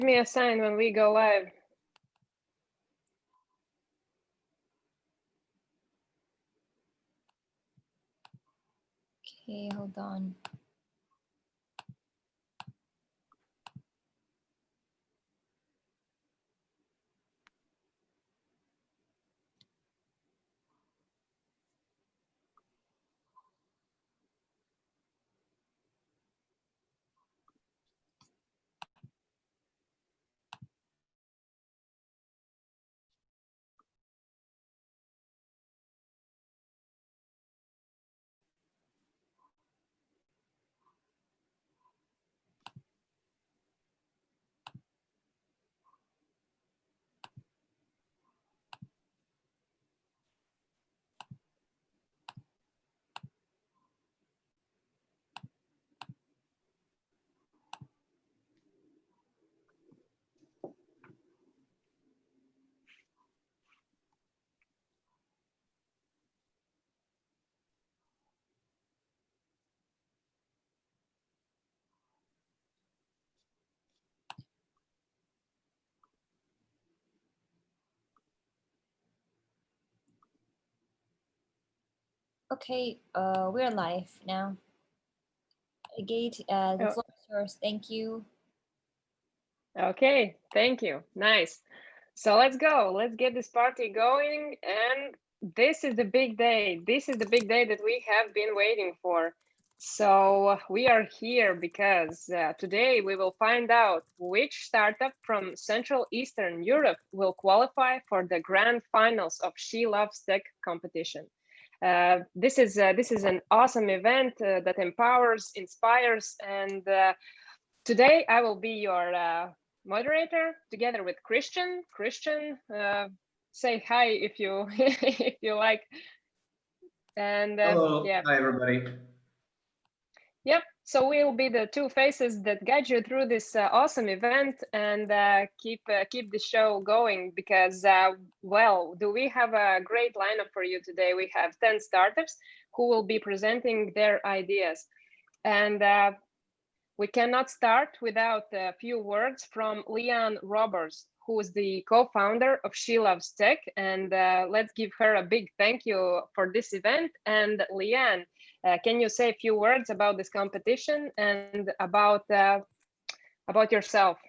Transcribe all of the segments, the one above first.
me a sign when we go live. Okay, hold on. Okay, we're live now. Gate, the floor is yours. Thank you. Okay, thank you. Nice. So let's go. Let's get this party going. And this is the big day. This is the big day that we have been waiting for. So we are here because today we will find out which startup from Central Eastern Europe will qualify for the grand finals of She Loves Tech competition. This is an awesome event that empowers, inspires, and today I will be your moderator together with Kristian. Kristian, say hi if you if you like. And hello, yeah. hi everybody. Yep. So we'll be the two faces that guide you through this awesome event and keep the show going because, well, do we have a great lineup for you today? We have 10 startups who will be presenting their ideas. And we cannot start without a few words from Leanne Roberts, who is the co-founder of She Loves Tech. And let's give her a big thank you for this event. And Leanne, can you say a few words about this competition and about yourself?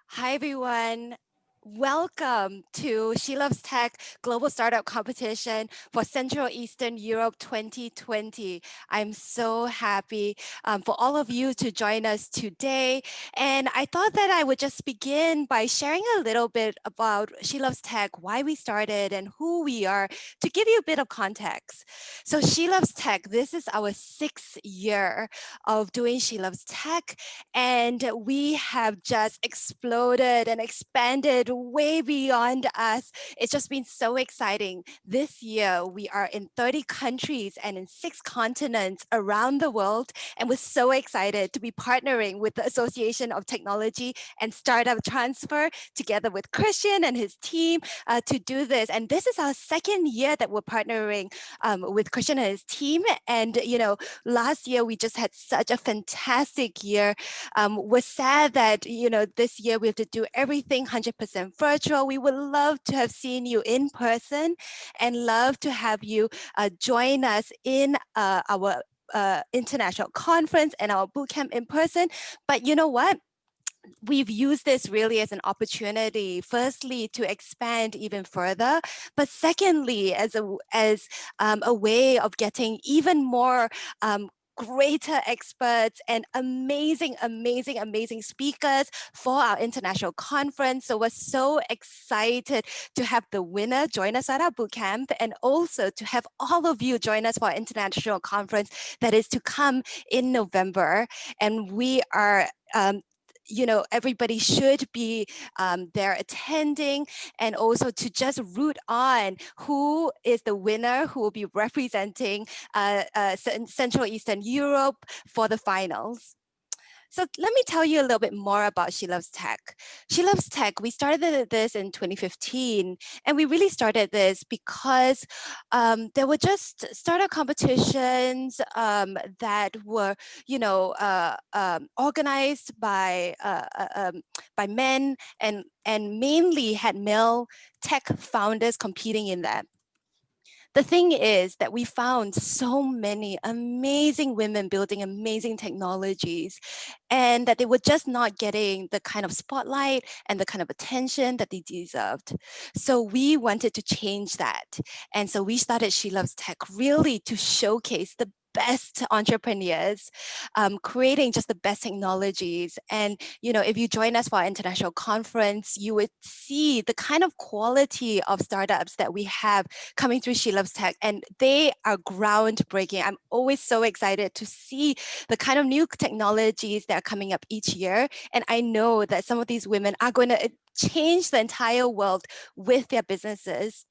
Hi, everyone. Welcome to She Loves Tech Global Startup Competition for Central Eastern Europe 2020. I'm so happy for all of you to join us today. And I thought that I would just begin by sharing a little bit about She Loves Tech, why we started and who we are, to give you a bit of context. So She Loves Tech, this is our 6th year of doing She Loves Tech. And we have just exploded and expanded way beyond us. It's just been so exciting. This year, we are in 30 countries and in 6 continents around the world. And we're so excited to be partnering with the Association of Technology and Startup Transfer together with Kristian and his team to do this. And this is our 2nd year that we're partnering with Kristian and his team. And, you know, last year, we just had such a fantastic year. We're sad that, you know, this year we have to do everything 100% virtual. We would love to have seen you in person and love to have you join us in our international conference and our bootcamp in person. But you know what? We've used this really as an opportunity, firstly, to expand even further, but secondly, as a way of getting even more greater experts and amazing speakers for our international conference. So we're so excited to have the winner join us at our bootcamp and also to have all of you join us for our international conference that is to come in November. And we are you know, everybody should be there attending, and also to just root on who is the winner who will be representing Central Eastern Europe for the finals. So let me tell you a little bit more about She Loves Tech. She Loves Tech, we started this in 2015, and we really started this because there were just startup competitions that were, organized by men and mainly had male tech founders competing in them. The thing is that we found so many amazing women building amazing technologies, and that they were just not getting the kind of spotlight and the kind of attention that they deserved. So we wanted to change that. And so we started She Loves Tech really to showcase the best entrepreneurs, creating just the best technologies. And, if you join us for our international conference, you would see the kind of quality of startups that we have coming through She Loves Tech, and they are groundbreaking. I'm always so excited to see the kind of new technologies that are coming up each year. And I know that some of these women are going to change the entire world with their businesses.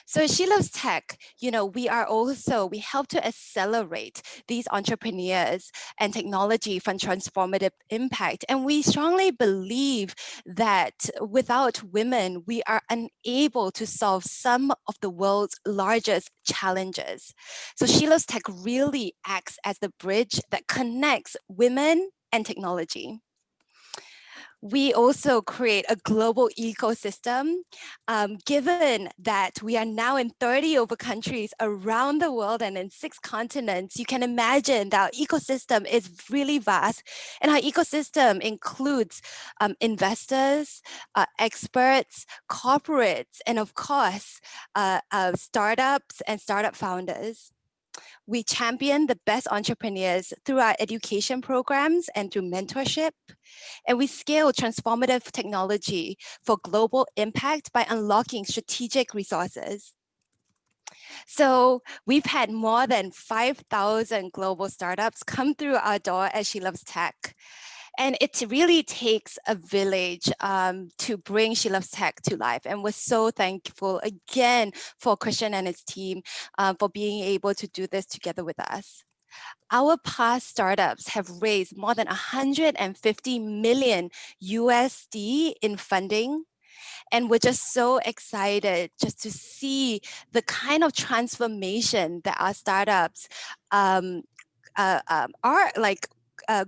So She Loves Tech, we help to accelerate these entrepreneurs and technology from transformative impact. And we strongly believe that without women, we are unable to solve some of the world's largest challenges. So She Loves Tech really acts as the bridge that connects women and technology. We also create a global ecosystem. Given that we are now in 30 over countries around the world and in 6 continents, you can imagine that our ecosystem is really vast. And our ecosystem includes investors, experts, corporates, and of course, startups and startup founders. We champion the best entrepreneurs through our education programs and through mentorship. And we scale transformative technology for global impact by unlocking strategic resources. So we've had more than 5,000 global startups come through our door at She Loves Tech. And it really takes a village to bring She Loves Tech to life. And we're so thankful again for Kristian and his team for being able to do this together with us. Our past startups have raised more than 150 million USD in funding. And we're just so excited just to see the kind of transformation that our startups are like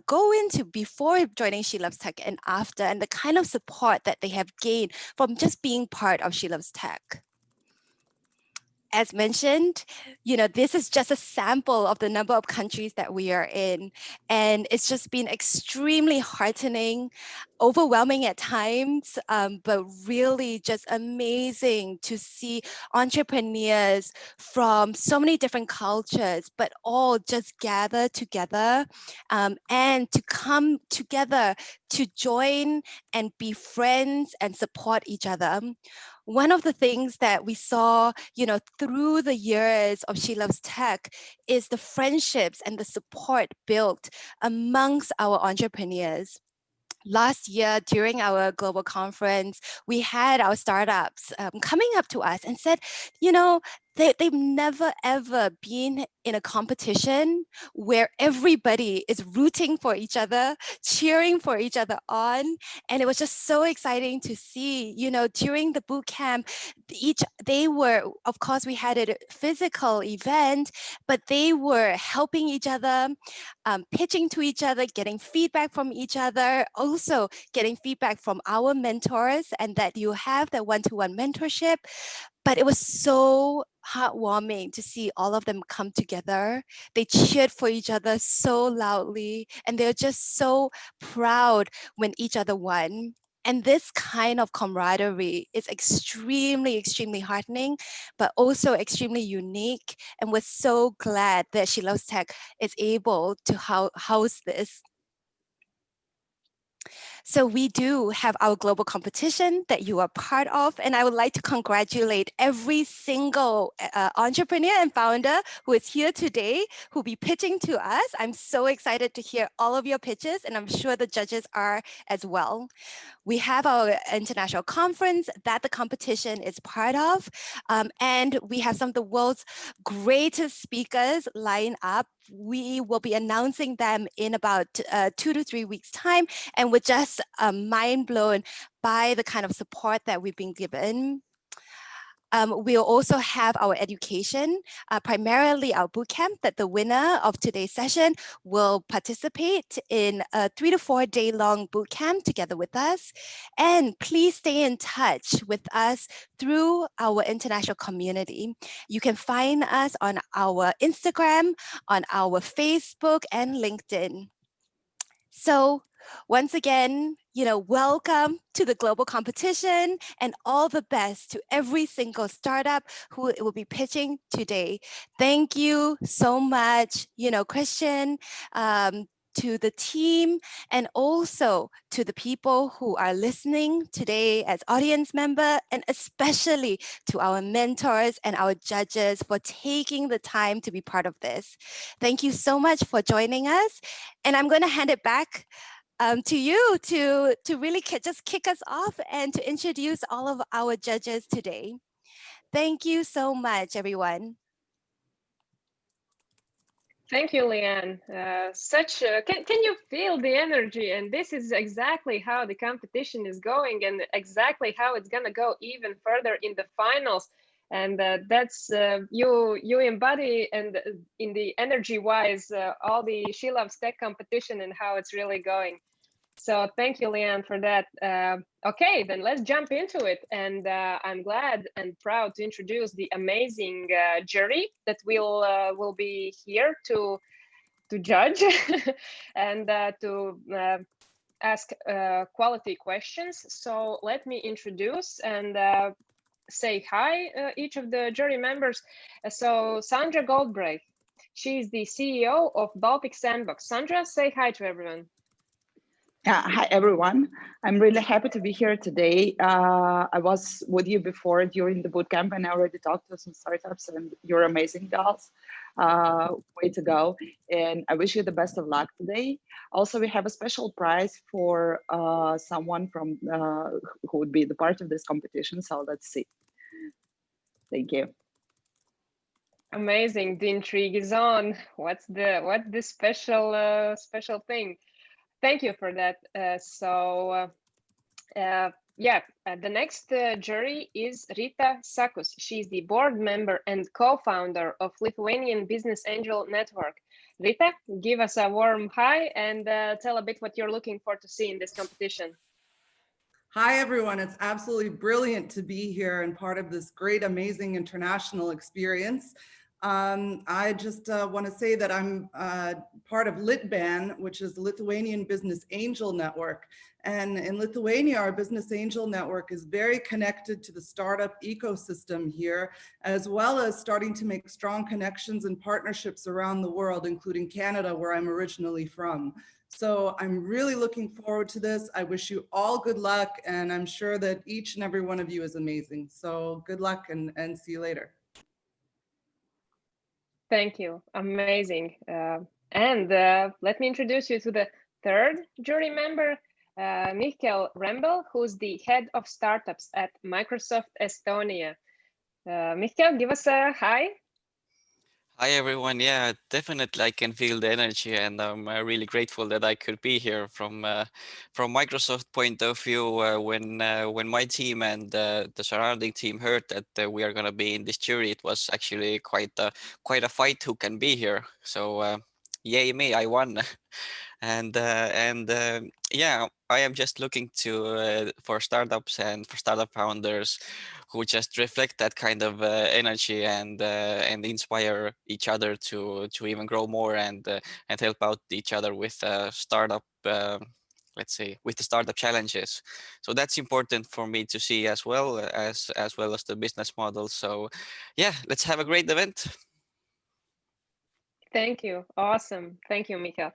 go into before joining She Loves Tech and after, and the kind of support that they have gained from just being part of She Loves Tech. As mentioned, this is just a sample of the number of countries that we are in. And it's just been extremely heartening, overwhelming at times, but really just amazing to see entrepreneurs from so many different cultures, but all just gather together and to come together to join and be friends and support each other. One of the things that we saw, through the years of She Loves Tech is the friendships and the support built amongst our entrepreneurs. Last year, during our global conference, we had our startups coming up to us and said, they've never ever been in a competition where everybody is rooting for each other, cheering for each other on. And it was just so exciting to see, during the boot camp, of course, we had a physical event, but they were helping each other, pitching to each other, getting feedback from each other, also getting feedback from our mentors, and that you have that one-to-one mentorship. But it was so heartwarming to see all of them come together. They cheered for each other so loudly, and they're just so proud when each other won. And this kind of camaraderie is extremely, extremely heartening, but also extremely unique. And we're so glad that She Loves Tech is able to house this. So we do have our global competition that you are part of, and I would like to congratulate every single entrepreneur and founder who is here today, who will be pitching to us. I'm so excited to hear all of your pitches, and I'm sure the judges are as well. We have our international conference that the competition is part of, and we have some of the world's greatest speakers lined up. We will be announcing them in about 2 to 3 weeks' time, and we're just mind blown by the kind of support that we've been given. We'll also have our education, primarily our bootcamp, that the winner of today's session will participate in a 3 to 4 day long bootcamp together with us. And please stay in touch with us through our international community. You can find us on our Instagram, on our Facebook, and LinkedIn. So once again, welcome to the global competition and all the best to every single startup who will be pitching today. Thank you so much, Kristian, to the team, and also to the people who are listening today as audience member, and especially to our mentors and our judges for taking the time to be part of this. Thank you so much for joining us. And I'm going to hand it back to you to really just kick us off and to introduce all of our judges today. Thank you so much, everyone. Thank you, Leanne. Can you feel the energy? And this is exactly how the competition is going, and exactly how it's gonna go even further in the finals. And that's you embody, and in the energy wise, all the She Loves Tech competition and how it's really going. So thank you, Leanne, for that. Okay, then let's jump into it. And I'm glad and proud to introduce the amazing jury that will be here to judge and to ask quality questions. So let me introduce and say hi, each of the jury members. So Sandra Golbreich, she's the CEO of Baltic Sandbox. Sandra, say hi to everyone. Hi, everyone. I'm really happy to be here today. I was with you before during the bootcamp, and I already talked to some startups, and you're amazing, girls. Way to go. And I wish you the best of luck today. Also, we have a special prize for someone from who would be the part of this competition. So let's see. Thank you. Amazing. The intrigue is on. What's the special thing? Thank you for that. The next jury is Rita Sakus. She's the board member and co-founder of Lithuanian Business Angel Network. Rita, give us a warm hi and tell a bit what you're looking for to see in this competition. Hi, everyone. It's absolutely brilliant to be here and part of this great, amazing international experience. I just want to say that I'm part of LitBan, which is the Lithuanian Business Angel Network. And in Lithuania, our Business Angel Network is very connected to the startup ecosystem here, as well as starting to make strong connections and partnerships around the world, including Canada, where I'm originally from. So I'm really looking forward to this. I wish you all good luck, and I'm sure that each and every one of you is amazing. So good luck and see you later. Thank you. Amazing. Let me introduce you to the third jury member, Mihkel Rembel, who's the head of startups at Microsoft Estonia. Mihkel, give us a hi. Hi, everyone. Yeah, definitely I can feel the energy, and I'm really grateful that I could be here from Microsoft point of view. When my team and the surrounding team heard that we are going to be in this jury, it was actually quite a fight who can be here. So yay me, I won. And yeah, I am just looking to for startups and for startup founders who just reflect that kind of energy and inspire each other to even grow more and help out each other with startup. Let's say with the startup challenges. So that's important for me to see as well as the business model. So yeah, let's have a great event. Thank you. Awesome. Thank you, Mihkel.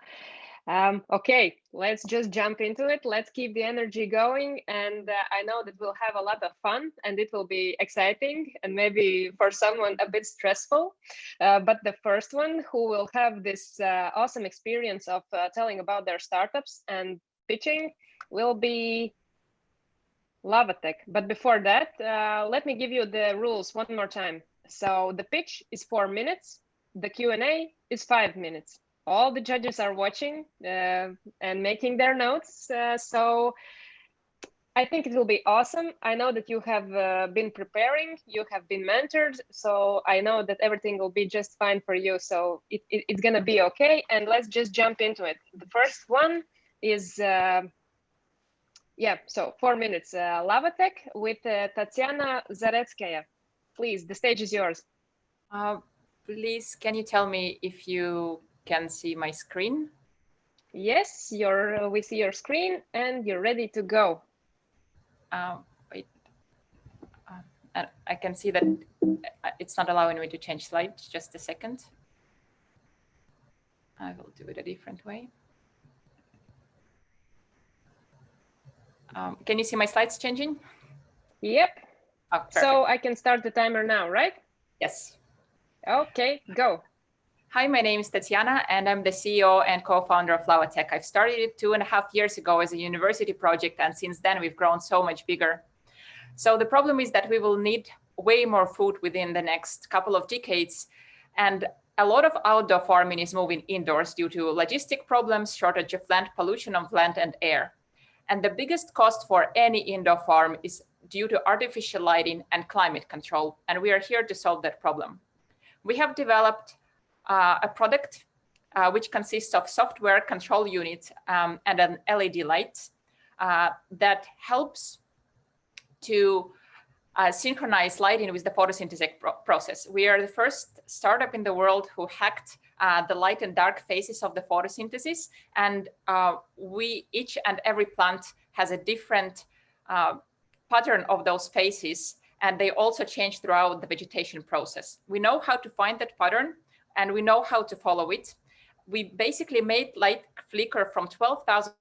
Okay, let's just jump into it. Let's keep the energy going. And I know that we'll have a lot of fun and it will be exciting and maybe for someone a bit stressful. But the first one who will have this awesome experience of telling about their startups and pitching will be Laava Tech. But before that, let me give you the rules one more time. So the pitch is 4 minutes. The Q&A is 5 minutes. All the judges are watching and making their notes. So I think it will be awesome. I know that you have been preparing, you have been mentored. So I know that everything will be just fine for you. So it's going to be okay. And let's just jump into it. The first one is, so 4 minutes. Laava Tech with Tatiana Zaretskaya. Please, the stage is yours. Please, can you tell me if you can see my screen? Yes, we see your screen and you're ready to go. Wait, I can see that it's not allowing me to change slides. Just a second. I will do it a different way. Can you see my slides changing? Yep. Oh, so I can start the timer now, right? Yes. Okay, go. Hi, my name is Tatiana, and I'm the CEO and co-founder of Laava Tech. I've started it 2.5 years ago as a university project, and since then we've grown so much bigger. So the problem is that we will need way more food within the next couple of decades, and a lot of outdoor farming is moving indoors due to logistic problems, shortage of land, pollution of land and air. And the biggest cost for any indoor farm is due to artificial lighting and climate control, and we are here to solve that problem. We have developed a product which consists of software control unit and an LED light that helps to synchronize lighting with the photosynthetic process. We are the first startup in the world who hacked the light and dark phases of the photosynthesis, and each and every plant has a different pattern of those phases, and they also change throughout the vegetation process. We know how to find that pattern, and we know how to follow it. We basically made light flicker from 12,000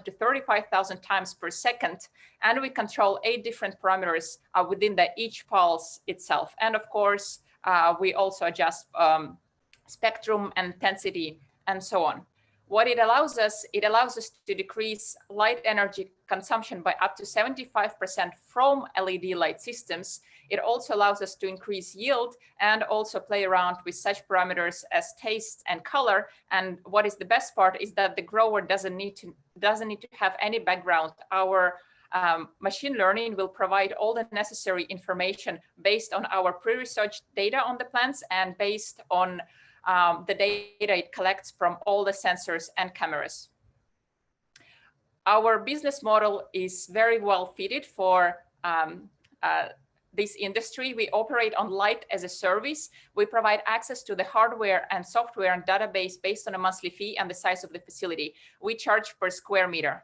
to 35,000 times per second, and we control 8 different parameters within each pulse itself. And of course, we also adjust spectrum, intensity, and so on. What it allows us to decrease light energy consumption by up to 75% from LED light systems. It also allows us to increase yield and also play around with such parameters as taste and color. And what is the best part is that the grower doesn't need to have any background. Our machine learning will provide all the necessary information based on our pre-researched data on the plants and based on the data it collects from all the sensors and cameras. Our business model is very well fitted for this industry. We operate on light as a service. We provide access to the hardware and software and database based on a monthly fee and the size of the facility. We charge per square meter.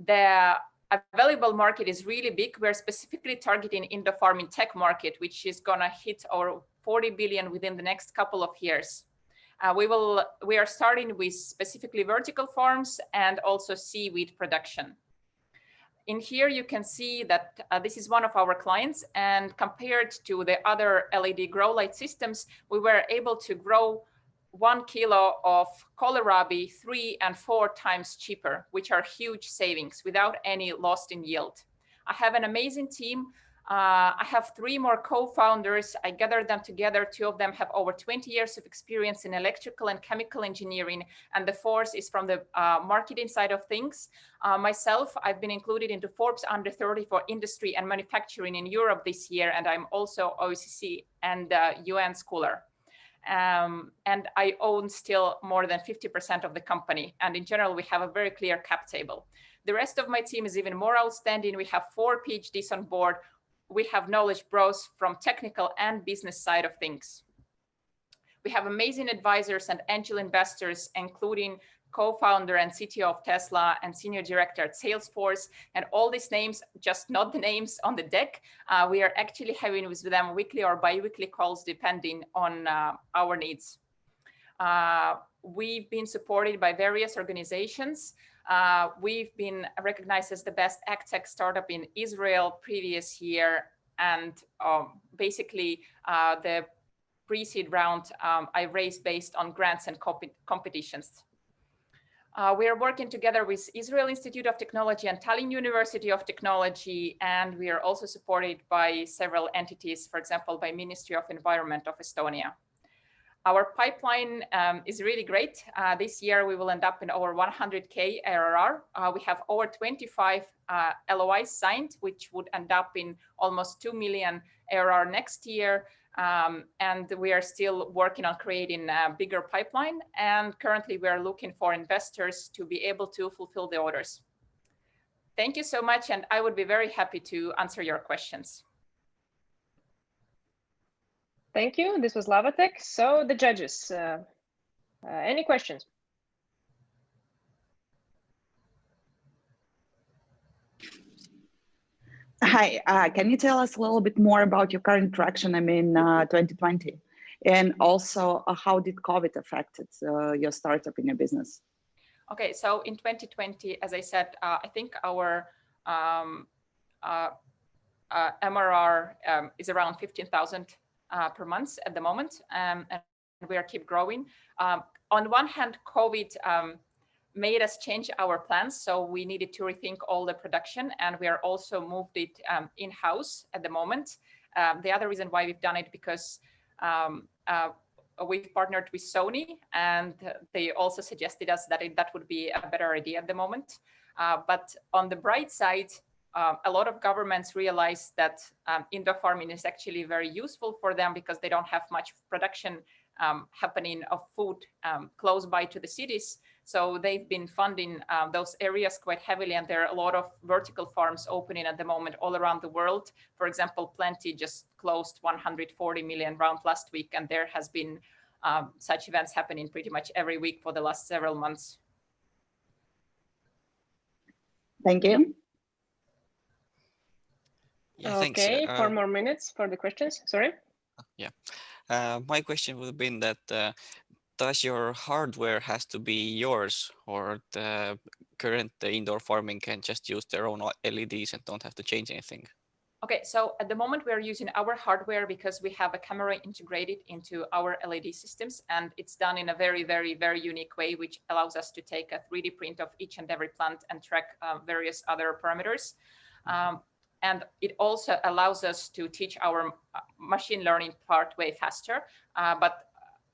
The available market is really big. We're specifically targeting indoor farming tech market, which is gonna hit our 40 billion within the next couple of years. We are starting with specifically vertical farms and also seaweed production. In here, you can see that this is one of our clients, and compared to the other LED grow light systems, we were able to grow 1 kilo of kohlrabi 3 and 4 times cheaper, which are huge savings without any loss in yield. I have an amazing team. I have 3 more co-founders. I gathered them together. 2 of them have over 20 years of experience in electrical and chemical engineering, and the 4th is from the marketing side of things. Myself, I've been included into Forbes Under 30 for industry and manufacturing in Europe this year, and I'm also OECC and UN schooler. And I own still more than 50% of the company. And in general, we have a very clear cap table. The rest of my team is even more outstanding. We have 4 PhDs on board. We have knowledge bros from technical and business side of things. We have amazing advisors and angel investors, including co-founder and CTO of Tesla and senior director at Salesforce, and all these names, just not the names on the deck. We are actually having with them weekly or bi-weekly calls depending on our needs. we've been supported by various organizations. We've been recognized as the best AgTech startup in Israel previous year. And basically the pre-seed round I raised based on grants and competitions. We are working together with Israel Institute of Technology and Tallinn University of Technology, and we are also supported by several entities, for example, by Ministry of Environment of Estonia. Our pipeline is really great. This year, we will end up in over 100K ARR. We have over 25 LOIs signed, which would end up in almost 2 million ARR next year. And we are still working on creating a bigger pipeline. And currently, we are looking for investors to be able to fulfill the orders. Thank you so much. And I would be very happy to answer your questions. Thank you. This was Laava Tech. So the judges, any questions? Hi, can you tell us a little bit more about your current traction, 2020? And also, how did COVID affect your startup and your business? Okay, so in 2020, as I said, I think our MRR is around 15,000 per month at the moment, and we are keep growing. On one hand, COVID made us change our plans, so we needed to rethink all the production, and we are also moved it in-house at the moment. The other reason why we've done it because we've partnered with Sony, and they also suggested us that that would be a better idea at the moment. But on the bright side, a lot of governments realize that indoor farming is actually very useful for them because they don't have much production happening of food close by to the cities. So they've been funding those areas quite heavily, and there are a lot of vertical farms opening at the moment all around the world. For example, Plenty just closed 140 million round last week, and there has been such events happening pretty much every week for the last several months. Thank you. Yeah, thanks. Okay, 4 more minutes for the questions. Sorry. Yeah, my question would have been that does your hardware has to be yours, or the current indoor farming can just use their own LEDs and don't have to change anything? Okay, so at the moment we are using our hardware because we have a camera integrated into our LED systems, and it's done in a very, very, very unique way, which allows us to take a 3D print of each and every plant and track various other parameters. And it also allows us to teach our machine learning part way faster. But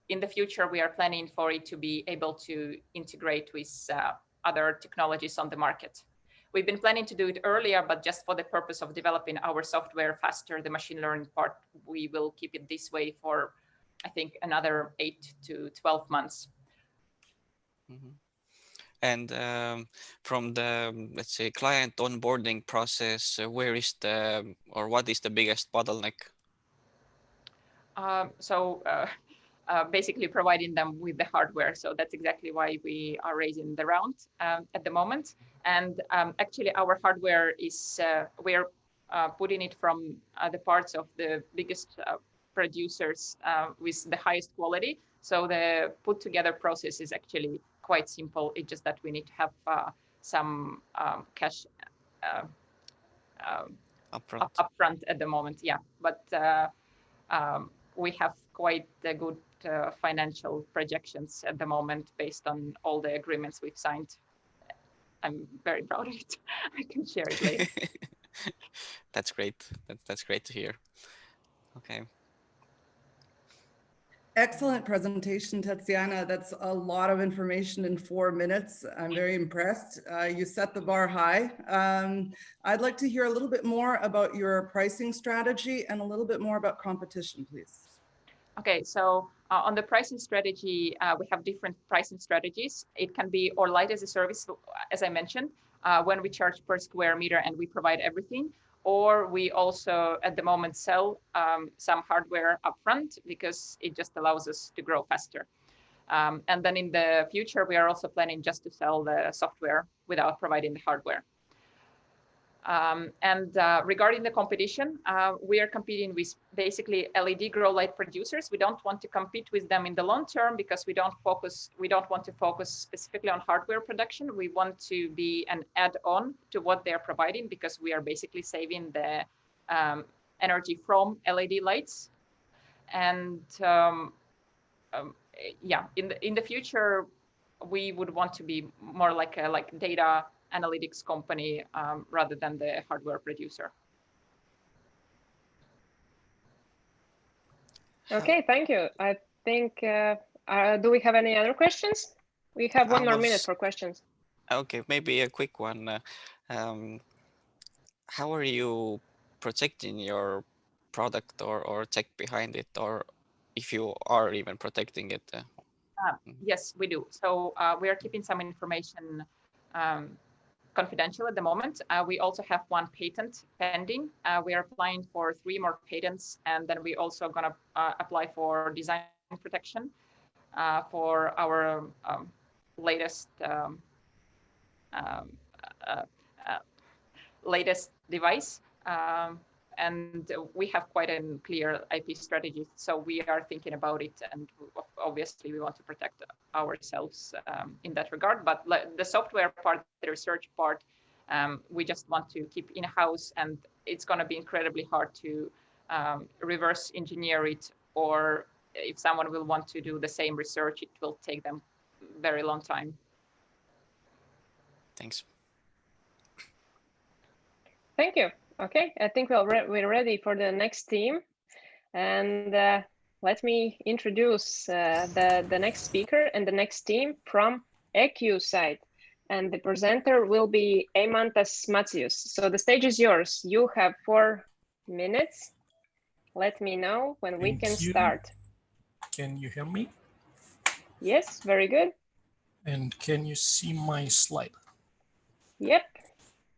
in the future, we are planning for it to be able to integrate with other technologies on the market. We've been planning to do it earlier, but just for the purpose of developing our software faster, the machine learning part, we will keep it this way for, I think, another 8 to 12 months. Mm-hmm. And from the, let's say, client onboarding process, where is the, or what is the biggest bottleneck? Basically providing them with the hardware. So that's exactly why we are raising the round at the moment. And actually our hardware is, we're putting it from the parts of the biggest producers with the highest quality. So the put together process is actually quite simple. It's just that we need to have some cash upfront at the moment. Yeah, but we have quite a good financial projections at the moment based on all the agreements we've signed. I'm very proud of it. I can share it later. That's great. That's great to hear. Okay. Excellent presentation, Tatiana. That's a lot of information in 4 minutes. I'm very impressed. You set the bar high. I'd like to hear a little bit more about your pricing strategy and a little bit more about competition, please. Okay, so on the pricing strategy, we have different pricing strategies. It can be or light as a service, as I mentioned, when we charge per square meter and we provide everything. Or we also, at the moment, sell some hardware upfront because it just allows us to grow faster. And then in the future, we are also planning just to sell the software without providing the hardware. Regarding the competition, we are competing with basically LED grow light producers. We don't want to compete with them in the long term because we don't want to focus specifically on hardware production. We want to be an add-on to what they're providing because we are basically saving the energy from LED lights. And yeah, in the future, we would want to be more like a data analytics company rather than the hardware producer. Okay, thank you. I think, do we have any other questions? We have one more minute for questions. Okay, maybe a quick one. How are you protecting your product or tech behind it, or if you are even protecting it? Yes, we do. So we are keeping some information confidential at the moment. We also have one patent pending. We are applying for 3 more patents, and then we also gonna apply for design protection for our latest device. And we have quite a clear IP strategy, so we are thinking about it, and obviously we want to protect ourselves in that regard. But the software part, the research part, we just want to keep in-house, and it's going to be incredibly hard to reverse engineer it, or if someone will want to do the same research, it will take them a very long time. Thanks. Thank you. Okay, I think we're ready for the next team. And let me introduce the next speaker and the next team from EquuSight. And the presenter will be Eimantas Macius. So the stage is yours. You have 4 minutes. Let me know when we can start. Can you hear me? Yes, very good. And can you see my slide? Yep.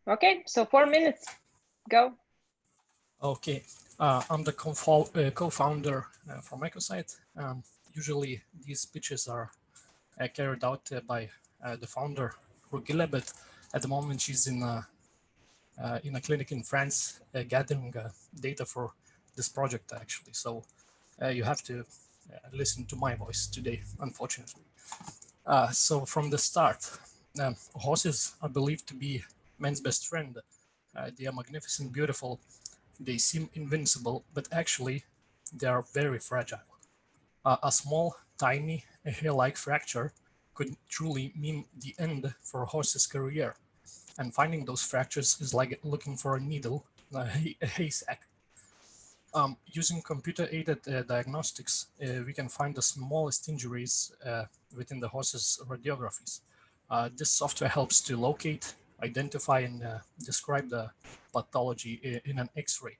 Okay, so 4 minutes. Go. Okay, I'm the co-founder from EquuSight. Usually these speeches are carried out by the founder, Rugile, but at the moment she's in a clinic in France gathering data for this project actually. So you have to listen to my voice today, unfortunately. So from the start, horses are believed to be man's best friend. They are magnificent, beautiful. They seem invincible, but actually they are very fragile. A small, tiny, hair-like fracture could truly mean the end for a horse's career. And finding those fractures is like looking for a needle, a haystack. Using computer-aided diagnostics, we can find the smallest injuries within the horse's radiographies. This software helps to locate, identify, and describe the pathology in an X-ray.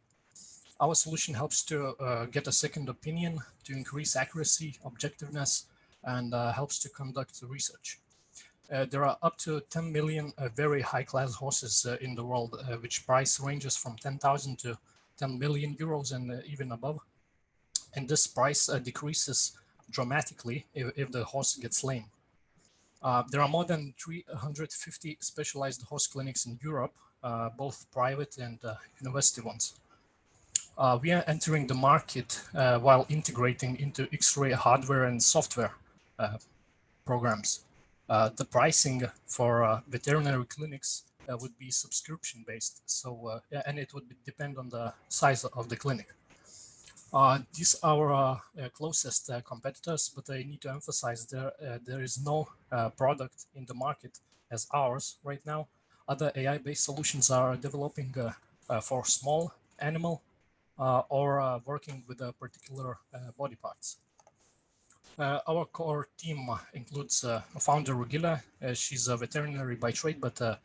Our solution helps to get a second opinion, to increase accuracy, objectiveness, and helps to conduct research. There are up to 10 million very high-class horses in the world, which price ranges from 10,000 to 10 million euros and even above. And this price decreases dramatically if the horse gets lame. There are more than 350 specialized horse clinics in Europe, both private and university ones. We are entering the market while integrating into X-ray hardware and software programs. The pricing for veterinary clinics would be subscription-based, so and it would depend on the size of the clinic. These are our closest competitors, but I need to emphasize there is no product in the market as ours right now. Other AI-based solutions are developing for small animal or working with particular body parts. Our core team includes founder Rugile. She's a veterinary by trade, but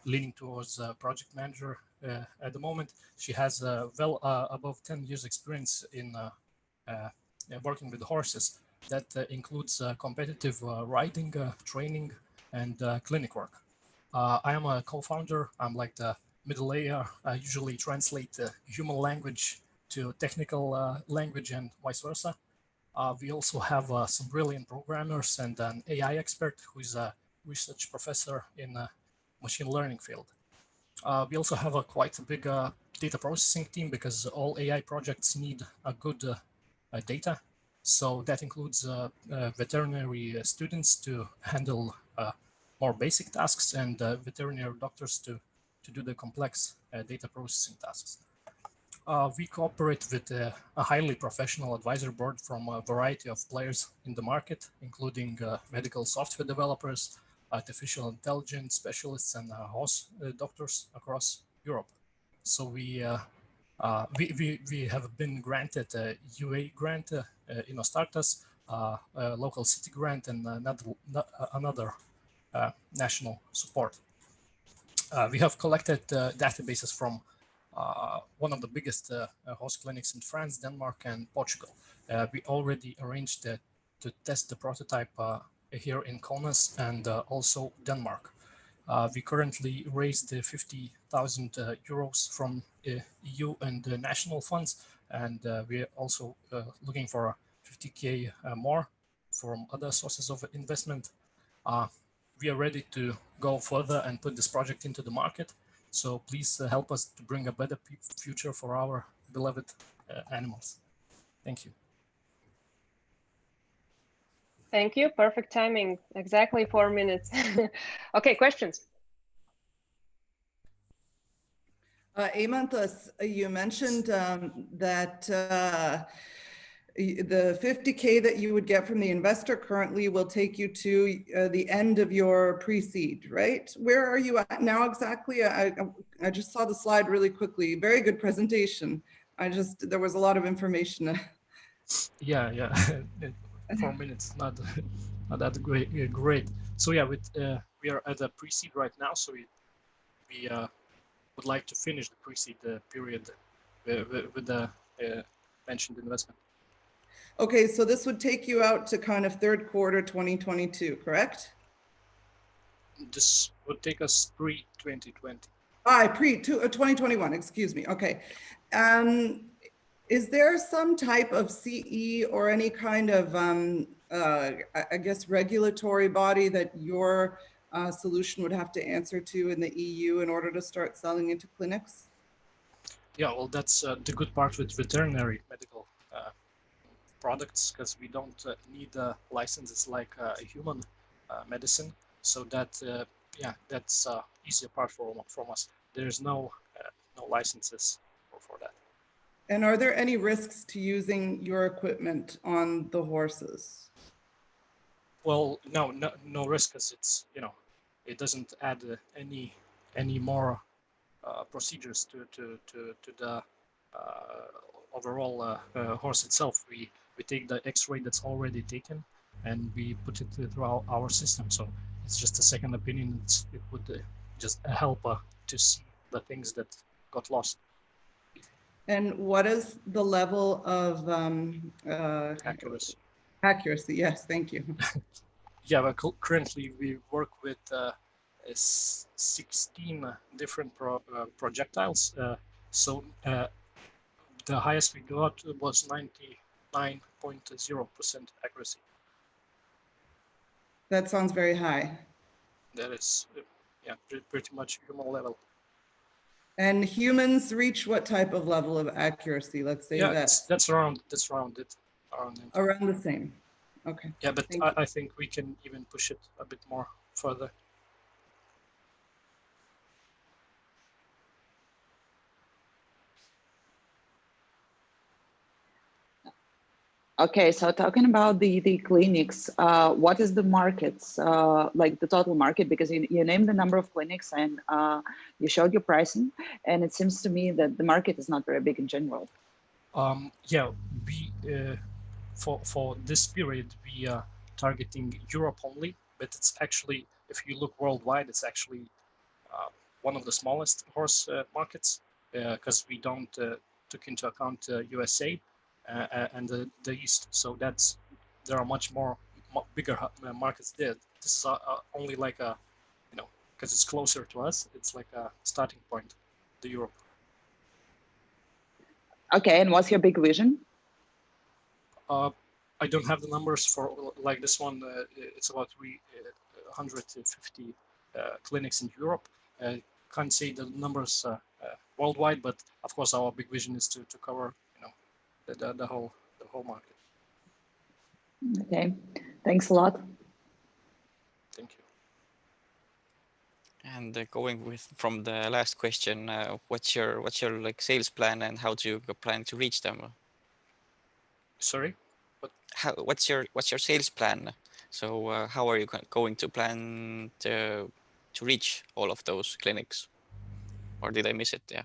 leaning towards project manager at the moment. She has well above 10 years experience in working with horses. That includes competitive riding, training, and clinic work. I am a co-founder. I'm like the middle layer. I usually translate human language to technical language and vice versa. We also have some brilliant programmers and an AI expert who is a research professor in machine learning field. We also have a quite a big data processing team because all AI projects need a good data. So that includes veterinary students to handle more basic tasks and veterinary doctors to do the complex data processing tasks. We cooperate with a highly professional advisory board from a variety of players in the market, including medical software developers, artificial intelligence specialists, and horse doctors across Europe. So we have been granted a UA grant in Astartas, a local city grant, and another national support. We have collected databases from one of the biggest horse clinics in France, Denmark, and Portugal. We already arranged to test the prototype here in Kaunas and also Denmark. We currently raised 50,000 euros from EU and national funds, and we're also looking for 50K more from other sources of investment. We are ready to go further and put this project into the market. So please help us to bring a better future for our beloved animals. Thank you. Thank you. Perfect timing. Exactly 4 minutes. Okay, questions? Eimantas, you mentioned that the 50K that you would get from the investor currently will take you to the end of your pre-seed, right? Where are you at now exactly? I just saw the slide really quickly. Very good presentation. There was a lot of information. Yeah. 4 minutes, not that great. So yeah, we are at a pre-seed right now. So we would like to finish the pre-seed period with the mentioned investment. Okay, so this would take you out to kind of third quarter 2022, correct? This would take us pre-2020. Pre-2021, excuse me. Okay. Is there some type of CE or any kind of, I guess, regulatory body that your solution would have to answer to in the EU in order to start selling into clinics? Yeah, well, that's the good part with veterinary medical products, because we don't need licenses like a human medicine. So that, yeah, that's easier part from us. There's no licenses for that. And are there any risks to using your equipment on the horses? Well, no risk, because it's, it doesn't add any more procedures to the overall horse itself. We take the X-ray that's already taken and we put it through our system. So it's just a second opinion. It would just help to see the things that got lost. And what is the level of Accuracy? Accuracy, yes, thank you. Yeah, well, currently we work with 16 different projectiles. So the highest we got was 99.0% accuracy. That sounds very high. That is, yeah, pretty much human level. And humans reach what type of level of accuracy? Let's say that's around it. Around the same. Okay. Yeah, but I think we can even push it a bit more further. Okay, so talking about the clinics, what is the markets, like the total market? Because you named the number of clinics and you showed your pricing, and it seems to me that the market is not very big in general. Yeah, we for this period we are targeting Europe only, but it's actually, if you look worldwide, it's actually one of the smallest horse markets, because we don't took into account USA. And the East, so there are much bigger markets there. This is only like a, because it's closer to us, it's like a starting point, to Europe. Okay, and what's your big vision? I don't have the numbers for like this one. It's about 350 clinics in Europe. can't say the numbers worldwide, but of course our big vision is to cover, you know, the whole market. Okay, thanks a lot. Thank you. And going with from the last question, what's your like sales plan and how do you plan to reach them? Sorry, What's your sales plan? So how are you going to plan to reach all of those clinics? Or did I miss it? Yeah.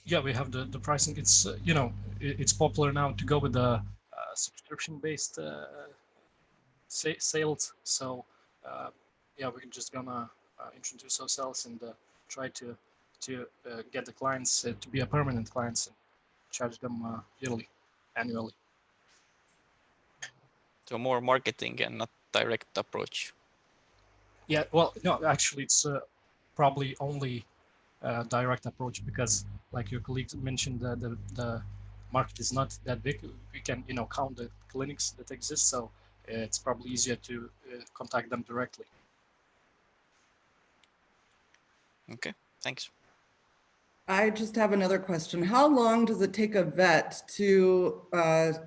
Yeah, we have the pricing. It's you know, it's popular now to go with the subscription-based sales. So yeah, we're just gonna introduce ourselves and try to get the clients to be a permanent clients and charge them yearly, annually. So more marketing and not direct approach. Yeah, well, no, actually, it's probably only direct approach because, like your colleague mentioned, the market is not that big. We can, you know, count the clinics that exist, so it's probably easier to contact them directly. Okay, thanks. I just have another question. How long does it take a vet to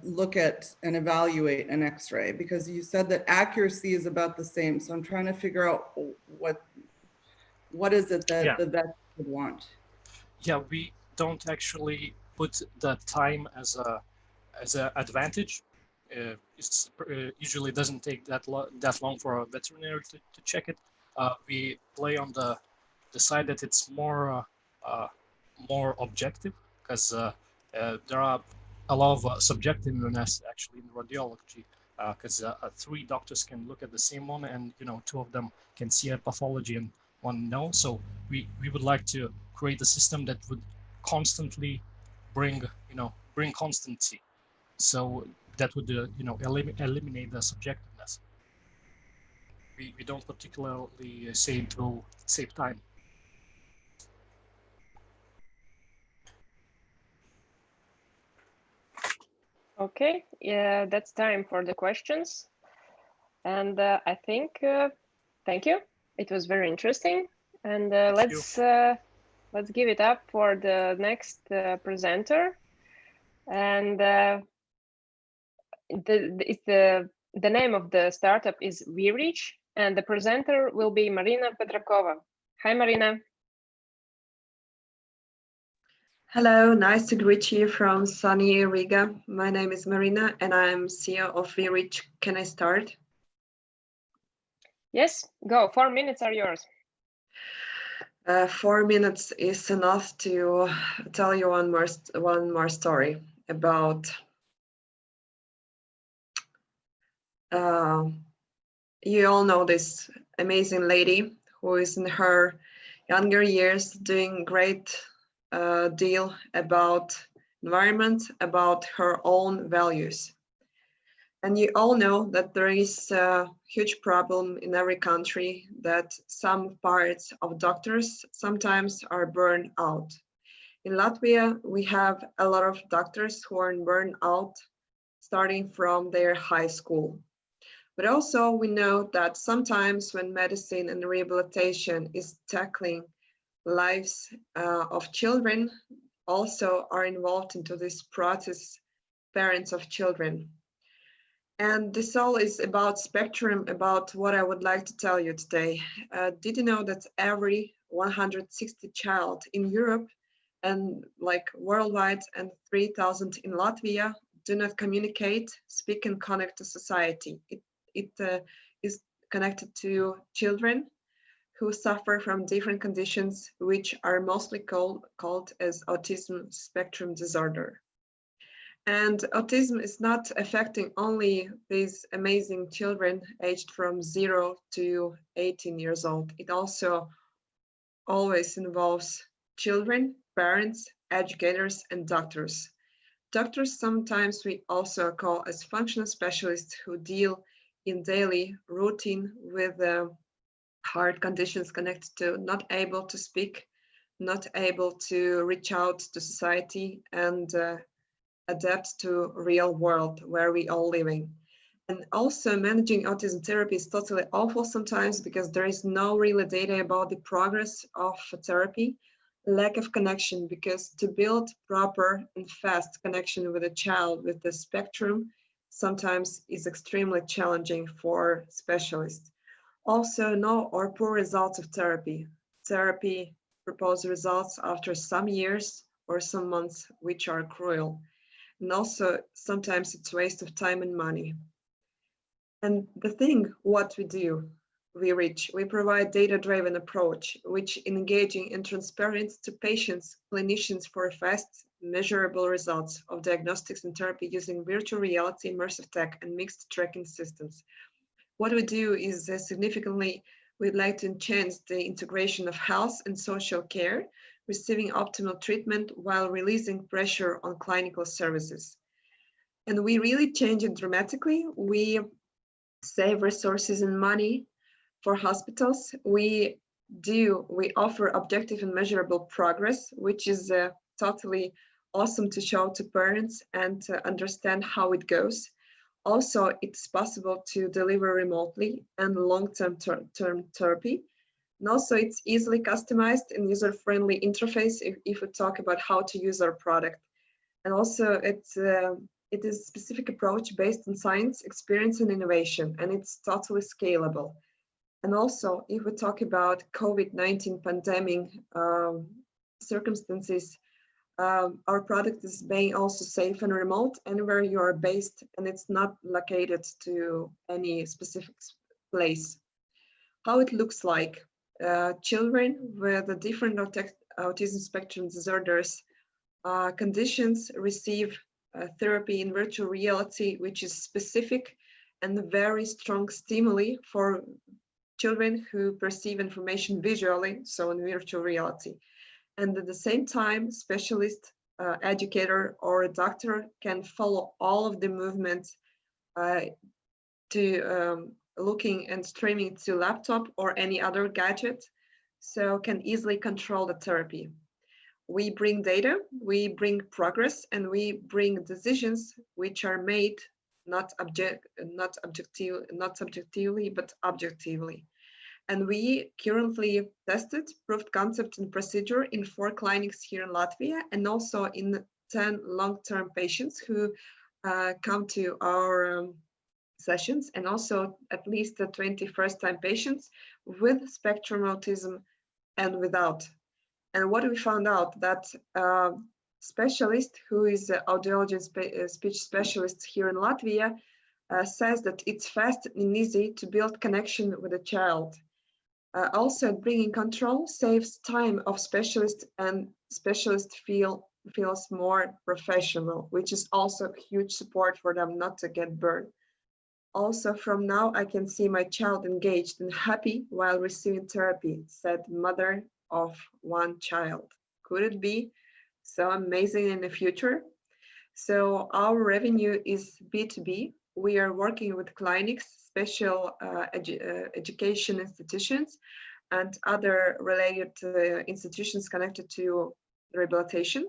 look at and evaluate an X-ray? Because you said that accuracy is about the same. So I'm trying to figure out what is it that the vet would want? Yeah, we don't actually put the time as a advantage. It's usually doesn't take that long for a veterinary to check it. We play on the side that it's more objective because there are a lot of subjectiveness actually in radiology because 3 doctors can look at the same one and, you know, 2 of them can see a pathology and 1 no. So we would like to create a system that would constantly bring constancy. So that would you know, eliminate the subjectiveness. We don't particularly say it will save time. Okay, yeah, that's time for the questions. And I think, thank you. It was very interesting. And let's give it up for the next presenter. And the name of the startup is VREACH, and the presenter will be Marina Petrakova. Hi, Marina. Hello, nice to greet you from sunny Riga. My name is Marina and I'm CEO of VREACH. Can I start? Yes, go. 4 minutes are yours. 4 minutes is enough to tell you one more story about you all know this amazing lady who is in her younger years doing great deal about environment, about her own values. And you all know that there is a huge problem in every country that some parts of doctors sometimes are burned out. In Latvia, we have a lot of doctors who are burned out starting from their high school. But also we know that sometimes when medicine and rehabilitation is tackling lives of children, also are involved into this process, parents of children. And this all is about spectrum, about what I would like to tell you today. Did you know that every 160 child in Europe and like worldwide and 3,000 in Latvia do not communicate, speak and connect to society? It is connected to children who suffer from different conditions, which are mostly called as autism spectrum disorder. And autism is not affecting only these amazing children aged from 0 to 18 years old. It also always involves children, parents, educators, and doctors. Doctors sometimes we also call as functional specialists who deal in daily routine with heart conditions connected to not able to speak, not able to reach out to society and adapt to real world where we all living. And also managing autism therapy is totally awful sometimes because there is no real data about the progress of therapy, lack of connection, because to build proper and fast connection with a child with the spectrum sometimes is extremely challenging for specialists. Also, no or poor results of therapy. Therapy propose results after some years or some months, which are cruel. And also, sometimes it's waste of time and money. And the thing, what we do, VREACH, we provide data-driven approach, which engaging and transparent to patients, clinicians for fast, measurable results of diagnostics and therapy using virtual reality, immersive tech, and mixed tracking systems. What we do is significantly, we'd like to enhance the integration of health and social care, receiving optimal treatment while releasing pressure on clinical services. And we really change it dramatically. We save resources and money for hospitals. We offer objective and measurable progress, which is totally awesome to show to parents and to understand how it goes. Also, it's possible to deliver remotely and long-term term therapy. And also it's easily customized and user-friendly interface if we talk about how to use our product. And also it is a specific approach based on science, experience, and innovation, and it's totally scalable. And also, if we talk about COVID-19 pandemic circumstances, our product is being also safe and remote anywhere you are based, and it's not located to any specific place. How it looks like. Children with a different autism spectrum disorders conditions receive therapy in virtual reality, which is specific and very strong stimuli for children who perceive information visually, so in virtual reality. And at the same time, specialist, educator, or a doctor can follow all of the movements to looking and streaming to laptop or any other gadget, so can easily control the therapy. We bring data, we bring progress, and we bring decisions which are made not subjectively, but objectively. And we currently tested proved concept and procedure in 4 clinics here in Latvia, and also in 10 long-term patients who come to our sessions, and also at least 20 first-time patients with spectrum autism and without. And what we found out that specialist who is an audiology and speech specialist here in Latvia says that it's fast and easy to build connection with a child. Also, bringing control saves time of specialist, and specialist feels more professional, which is also huge support for them not to get burned. Also, from now I can see my child engaged and happy while receiving therapy, said mother of 1 child. Could it be so amazing in the future? So our revenue is B2B. We are working with clinics, special education institutions, and other related institutions connected to rehabilitation.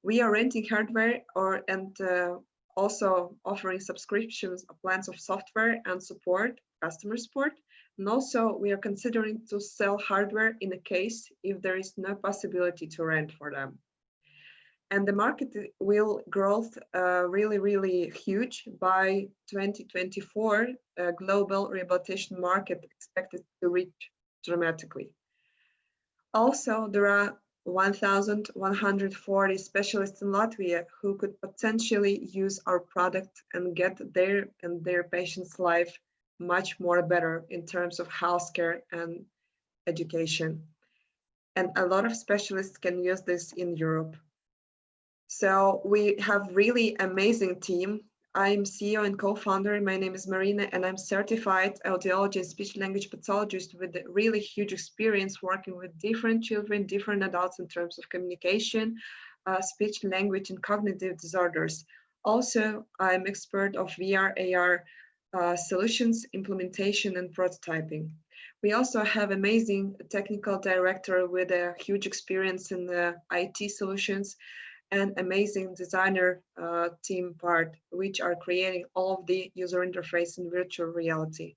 We are renting hardware and also offering subscriptions of plans of software and support, customer support. And also we are considering to sell hardware in a case if there is no possibility to rent for them. And the market will grow really huge. By 2024, global rehabilitation market expected to reach dramatically. Also, there are 1,140 specialists in Latvia who could potentially use our product and get their and their patients' life much more better in terms of healthcare and education. And a lot of specialists can use this in Europe. So we have really amazing team. I'm CEO and co-founder. My name is Marina, and I'm certified audiology and speech language pathologist with a really huge experience working with different children, different adults in terms of communication, speech, language, and cognitive disorders. Also, I'm expert of VR, AR solutions, implementation, and prototyping. We also have amazing technical director with a huge experience in the IT solutions. and amazing designer team part, which are creating all of the user interface in virtual reality.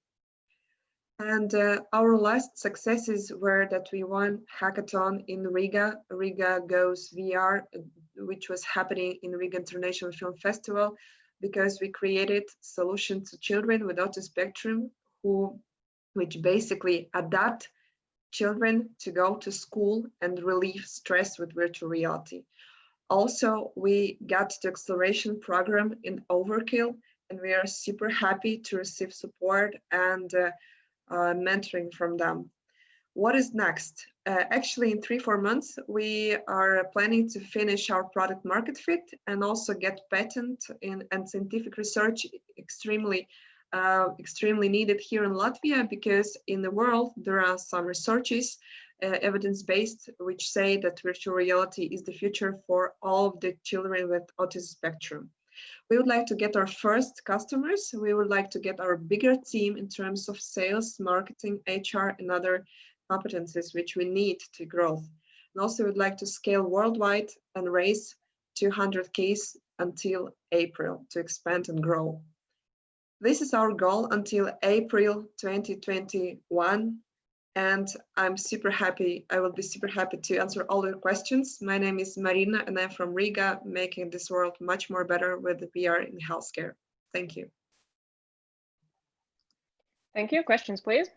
And our last successes were that we won hackathon in Riga, Riga Goes VR, which was happening in Riga International Film Festival, because we created solutions to children with autism spectrum which basically adapt children to go to school and relieve stress with virtual reality. Also, we got the acceleration program in Overkill, and we are super happy to receive support and mentoring from them. What is next? Actually, in 3-4 months, we are planning to finish our product market fit and also get patent and scientific research extremely needed here in Latvia, because in the world there are some researches, evidence-based, which say that virtual reality is the future for all of the children with autism spectrum. We would like to get our first customers. We would like to get our bigger team in terms of sales, marketing, HR, and other competencies which we need to grow. And also we'd like to scale worldwide and raise 200Ks until April to expand and grow. This is our goal until April 2021. And I'm super happy. I will be super happy to answer all your questions. My name is Marina, and I'm from Riga, making this world much more better with the VR in healthcare. Thank you. Thank you. Questions, please.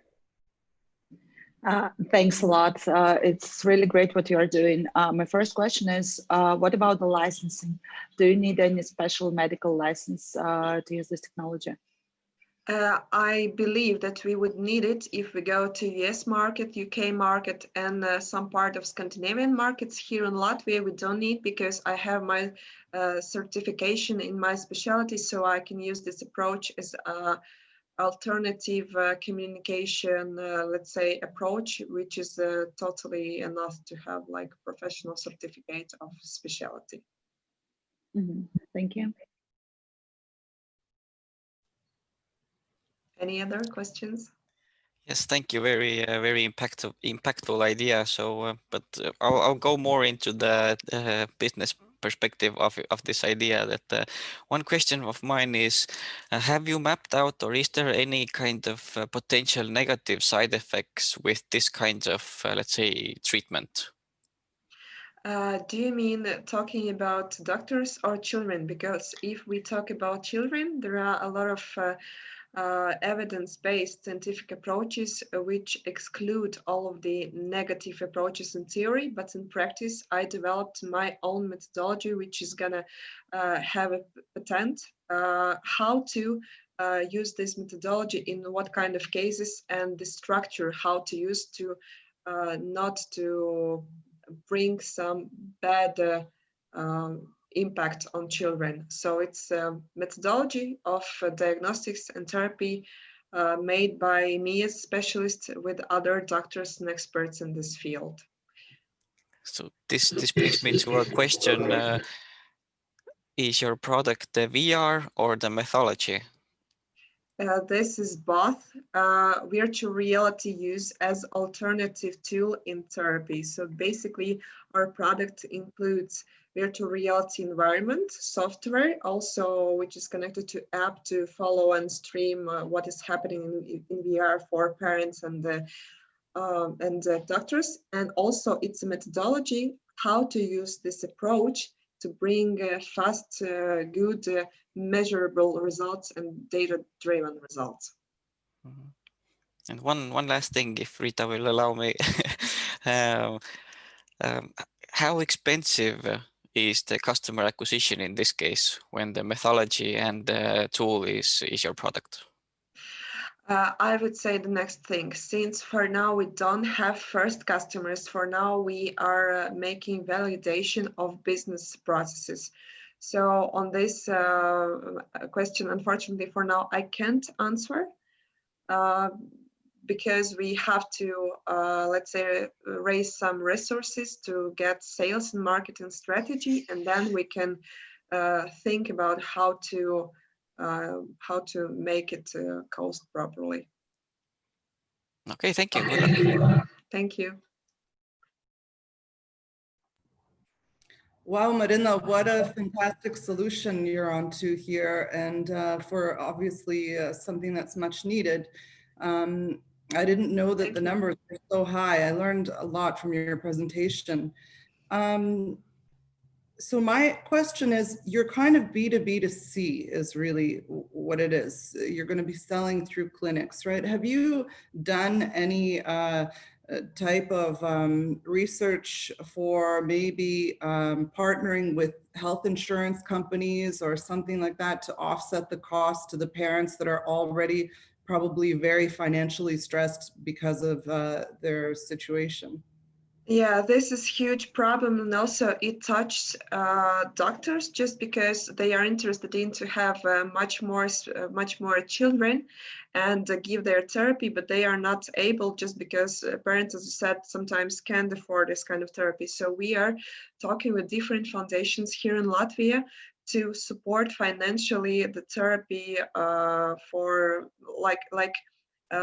Thanks a lot. It's really great what you are doing. My first question is, what about the licensing? Do you need any special medical license to use this technology? I believe that we would need it if we go to US market, UK market, and some part of Scandinavian markets. Here in Latvia, we don't need, because I have my certification in my specialty, so I can use this approach as alternative communication, let's say, approach, which is totally enough to have like professional certificate of specialty. Mm-hmm. Thank you. Any other questions? Yes, thank you. Very, very impactful idea. So, but I'll go more into the business perspective of this idea. That one question of mine is, have you mapped out, or is there any kind of potential negative side effects with this kind of, let's say, treatment? Do you mean talking about doctors or children? Because if we talk about children, there are a lot of evidence-based scientific approaches which exclude all of the negative approaches in theory, but in practice I developed my own methodology, which is gonna have a patent, how to use this methodology in what kind of cases, and the structure how to use to not to bring some bad impact on children. So it's a methodology of diagnostics and therapy made by me as specialist with other doctors and experts in this field. So this brings me to a question. Is your product the VR or the methodology? This is both. Virtual reality use as alternative tool in therapy. So basically our product includes virtual reality environment, software also, which is connected to app to follow and stream what is happening in VR for parents and doctors. And also it's a methodology how to use this approach to bring fast, good, measurable results and data-driven results. Mm-hmm. And one last thing, if Rita will allow me. How expensive is the customer acquisition in this case when the methodology and the tool is your product? I would say the next thing, since for now we don't have first customers, for now we are making validation of business processes. So on this question, unfortunately for now, I can't answer because we have to, let's say, raise some resources to get sales and marketing strategy, and then we can think about how to make it cost properly. Okay, thank you. Good luck. Thank you. Wow, Marina, what a fantastic solution you're onto here, and for obviously something that's much needed. I didn't know that the numbers were so high. I learned a lot from your presentation. So my question is, you're kind of B2B to C is really what it is. You're going to be selling through clinics, right? Have you done any type of research for maybe partnering with health insurance companies or something like that to offset the cost to the parents that are already probably very financially stressed because of their situation? Yeah, this is huge problem, and also it touches doctors just because they are interested in to have much more children and give their therapy, but they are not able just because parents, as you said, sometimes can't afford this kind of therapy. So we are talking with different foundations here in Latvia to support financially the therapy for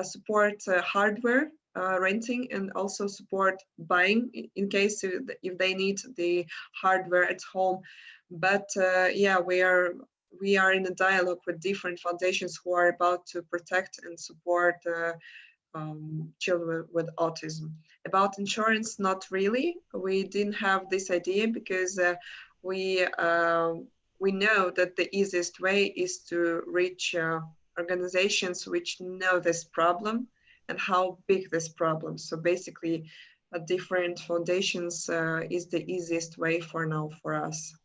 support hardware renting, and also support buying in case if they need the hardware at home. But yeah, we are in a dialogue with different foundations who are about to protect and support children with autism. About insurance, not really. We didn't have this idea because we know that the easiest way is to reach organizations which know this problem and how big this problem. So basically, different foundations is the easiest way for now for us.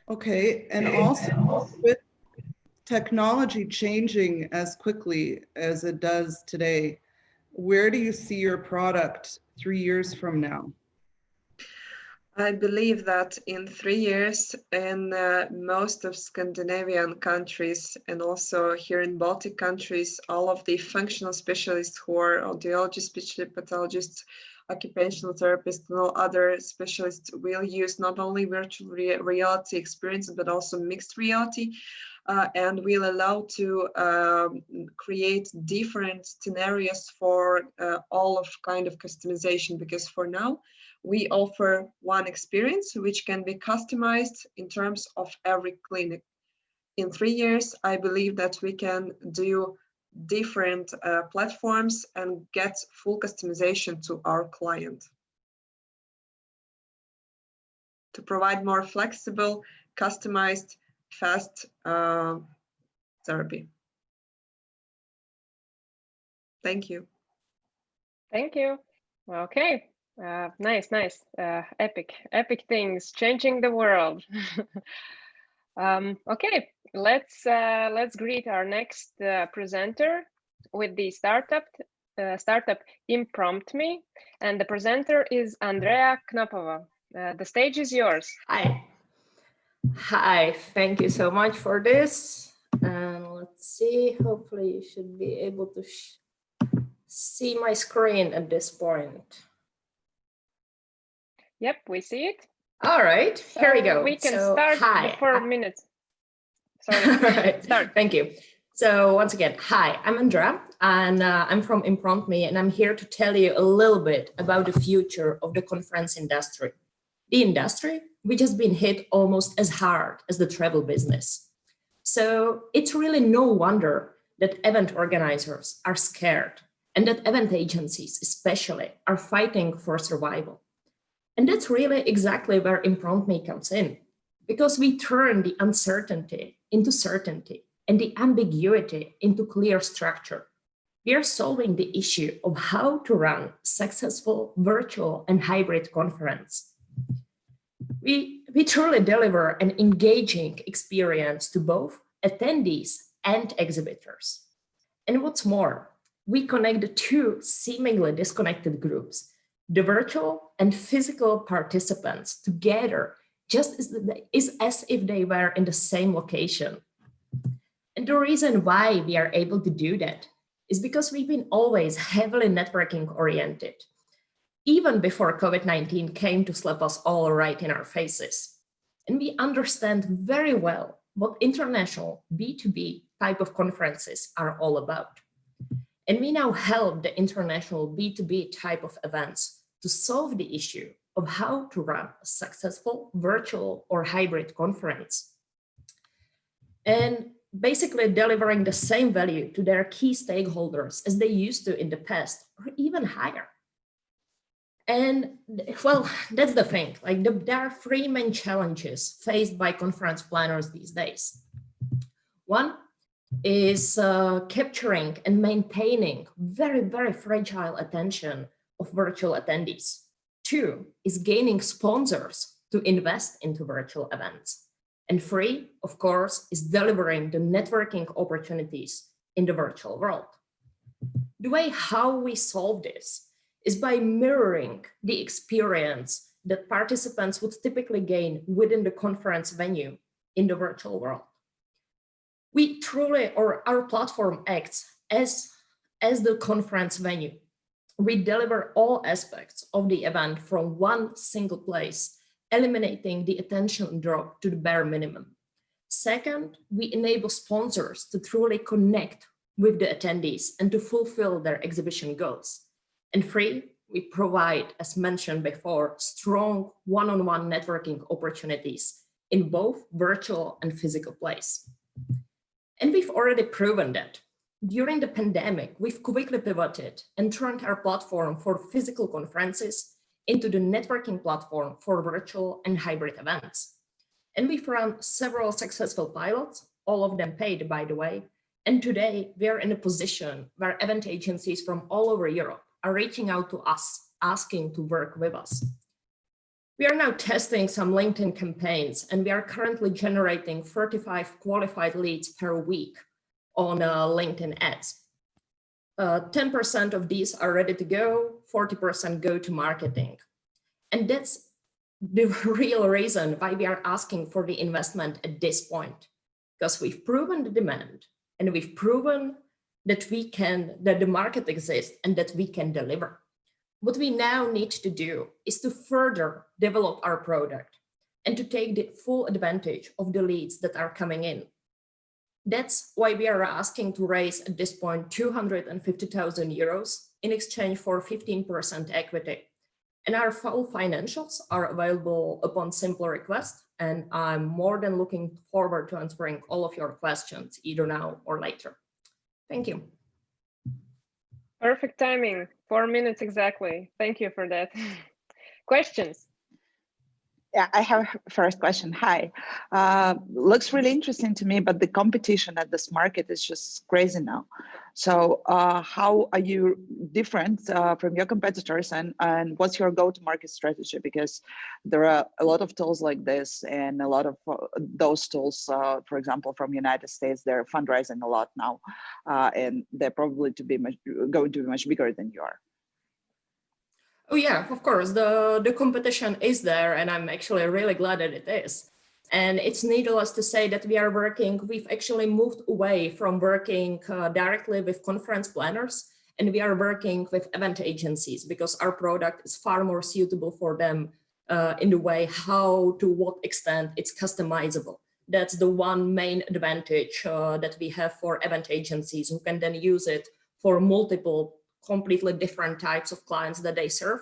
Okay, and also with technology changing as quickly as it does today, where do you see your product 3 years from now? I believe that in 3 years, in most of Scandinavian countries and also here in Baltic countries, all of the functional specialists who are audiologists, speech pathologists, occupational therapists, and all other specialists will use not only virtual reality experience, but also mixed reality, and will allow to create different scenarios for all of kind of customization, because for now, we offer one experience which can be customized in terms of every clinic. In 3 years, I believe that we can do different platforms and get full customization to our client to provide more flexible, customized, fast therapy. Thank you. Thank you. Okay. Nice. Epic things changing the world. Okay, let's greet our next presenter with the startup ImpromptMe, and the presenter is Andrea Knopova. The stage is yours. Hi, thank you so much for this. And let's see, hopefully you should be able to see my screen at this point. Yep, we see it. All right, so here we go. We can start the 4 minutes. Sorry, right. Start. Thank you. So once again, hi, I'm Andrea, and I'm from ImpromptMe, and I'm here to tell you a little bit about the future of the conference industry. The industry which has been hit almost as hard as the travel business. So it's really no wonder that event organizers are scared, and that event agencies especially are fighting for survival. And that's really exactly where ImpromptMe comes in, because we turn the uncertainty into certainty and the ambiguity into clear structure. We are solving the issue of how to run successful virtual and hybrid conference. We truly deliver an engaging experience to both attendees and exhibitors. And what's more, we connect the two seemingly disconnected groups, the virtual and physical participants, together just as if they were in the same location. And the reason why we are able to do that is because we've been always heavily networking oriented, even before COVID-19 came to slap us all right in our faces. And we understand very well what international B2B type of conferences are all about. And we now help the international B2B type of events to solve the issue of how to run a successful virtual or hybrid conference. And basically delivering the same value to their key stakeholders as they used to in the past, or even higher. And well, that's the thing, like there are three main challenges faced by conference planners these days. One is capturing and maintaining very, very fragile attention of virtual attendees. Two is gaining sponsors to invest into virtual events. And three, of course, is delivering the networking opportunities in the virtual world. The way how we solve this is by mirroring the experience that participants would typically gain within the conference venue in the virtual world. We truly, or our platform acts as the conference venue. We deliver all aspects of the event from one single place, eliminating the attention drop to the bare minimum. Second, we enable sponsors to truly connect with the attendees and to fulfill their exhibition goals. And three, we provide, as mentioned before, strong one-on-one networking opportunities in both virtual and physical place. And we've already proven that. During the pandemic, we've quickly pivoted and turned our platform for physical conferences into the networking platform for virtual and hybrid events. And we've run several successful pilots, all of them paid, by the way. And today we are in a position where event agencies from all over Europe are reaching out to us, asking to work with us. We are now testing some LinkedIn campaigns, and we are currently generating 35 qualified leads per week on LinkedIn ads. 10% of these are ready to go, 40% go to marketing. And that's the real reason why we are asking for the investment at this point, because we've proven the demand and we've proven that that the market exists and that we can deliver. What we now need to do is to further develop our product and to take the full advantage of the leads that are coming in. That's why we are asking to raise at this point 250,000 euros in exchange for 15% equity. And our full financials are available upon simple request. And I'm more than looking forward to answering all of your questions, either now or later. Thank you. Perfect timing, 4 minutes exactly. Thank you for that. Questions? Yeah, I have a first question. Hi, looks really interesting to me, but the competition at this market is just crazy now. So how are you different from your competitors, and what's your go-to-market strategy? Because there are a lot of tools like this, and a lot of those tools, for example, from United States, they're fundraising a lot now, and they're probably going to be much bigger than you are. Oh yeah, of course, the competition is there, and I'm actually really glad that it is. And it's needless to say that we've actually moved away from working directly with conference planners, and we are working with event agencies because our product is far more suitable for them in the way to what extent it's customizable. That's the one main advantage that we have for event agencies, who can then use it for multiple completely different types of clients that they serve.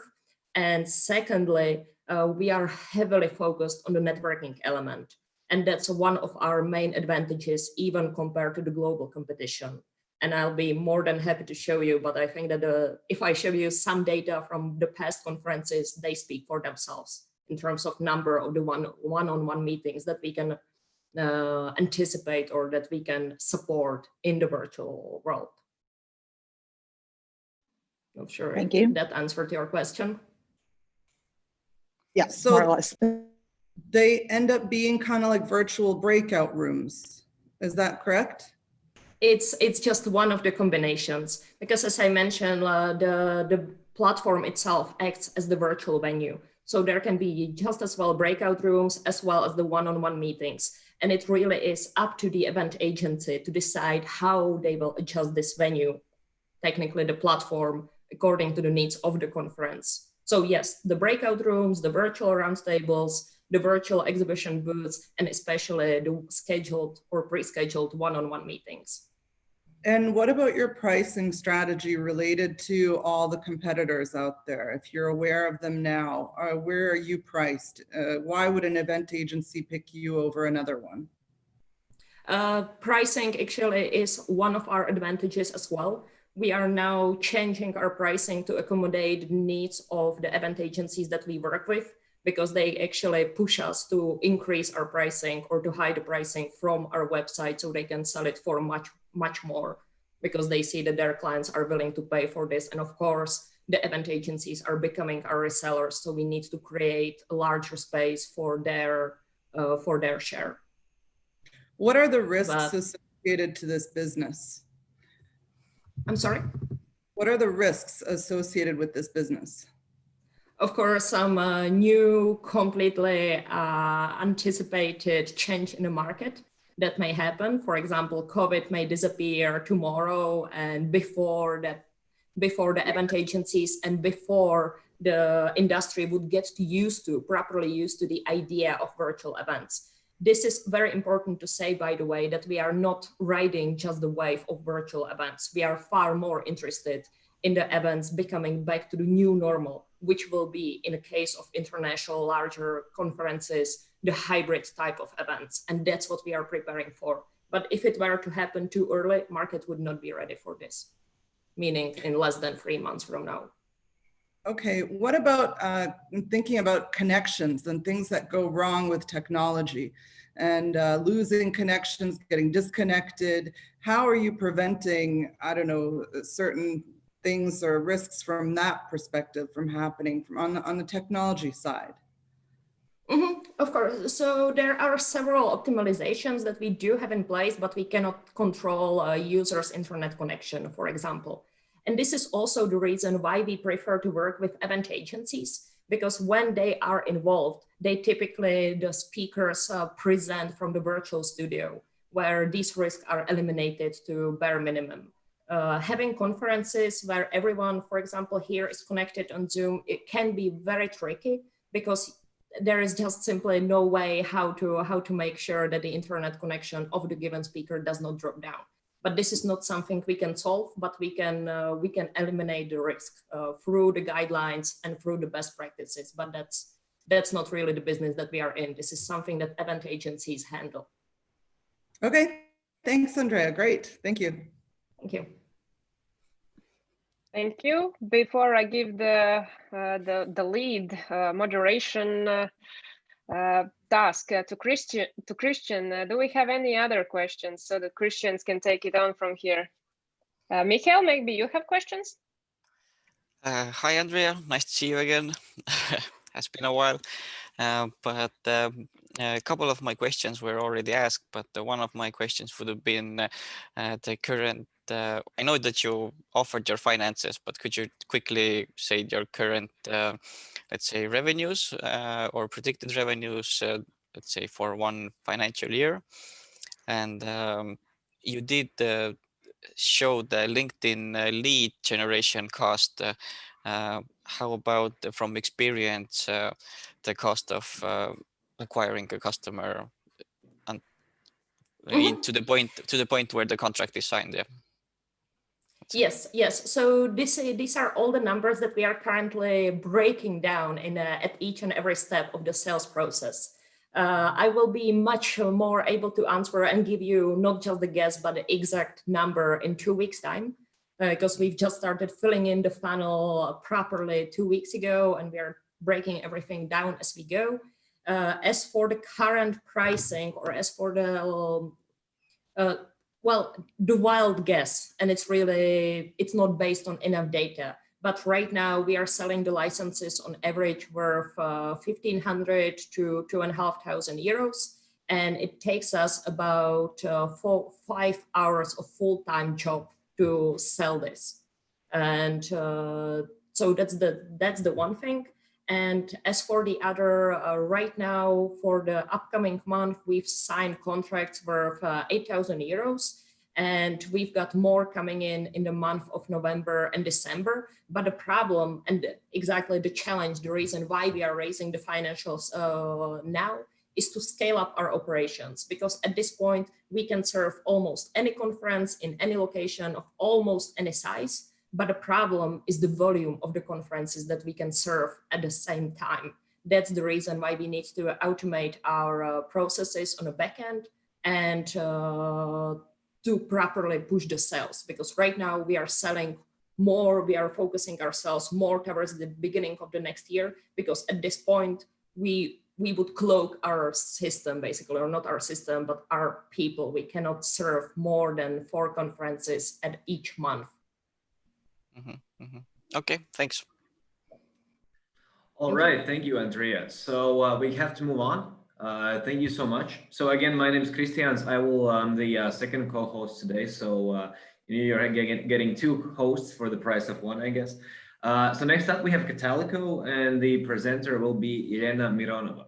And secondly, we are heavily focused on the networking element. And that's one of our main advantages, even compared to the global competition. And I'll be more than happy to show you, but I think that if I show you some data from the past conferences, they speak for themselves in terms of number of the one-on-one meetings that we can anticipate or that we can support in the virtual world. Not sure Thank you. That answered your question. Yeah, So more or less. they end up being kind of like virtual breakout rooms. Is that correct? It's just one of the combinations, because as I mentioned, the platform itself acts as the virtual venue. So there can be just as well breakout rooms as well as the one-on-one meetings. And it really is up to the event agency to decide how they will adjust this venue, technically the platform, according to the needs of the conference. So yes, the breakout rooms, the virtual roundtables, the virtual exhibition booths, and especially the scheduled or pre-scheduled one-on-one meetings. And what about your pricing strategy related to all the competitors out there? If you're aware of them now, where are you priced? Why would an event agency pick you over another one? Pricing actually is one of our advantages as well. We are now changing our pricing to accommodate the needs of the event agencies that we work with, because they actually push us to increase our pricing or to hide the pricing from our website so they can sell it for much more, because they see that their clients are willing to pay for this. And of course, the event agencies are becoming our resellers, so we need to create a larger space for their share. What are the risks associated to this business? I'm sorry? What are the risks associated with this business? Of course, some new, completely anticipated change in the market that may happen. For example, COVID may disappear tomorrow, and before the event agencies and before the industry would get properly used to the idea of virtual events. This is very important to say, by the way, that we are not riding just the wave of virtual events. We are far more interested in the events becoming back to the new normal, which will be, in the case of international larger conferences, the hybrid type of events. And that's what we are preparing for. But if it were to happen too early, market would not be ready for this, meaning in less than 3 months from now. Okay, what about thinking about connections and things that go wrong with technology and losing connections, getting disconnected? How are you preventing, I don't know, certain things or risks from that perspective from happening on the technology side? Of course. So there are several optimizations that we do have in place, but we cannot control users' internet connection, for example. And this is also the reason why we prefer to work with event agencies, because when they are involved, the speakers present from the virtual studio, where these risks are eliminated to bare minimum. Having conferences where everyone, for example, here is connected on Zoom, it can be very tricky, because there is just simply no way how to make sure that the internet connection of the given speaker does not drop down. But this is not something we can solve, but we can eliminate the risk through the guidelines and through the best practices. But that's not really the business that we are in. This is something that event agencies handle. Okay, thanks, Andrea. Great, thank you. Thank you. Thank you. Before I give the lead moderation task to Kristian, do we have any other questions so that Kristians can take it on from here? Mihkel, maybe you have questions? Hi, Andrea. Nice to see you again. Has been a while, but a couple of my questions were already asked, but one of my questions would have been the current. I know that you offered your finances, but could you quickly say your current, let's say, revenues or predicted revenues, let's say, for one financial year? And you did show the LinkedIn lead generation cost. How about from experience, the cost of acquiring a customer and to the point where the contract is signed? Yeah. Yes. So these are all the numbers that we are currently breaking down at each and every step of the sales process. I will be much more able to answer and give you not just the guess, but the exact number in 2 weeks' time, because we've just started filling in the funnel properly 2 weeks ago, and we are breaking everything down as we go. As for the current pricing, or as for the the wild guess, and it's not based on enough data, but right now we are selling the licenses on average worth 1,500 to 2,500 euros, and it takes us about 5 hours of full-time job to sell this. And so that's the one thing. And as for the other, right now for the upcoming month, we've signed contracts worth 8,000 euros, and we've got more coming in the month of November and December. But the problem, and exactly the challenge, the reason why we are raising the financials now, is to scale up our operations, because at this point we can serve almost any conference in any location of almost any size. But the problem is the volume of the conferences that we can serve at the same time. That's the reason why we need to automate our processes on the back end and to properly push the sales, because right now we are selling more, we are focusing ourselves more towards the beginning of the next year, because at this point we would cloak our system basically, or not our system, but our people. We cannot serve more than 4 conferences at each month. Okay, thanks. All right, thank you, Andrea. So we have to move on. Thank you so much. So again, my name is Kristian. I will the second co-host today. So you're getting 2 hosts for the price of 1, I guess. So next up we have Catalyco, and the presenter will be Irena Mironova.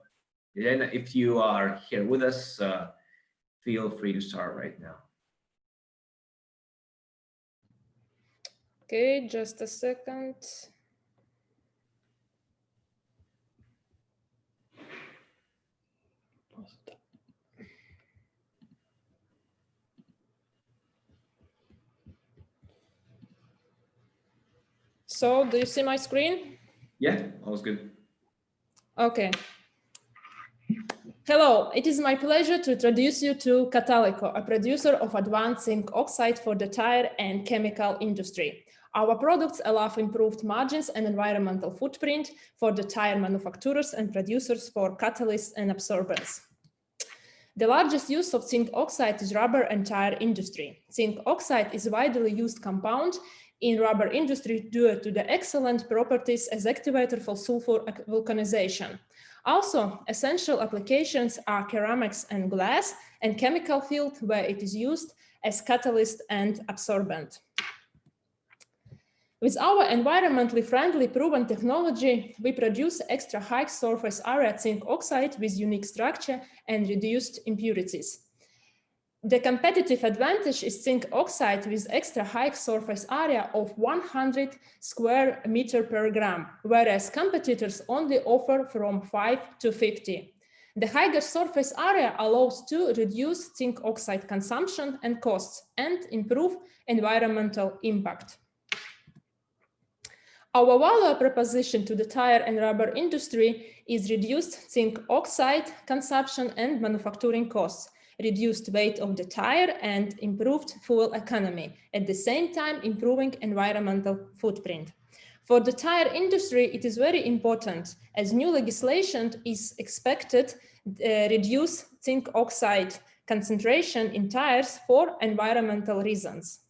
Irena, if you are here with us, feel free to start right now. Okay, just a second. So, do you see my screen? Yeah, all's good. Okay. Hello, it is my pleasure to introduce you to Catalyco, a producer of advanced zinc oxide for the tire and chemical industry. Our products allow improved margins and environmental footprint for the tire manufacturers and producers for catalysts and absorbents. The largest use of zinc oxide is rubber and tire industry. Zinc oxide is a widely used compound in rubber industry due to the excellent properties as activator for sulfur vulcanization. Also, essential applications are ceramics and glass, and chemical field where it is used as catalyst and absorbent. With our environmentally friendly proven technology, we produce extra high surface area zinc oxide with unique structure and reduced impurities. The competitive advantage is zinc oxide with extra high surface area of 100 square meter per gram, whereas competitors only offer from 5 to 50. The higher surface area allows to reduce zinc oxide consumption and costs and improve environmental impact. Our value proposition to the tire and rubber industry is reduced zinc oxide consumption and manufacturing costs, reduced weight of the tire, and improved fuel economy, at the same time improving environmental footprint. For the tire industry, it is very important, as new legislation is expected reduce zinc oxide concentration in tires for environmental reasons.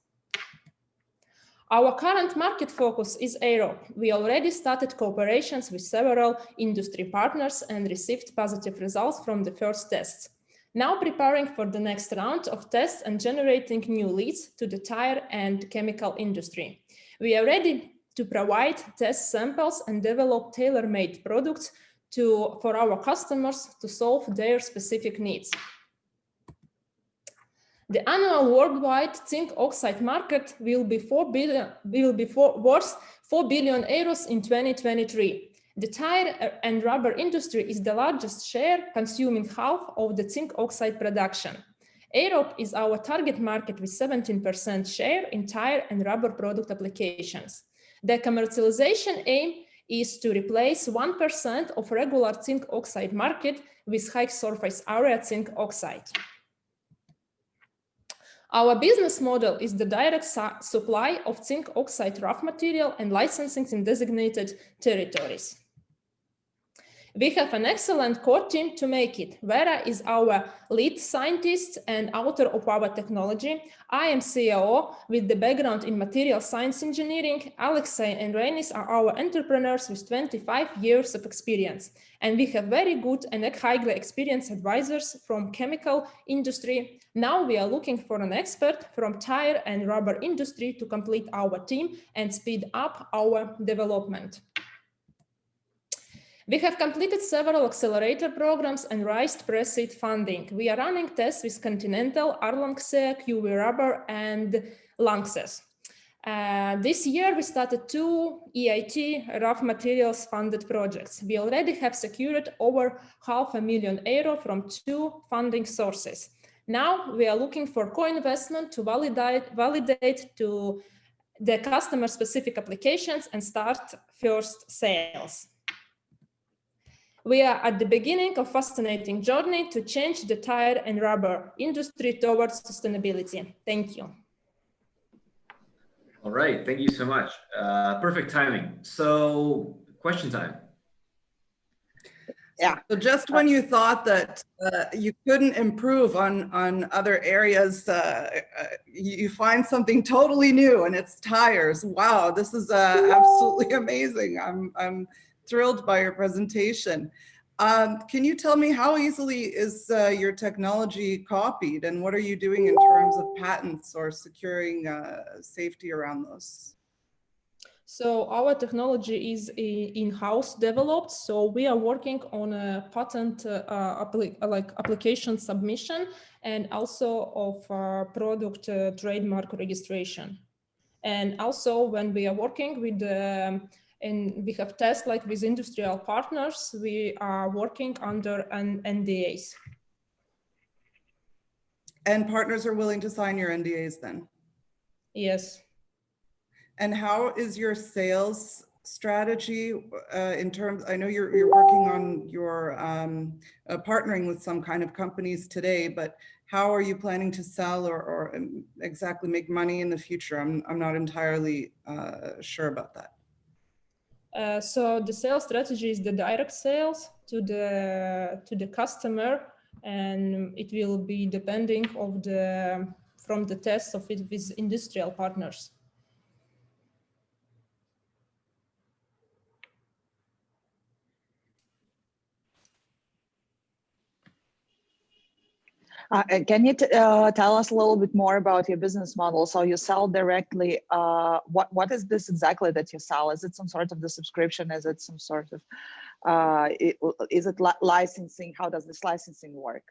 Our current market focus is Europe. We already started cooperations with several industry partners and received positive results from the first tests. Now preparing for the next round of tests and generating new leads to the tire and chemical industry. We are ready to provide test samples and develop tailor-made products for our customers to solve their specific needs. The annual worldwide zinc oxide market will be worth 4 billion euros in 2023. The tire and rubber industry is the largest share, consuming half of the zinc oxide production. Europe is our target market with 17% share in tire and rubber product applications. The commercialization aim is to replace 1% of regular zinc oxide market with high surface area zinc oxide. Our business model is the direct supply of zinc oxide rough material and licensing in designated territories. We have an excellent core team to make it. Vera is our lead scientist and author of our technology. I am COO with the background in material science engineering. Alexei and Reinis are our entrepreneurs with 25 years of experience. And we have very good and highly experienced advisors from chemical industry. Now we are looking for an expert from tire and rubber industry to complete our team and speed up our development. We have completed several accelerator programs and raised pre-seed funding. We are running tests with Continental, Arlong-Se, QV Rubber, and Lanxess. This year, we started 2 EIT rough materials funded projects. We already have secured over €500,000 from 2 funding sources. Now we are looking for co-investment to validate to the customer-specific applications and start first sales. We are at the beginning of a fascinating journey to change the tire and rubber industry towards sustainability. Thank you. All right, thank you so much. Perfect timing. So, question time. Yeah. So just when you thought that you couldn't improve on other areas, you find something totally new, and it's tires. Wow, this is absolutely amazing. I'm thrilled by your presentation. Can you tell me how easily is your technology copied, and what are you doing in terms of patents or securing safety around those? So our technology is in-house developed. So we are working on a patent application submission and also of product trademark registration. And also when we are working with and we have tests like with industrial partners, we are working under an NDAs. And partners are willing to sign your NDAs then? Yes. And how is your sales strategy in terms, I know you're working on your partnering with some kind of companies today, but how are you planning to sell or exactly make money in the future? I'm not entirely sure about that. So the sales strategy is the direct sales to the customer, and it will be depending of from the tests of it with industrial partners. Can you tell us a little bit more about your business model? So you sell directly. What is this exactly that you sell? Is it some sort of the subscription? Is it some sort of, is it licensing? How does this licensing work?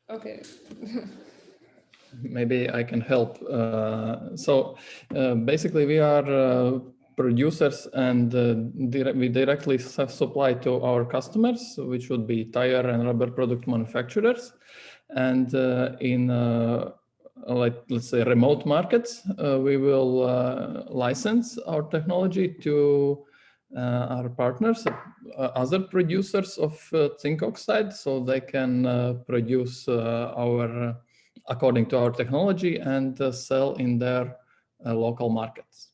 Okay. Maybe I can help. Basically we are producers, and we directly supply to our customers, which would be tire and rubber product manufacturers. And in let's say remote markets, we will license our technology to our partners, other producers of zinc oxide, so they can produce according to our technology and sell in their local markets.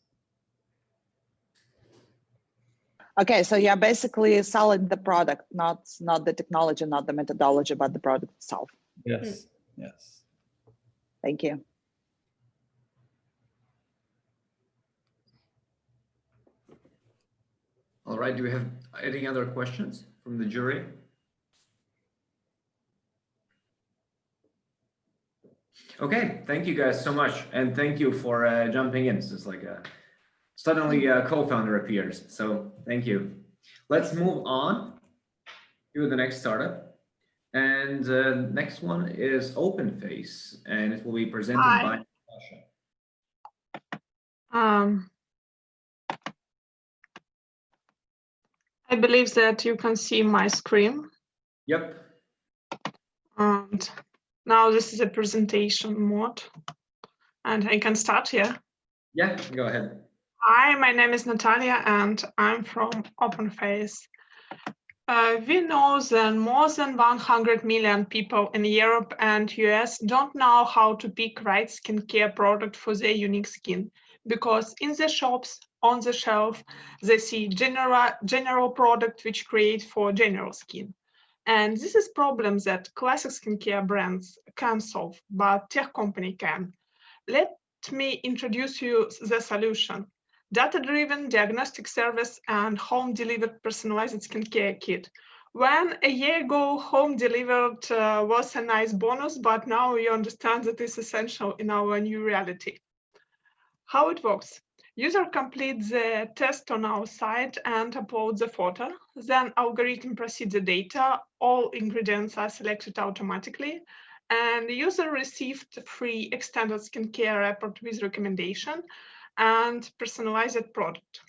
Okay, so you're basically selling the product, not the technology, not the methodology, but the product itself. Yes, yes. Thank you. All right, do we have any other questions from the jury? Okay, thank you guys so much. And thank you for jumping in. So it's like suddenly a co-founder appears. So thank you. Let's move on to the next startup. And the next one is Openface, and it will be presented by Natasha. I believe that you can see my screen. Yep. And now this is a presentation mode. And I can start here. Yeah, go ahead. Hi, my name is Natalia, and I'm from Openface. We know that more than 100 million people in Europe and US don't know how to pick right skincare product for their unique skin, because in the shops, on the shelf, they see general product which create for general skin. And this is problem that classic skincare brands can solve, but tech company can. Let me introduce you the solution. Data-driven diagnostic service and home-delivered personalized skincare kit. When a year ago, home-delivered was a nice bonus, but now you understand that it's essential in our new reality. How it works? User completes the test on our site and uploads the photo. Then algorithm proceeds the data. All ingredients are selected automatically. and the user received free extended skincare report with recommendation and personalized product.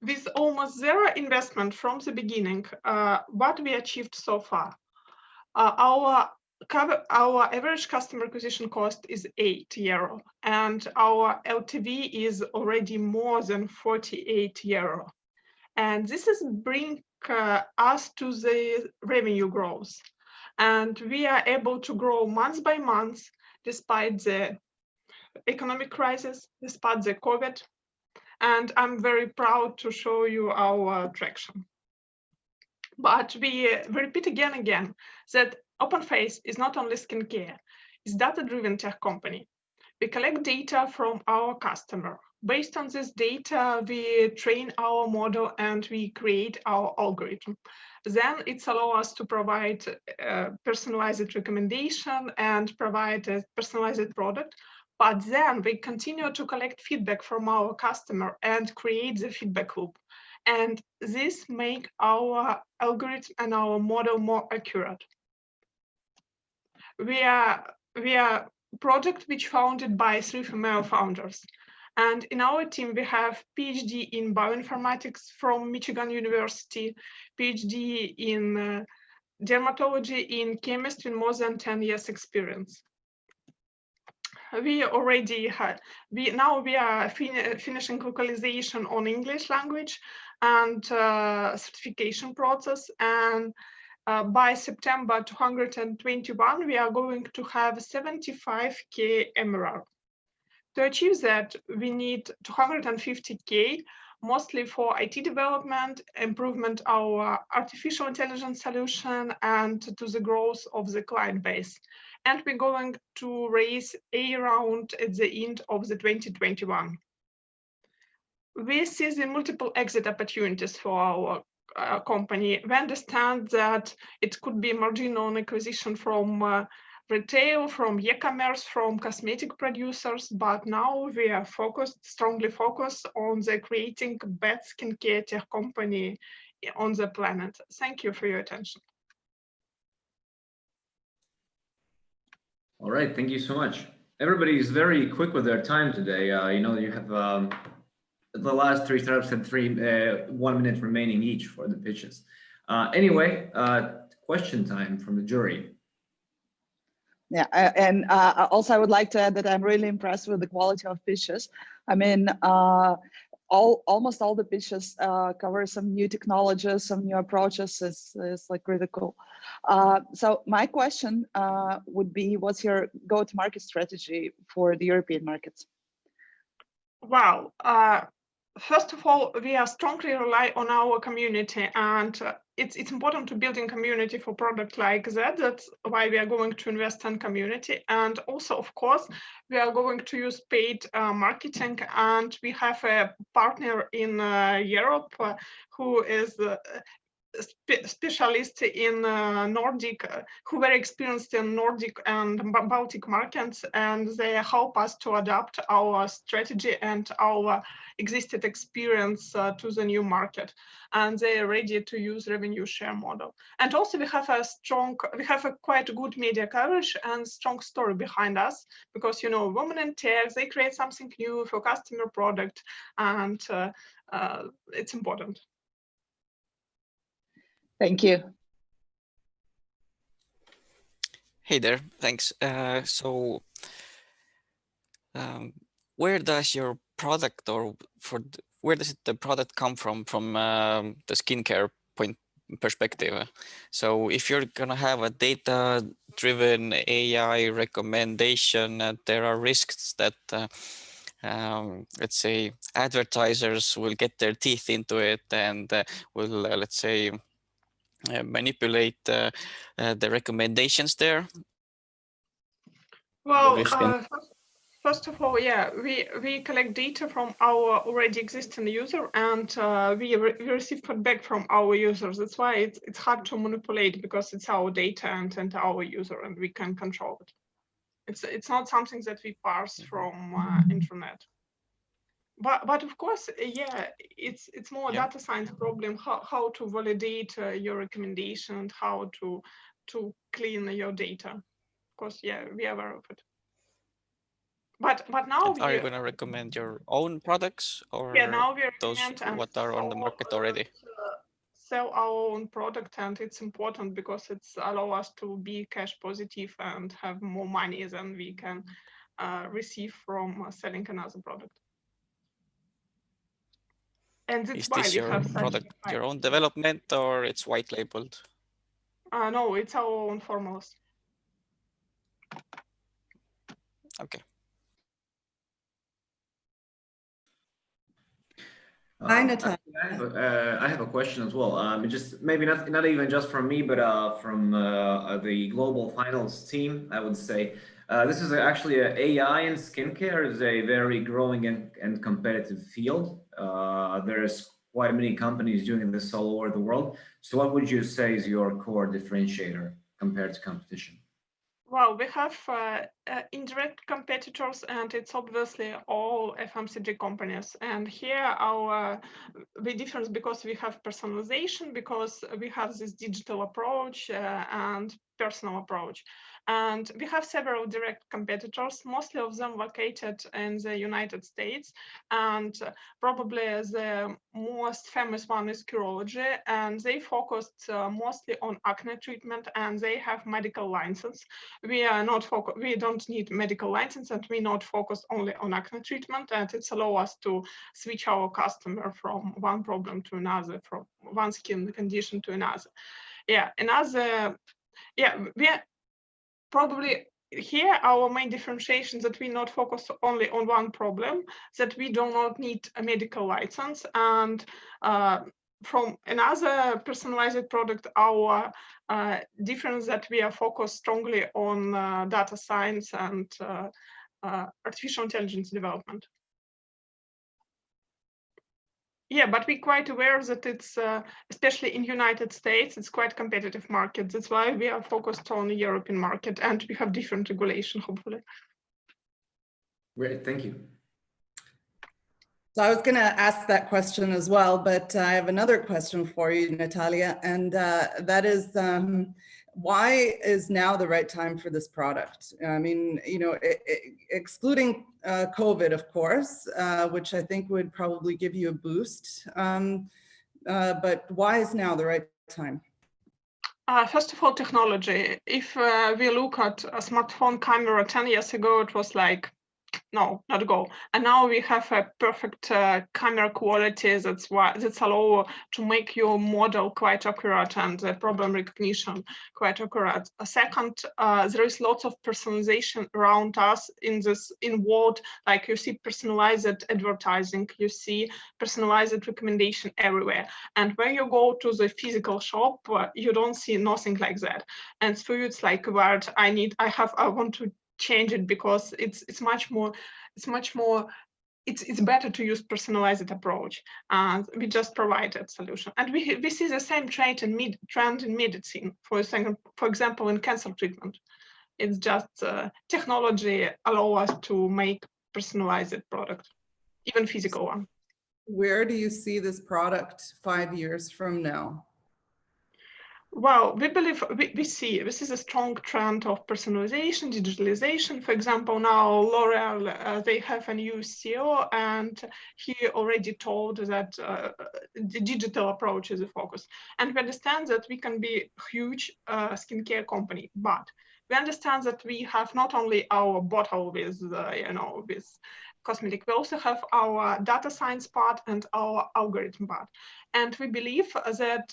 With almost zero investment from the beginning, what we achieved so far, our average customer acquisition cost is €8, and our LTV is already more than €48. And this is bring us to the revenue growth. And we are able to grow month by month, despite the economic crisis, despite the COVID. And I'm very proud to show you our traction. But we repeat again that Openface is not only skincare, it's data-driven tech company. We collect data from our customer. Based on this data, we train our model and we create our algorithm. Then it's allow us to provide personalized recommendation and provide a personalized product. But then we continue to collect feedback from our customer and create the feedback loop. And this make our algorithm and our model more accurate. We are a project which founded by 3 female founders. And in our team, we have PhD in bioinformatics from Michigan University, PhD in dermatology, in chemistry, more than 10 years experience. We already had, now we are finishing localization on English language and certification process. And by September 2021, we are going to have 75K MRR. To achieve that, we need 250K, mostly for IT development, improvement our artificial intelligence solution, and to the growth of the client base. And we're going to raise a round at the end of the 2021. We see the multiple exit opportunities for our company. We understand that it could be margin on acquisition from retail, from e-commerce, from cosmetic producers, but now we are strongly focused on the creating best skincare tech company on the planet. Thank you for your attention. All right, thank you so much. Everybody is very quick with their time today. You know, you have the last 3 startups had 1 minute remaining each for the pitches. Anyway, question time from the jury. Yeah, and also I would like to add that I'm really impressed with the quality of pitches. I mean, almost all the pitches cover some new technologies, some new approaches. It's like really cool. So my question would be, what's your go-to-market strategy for the European markets? Wow. First of all, we are strongly rely on our community, and it's important to build a community for product like that. That's why we are going to invest in community. And also, of course, we are going to use paid marketing, and we have a partner in Europe who is specialist in Nordic, who very experienced in Nordic and Baltic markets, and they help us to adapt our strategy and our existing experience to the new market. And they are ready to use revenue share model. And also we have a quite good media coverage and strong story behind us, because, you know, women in tech, they create something new for customer product, and it's important. Thank you. Hey there, thanks. Where does your product, or where does the product come from the skincare perspective? So if you're gonna have a data-driven AI recommendation, there are risks that let's say advertisers will get their teeth into it and will let's say manipulate the recommendations there. Well, first of all, yeah, we collect data from our already existing user, and we receive feedback from our users. That's why it's hard to manipulate, because it's our data and our user, and we can control it. It's not something that we parse from internet. But of course, yeah, it's more data science problem, how to validate your recommendation, and how to to clean your data. Because yeah, we are aware of it. But now are you going to recommend your own products, or now we those recommend what are on the market already? Sell our own product, and it's important because it's allow us to be cash positive and have more money than we can receive from selling another product. And that's Is why this we your have product, your own development, or it's white labeled? No, it's our own formulas. Okay. Hi, Natalia. I have a question as well. Just maybe not even just from me, but from the global finals team, I would say. This is actually AI and skincare is a very growing and competitive field. There's quite many companies doing this all over the world. So what would you say is your core differentiator compared to competition? Well, we have indirect competitors, and it's obviously all FMCG companies. And here the difference, because we have personalization, because we have this digital approach and personal approach. And we have several direct competitors, mostly of them located in the United States. And probably the most famous one is Curology, and they focused mostly on acne treatment, and they have medical license. We are not we don't need medical license, and we not focus only on acne treatment, and it's allow us to switch our customer from one problem to another, from one skin condition to another. Yeah, we are probably here our main differentiation that we not focus only on one problem, that we do not need a medical license, and from another personalized product, our difference that we are focused strongly on data science and artificial intelligence development. Yeah, but we're quite aware that it's, especially in United States, it's quite competitive market. That's why we are focused on the European market, and we have different regulation, hopefully. Great, thank you. So I was going to ask that question as well, but I have another question for you, Natalia, and that is, why is now the right time for this product? I mean, you know, excluding COVID, of course, which I think would probably give you a boost, but why is now the right time? First of all, technology. If we look at a smartphone camera 10 years ago, it was like, no, not go. And now we have a perfect camera quality that's allow to make your model quite accurate and the problem recognition quite accurate. Second, there is lots of personalization around us in world, like you see personalized advertising, you see personalized recommendation everywhere. And when you go to the physical shop, you don't see nothing like that. And for you, it's like, what I want to change it because it's better to use personalized approach, and we just provide that solution. And we see the same trend in medicine, for example in cancer treatment. It's just technology allow us to make personalized product, even physical one. Where do you see this product 5 years from now? Well, we believe we see this is a strong trend of personalization, digitalization. For example, now L'Oreal, they have a new CEO, and he already told that the digital approach is the focus. And we understand that we can be a huge skincare company, but we understand that we have not only our bottle with, with cosmetic, we also have our data science part and our algorithm part. And we believe that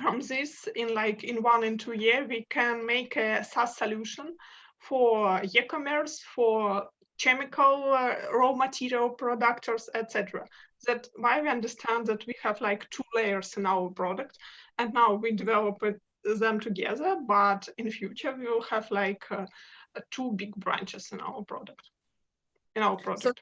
from this, in 1 and 2 years, we can make a SaaS solution for e-commerce, for chemical raw material producers, etc. That why we understand that we have 2 layers in our product, and now we develop them together. But in the future, we will have 2 big branches in our product. So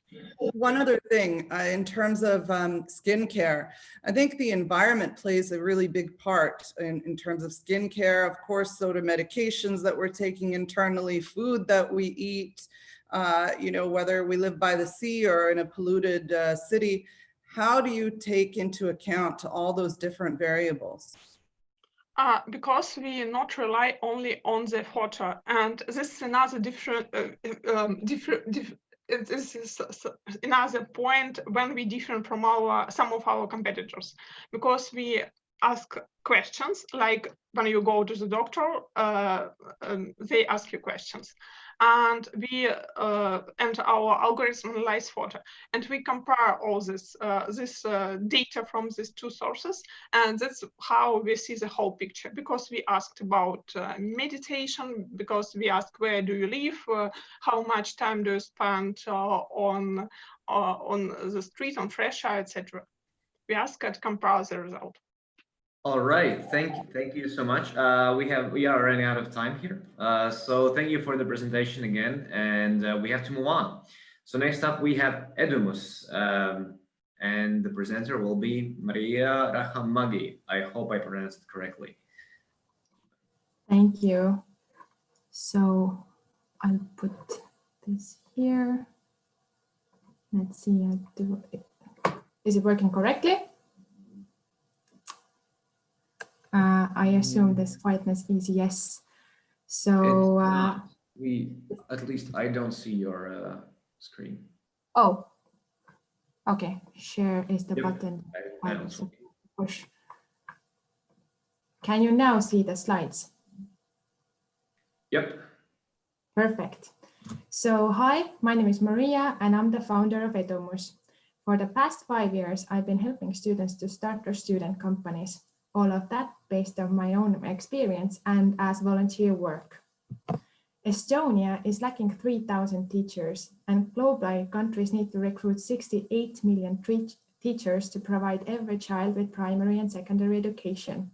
one other thing, in terms of skincare, I think the environment plays a really big part in terms of skincare. Of course, so do medications that we're taking internally, food that we eat, whether we live by the sea or in a polluted city. How do you take into account all those different variables? Because we not rely only on the photo, and this is another this is another point when we different from some of our competitors, because we ask questions like when you go to the doctor, they ask you questions, and we and our algorithm analyze photo, and we compare all this data from these two sources, and that's how we see the whole picture. Because we asked about meditation, because we asked where do you live, how much time do you spend on the street, on fresh air, etc. We ask and compare the result. All right, thank you so much. We are running out of time here, so thank you for the presentation again, and we have to move on. So next up we have Edumus, and the presenter will be Maria Rahamagi. I hope I pronounced it correctly. Thank you. So I'll put this here. Let's see. Is it working correctly? I assume this quietness is yes. So at least I don't see your screen. Oh, okay. Share is the button. I also push. Can you now see the slides? Yep. Perfect. So hi, my name is Maria and I'm the founder of Edumus. For the past 5 years, I've been helping students to start their student companies. All of that based on my own experience and as volunteer work. Estonia is lacking 3,000 teachers, and globally countries need to recruit 68 million teachers to provide every child with primary and secondary education.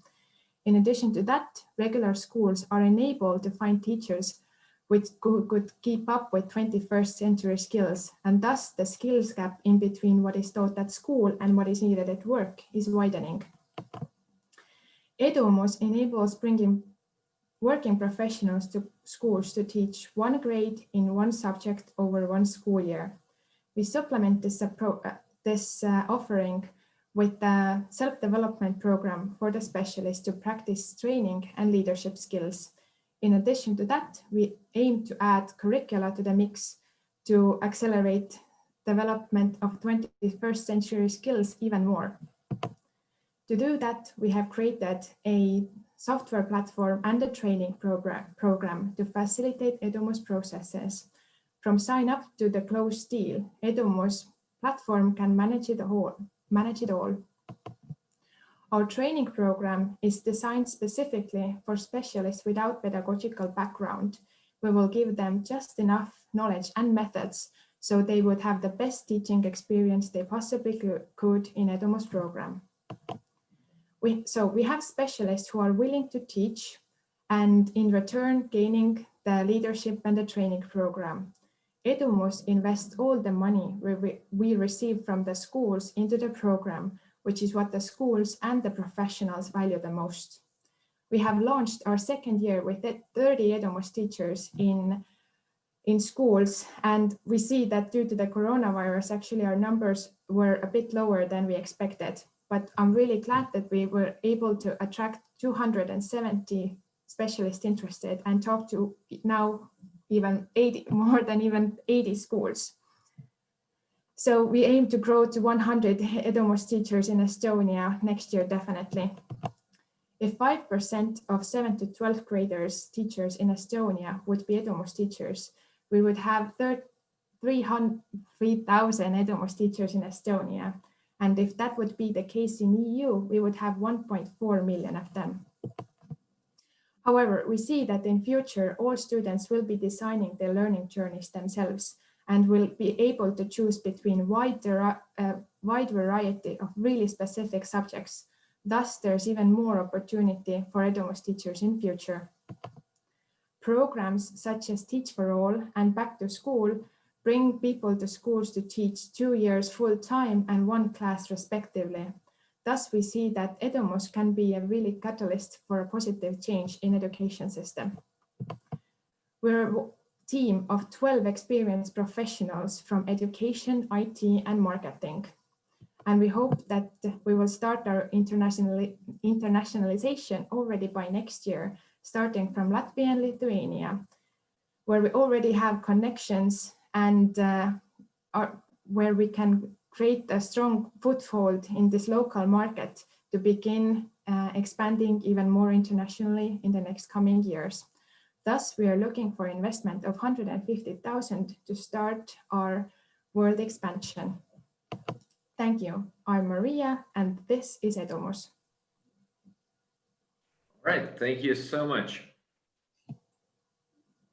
In addition to that, regular schools are unable to find teachers which could keep up with 21st century skills, and thus the skills gap in between what is taught at school and what is needed at work is widening. Edumus enables bringing working professionals to schools to teach one grade in one subject over one school year. We supplement this offering with a self-development program for the specialists to practice training and leadership skills. In addition to that, we aim to add curricula to the mix to accelerate development of 21st century skills even more. To do that, we have created a software platform and a training program to facilitate Edumus processes. From sign up to the closed deal, Edumus platform can manage it all. Our training program is designed specifically for specialists without pedagogical background. We will give them just enough knowledge and methods so they would have the best teaching experience they possibly could in Edumus program. We have specialists who are willing to teach and in return gaining the leadership and the training program. Edumus invests all the money we receive from the schools into the program, which is what the schools and the professionals value the most. We have launched our second year with 30 Edumus teachers in schools, and we see that due to the coronavirus, actually our numbers were a bit lower than we expected. But I'm really glad that we were able to attract 270 specialists interested and talk to now even more than 80 schools. So we aim to grow to 100 Edumus teachers in Estonia next year, definitely. If 5% of 7th to 12th graders teachers in Estonia would be Edumus teachers, we would have 3,000 Edumus teachers in Estonia. And if that would be the case in EU, we would have 1.4 million of them. However, we see that in future, all students will be designing their learning journeys themselves and will be able to choose between a wide variety of really specific subjects. Thus, there's even more opportunity for Edumus teachers in future. Programs such as Teach for All and Back to School bring people to schools to teach 2 years full-time and 1 class respectively. Thus, we see that Edumus can be a really catalyst for a positive change in education system. We're a team of 12 experienced professionals from education, IT, and marketing. And we hope that we will start our internationalization already by next year, starting from Latvia and Lithuania, where we already have connections and where we can create a strong foothold in this local market to begin expanding even more internationally in the next coming years. Thus, we are looking for investment of 150,000 to start our world expansion. Thank you. I'm Maria, and this is Edumus. All right, thank you so much.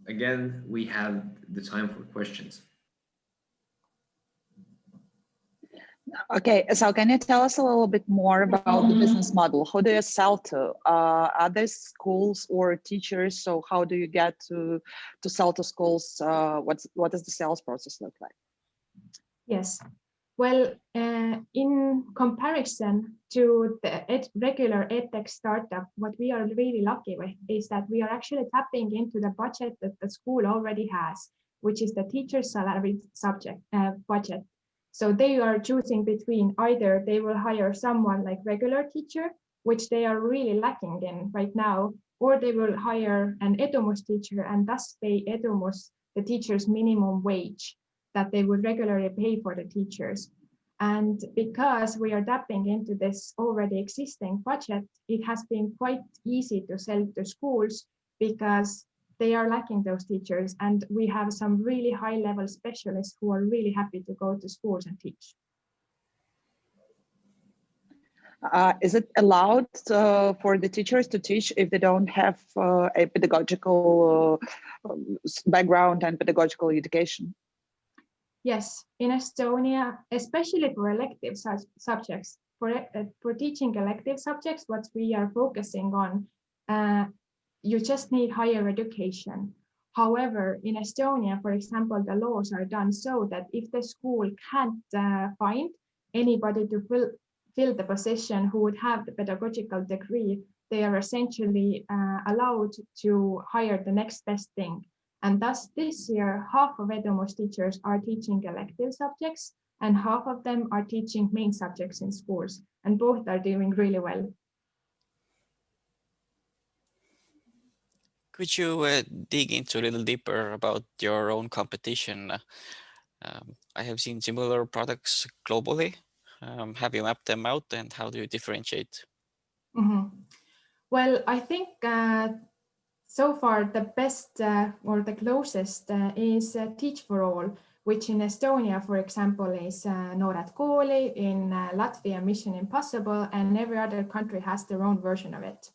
Again, we have the time for questions. Okay, so can you tell us a little bit more about the business model? Who do you sell to? Are there schools or teachers? So how do you get to sell to schools? What does the sales process look like? Yes, well, in comparison to the regular edtech startup, what we are really lucky with is that we are actually tapping into the budget that the school already has, which is the teacher's salary budget. So they are choosing between either they will hire someone like regular teacher, which they are really lacking in right now, or they will hire an Edumus teacher and thus pay Edumus the teacher's minimum wage that they would regularly pay for the teachers. And because we are tapping into this already existing budget, it has been quite easy to sell to schools because they are lacking those teachers, and we have some really high-level specialists who are really happy to go to schools and teach. Is it allowed for the teachers to teach if they don't have a pedagogical background and pedagogical education? Yes, in Estonia, especially for elective subjects, for teaching elective subjects, what we are focusing on, you just need higher education. However, in Estonia, for example, the laws are done so that if the school can't find anybody to fill the position who would have the pedagogical degree, they are essentially allowed to hire the next best thing. And thus this year, half of Edumus teachers are teaching elective subjects and half of them are teaching main subjects in schools, and both are doing really well. Could you dig into a little deeper about your own competition? I have seen similar products globally. Have you mapped them out, and how do you differentiate? Mm-hmm. Well, I think so far the best or the closest is Teach for All, which in Estonia, for example, is Noored Kooli, in Latvia, Mission Impossible, and every other country has their own version of it.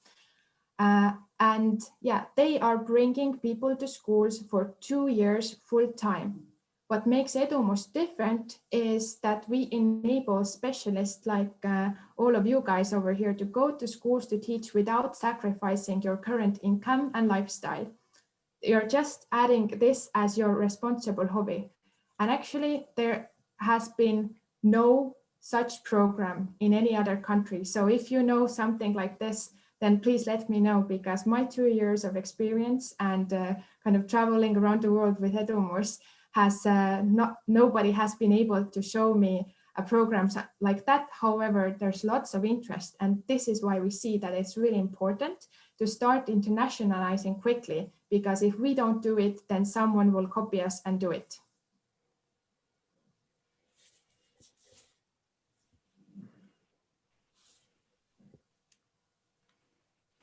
And yeah, they are bringing people to schools for 2 years full time. What makes Edumus different is that we enable specialists like all of you guys over here to go to schools to teach without sacrificing your current income and lifestyle. You're just adding this as your responsible hobby. And actually, there has been no such program in any other country. So if you know something like this, then please let me know, because my 2 years of experience and kind of traveling around the world with Edumus has nobody has been able to show me a program like that. However, there's lots of interest, and this is why we see that it's really important to start internationalizing quickly, because if we don't do it, then someone will copy us and do it.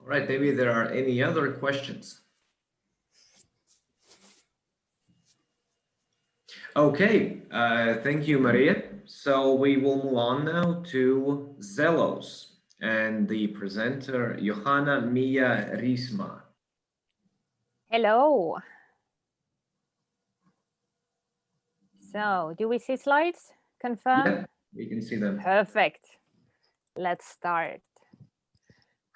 All right, maybe there are any other questions. Okay, thank you, Maria. So we will move on now to Zelos and the presenter, Johanna Mia Risma. Hello. So, do we see slides? Confirm? Yeah, we can see them. Perfect. Let's start.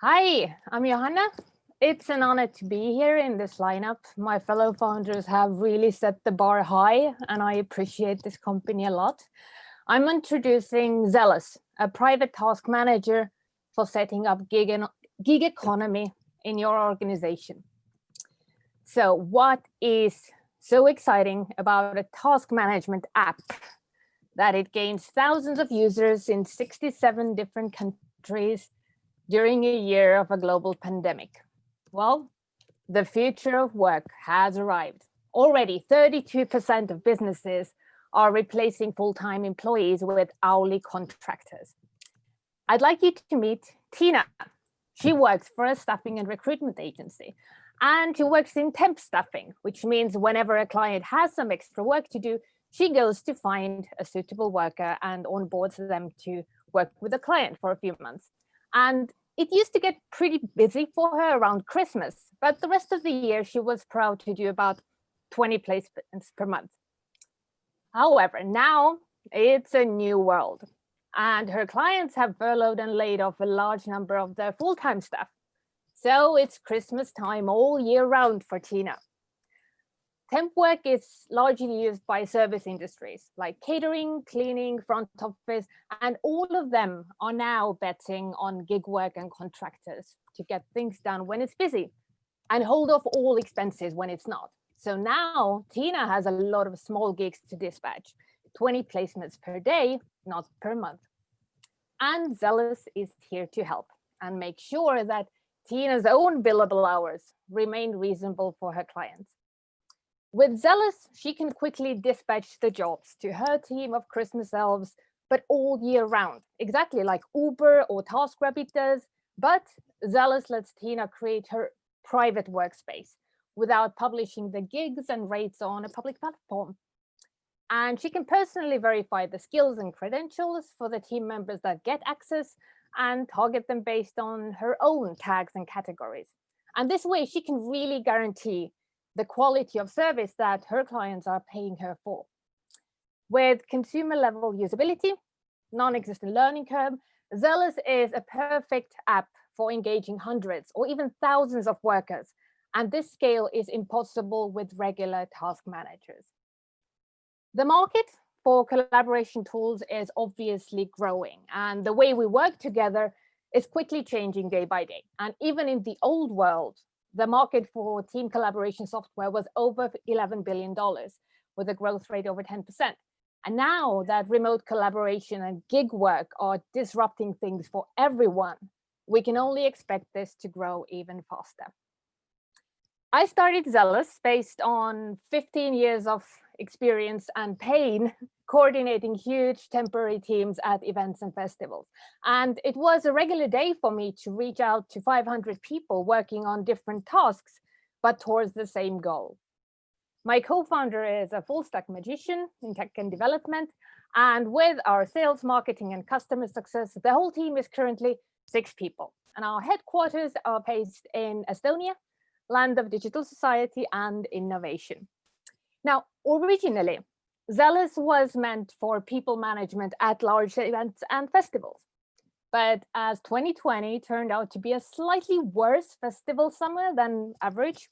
Hi, I'm Johanna. It's an honor to be here in this lineup. My fellow founders have really set the bar high, and I appreciate this company a lot. I'm introducing Zelos, a private task manager for setting up gig economy in your organization. So what is so exciting about a task management app that it gains thousands of users in 67 different countries during a year of a global pandemic. Well, the future of work has arrived. Already 32% of businesses are replacing full-time employees with hourly contractors. I'd like you to meet Tina. She works for a staffing and recruitment agency, and she works in temp staffing, which means whenever a client has some extra work to do, she goes to find a suitable worker and onboards them to work with the client for a few months. And it used to get pretty busy for her around Christmas, but the rest of the year she was proud to do about 20 placements per month. However, now it's a new world, and her clients have furloughed and laid off a large number of their full-time staff. So it's Christmas time all year round for Tina. Temp work is largely used by service industries like catering, cleaning, front office, and all of them are now betting on gig work and contractors to get things done when it's busy and hold off all expenses when it's not. So now Tina has a lot of small gigs to dispatch, 20 placements per day, not per month. And Zelos is here to help and make sure that Tina's own billable hours remain reasonable for her clients. With Zelos, she can quickly dispatch the jobs to her team of Christmas elves, but all year round, exactly like Uber or TaskRabbit does. But Zelos lets Tina create her private workspace without publishing the gigs and rates on a public platform. And she can personally verify the skills and credentials for the team members that get access and target them based on her own tags and categories. And this way she can really guarantee the quality of service that her clients are paying her for. With consumer level usability, non-existent learning curve, Zelos is a perfect app for engaging hundreds or even thousands of workers. And this scale is impossible with regular task managers. The market for collaboration tools is obviously growing, and the way we work together is quickly changing day by day. And even in the old world, the market for team collaboration software was over $11 billion with a growth rate over 10%. And now that remote collaboration and gig work are disrupting things for everyone, we can only expect this to grow even faster. I started Zelos based on 15 years of experience and pain coordinating huge temporary teams at events and festivals. And it was a regular day for me to reach out to 500 people working on different tasks, but towards the same goal. My co-founder is a full stack magician in tech and development. And with our sales, marketing, and customer success, the whole team is currently 6 people. And our headquarters are based in Estonia, land of digital society and innovation. Now, originally, Zelos was meant for people management at large events and festivals. But as 2020 turned out to be a slightly worse festival summer than average,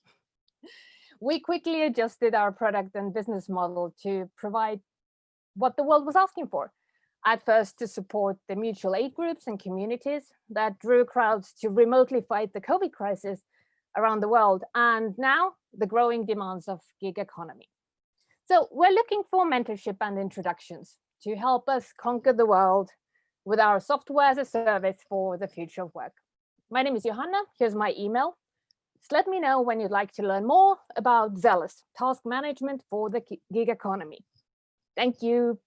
we quickly adjusted our product and business model to provide what the world was asking for. At first, to support the mutual aid groups and communities that drew crowds to remotely fight the COVID crisis around the world, and now the growing demands of gig economy. So we're looking for mentorship and introductions to help us conquer the world with our software as a service for the future of work. My name is Johanna. Here's my email. Just let me know when you'd like to learn more about Zelos, task management for the gig economy. Thank you.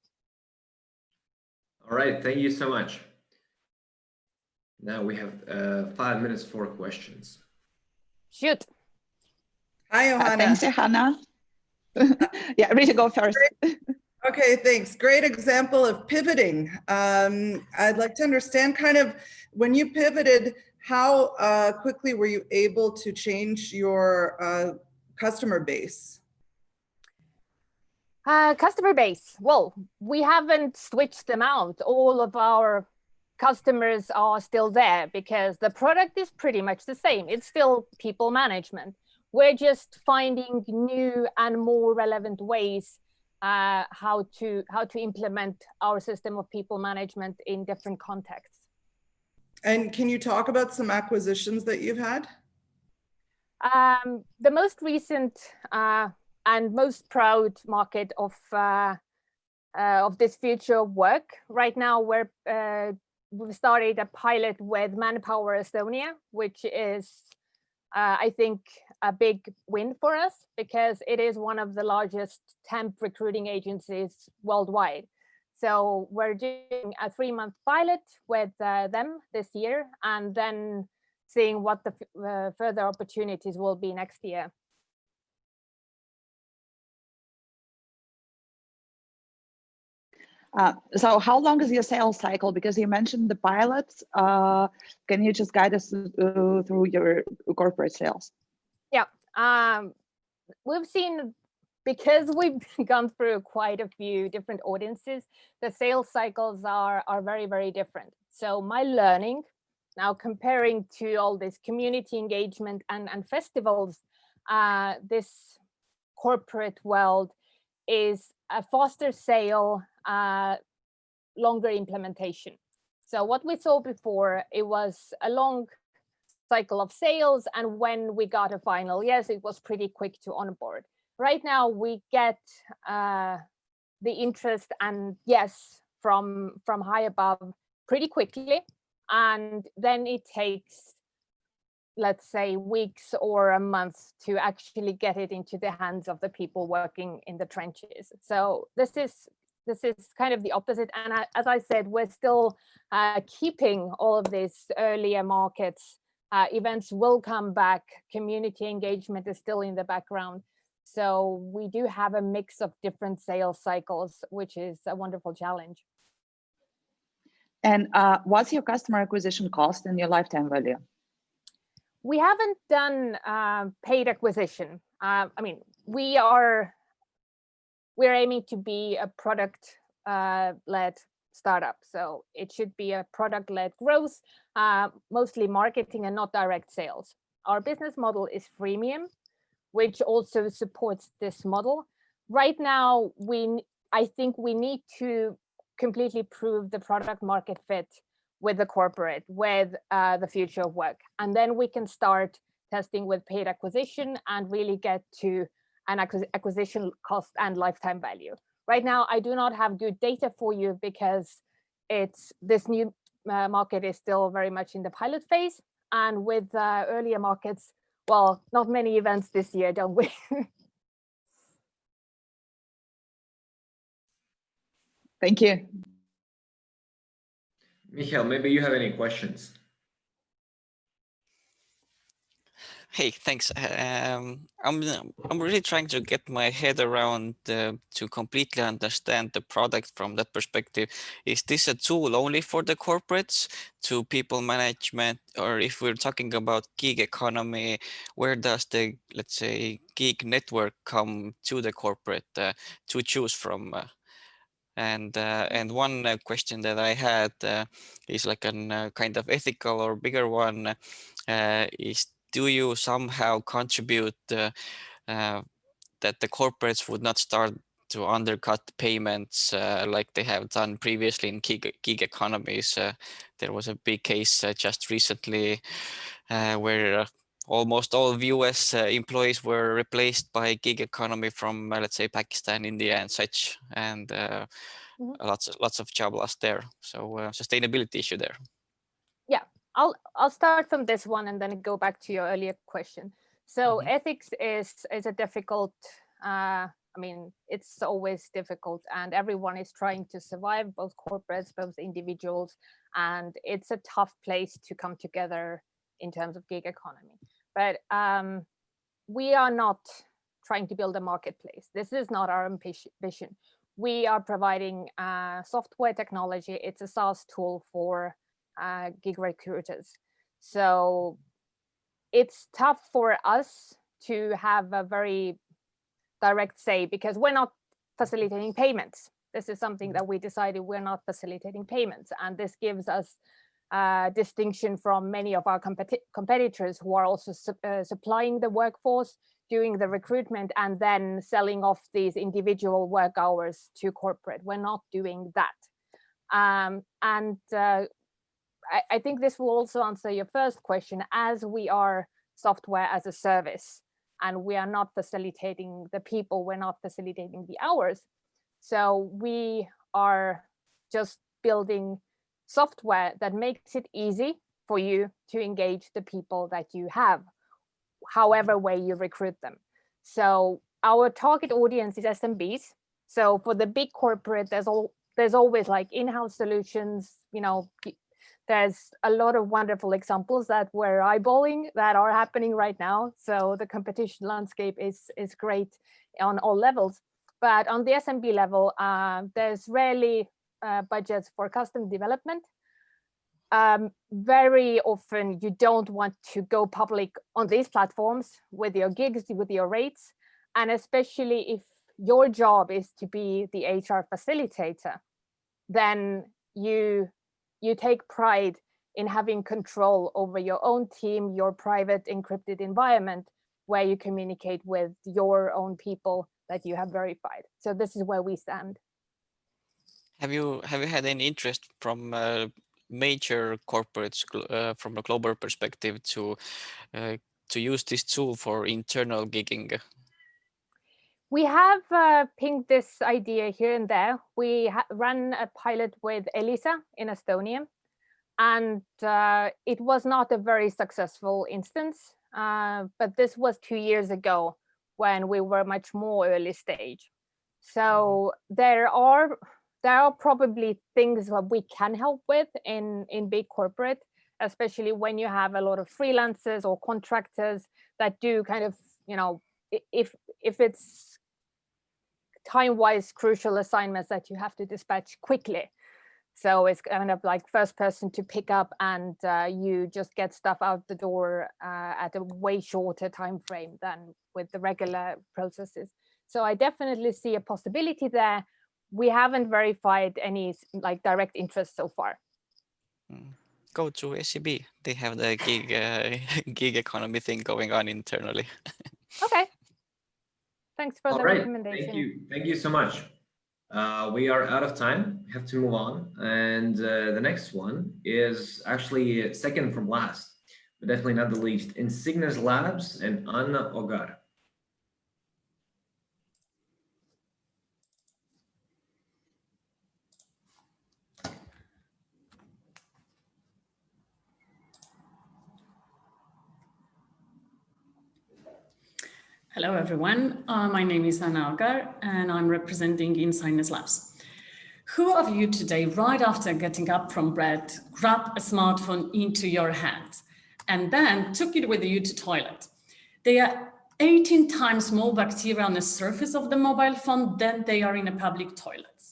All right, thank you so much. Now we have 5 minutes for questions. Shoot. Hi, Johanna. Thanks, Johanna. Yeah, Rita, go first. Okay, thanks. Great example of pivoting. I'd like to understand kind of when you pivoted, how quickly were you able to change your customer base? Customer base. Well, we haven't switched them out. All of our customers are still there because the product is pretty much the same. It's still people management. We're just finding new and more relevant ways how to implement our system of people management in different contexts. And can you talk about some acquisitions that you've had? The most recent and most proud market of of this future of work. Right now, we've started a pilot with Manpower Estonia, which is, I think, a big win for us because it is one of the largest temp recruiting agencies worldwide. So we're doing a 3-month pilot with them this year, and then seeing what the further opportunities will be next year. So how long is your sales cycle? Because you mentioned the pilots. Can you just guide us through your corporate sales? Yeah, we've seen, because we've gone through quite a few different audiences, the sales cycles are very, very different. So my learning, now comparing to all this community engagement and festivals, this corporate world is a faster sale, longer implementation. So what we saw before, it was a long cycle of sales, and when we got a final yes, it was pretty quick to onboard. Right now we get the interest and yes from high above pretty quickly, and then it takes, let's say, weeks or a month to actually get it into the hands of the people working in the trenches. So this is kind of the opposite. And as I said, we're still keeping all of these earlier markets. Events will come back. Community engagement is still in the background. So we do have a mix of different sales cycles, which is a wonderful challenge. And what's your customer acquisition cost and your lifetime value? We haven't done paid acquisition. I mean, we're aiming to be a product-led startup. So it should be a product-led growth, mostly marketing and not direct sales. Our business model is freemium, which also supports this model. Right now, I think we need to completely prove the product market fit with the corporate, with the future of work. And then we can start testing with paid acquisition and really get to an acquisition cost and lifetime value. Right now, I do not have good data for you because this new market is still very much in the pilot phase. And with earlier markets, well, not many events this year, don't we? Thank you. Mihkel, maybe you have any questions? Hey, thanks. I'm really trying to get my head around to completely understand the product from that perspective. Is this a tool only for the corporates to people management, or if we're talking about gig economy, where does the, let's say, gig network come to the corporate to choose from? And one question that I had is like a kind of ethical or bigger one, is do you somehow contribute that the corporates would not start to undercut payments like they have done previously in gig economies? There was a big case just recently where almost all US employees were replaced by gig economy from, let's say, Pakistan, India, and such, and lots of job loss there. So sustainability issue there. Yeah, I'll start from this one and then go back to your earlier question. So ethics is a difficult. I mean, it's always difficult, and everyone is trying to survive, both corporates, both individuals, and it's a tough place to come together in terms of gig economy. But we are not trying to build a marketplace. This is not our ambition. We are providing software technology. It's a SaaS tool for gig recruiters. So it's tough for us to have a very direct say because we're not facilitating payments. This is something that we decided we're not facilitating payments. And this gives us distinction from many of our competitors who are also supplying the workforce, doing the recruitment, and then selling off these individual work hours to corporate. We're not doing that. I think this will also answer your first question, as we are software as a service and we are not facilitating the people, we're not facilitating the hours. So we are just building software that makes it easy for you to engage the people that you have, however way you recruit them. So our target audience is SMBs. So for the big corporate, there's always like in-house solutions. You know, there's a lot of wonderful examples that we're eyeballing that are happening right now. So the competition landscape is great on all levels. But on the SMB level, there's rarely budgets for custom development. Very often you don't want to go public on these platforms with your gigs, with your rates, and especially if your job is to be the HR facilitator, then you take pride in having control over your own team, your private encrypted environment, where you communicate with your own people that you have verified. So this is where we stand. Have you had any interest from major corporates from a global perspective to use this tool for internal gigging? We have pinged this idea here and there. We ran a pilot with Elisa in Estonia, and it was not a very successful instance. But this was 2 years ago when we were much more early stage. So there are probably things that we can help with in big corporate, especially when you have a lot of freelancers or contractors that do kind of, you know, if it's time-wise crucial assignments that you have to dispatch quickly. So it's kind of like first person to pick up, and you just get stuff out the door at a way shorter time frame than with the regular processes. So I definitely see a possibility there. We haven't verified any like direct interest so far. Go to SEB. They have the gig economy thing going on internally. Okay. Thanks for All the right. recommendation. Thank you so much. We are out of time. We have to move on. And the next one is actually second from last, but definitely not the least. Insignes Labs and Anna Ogar. Hello, everyone. My name is Anna Ogar, and I'm representing Insignes Labs. Who of you today, right after getting up from bed, grabbed a smartphone into your hand and then took it with you to toilet? There are 18 times more bacteria on the surface of the mobile phone than they are in a public toilet.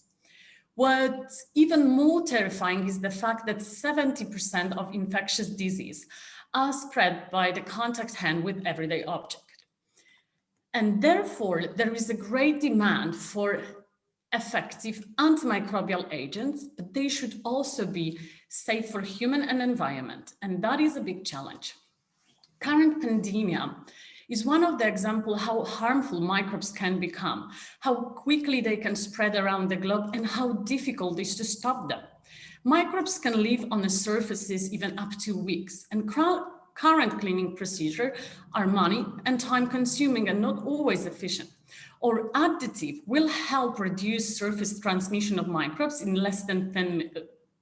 What's even more terrifying is the fact that 70% of infectious disease are spread by the contact hand with everyday objects. And therefore, there is a great demand for effective antimicrobial agents, but they should also be safe for human and environment. And that is a big challenge. Current pandemic is one of the examples how harmful microbes can become, how quickly they can spread around the globe, and how difficult it is to stop them. Microbes can live on the surfaces even up to weeks, and current cleaning procedures are money and time consuming and not always efficient. Or additive will help reduce surface transmission of microbes in less than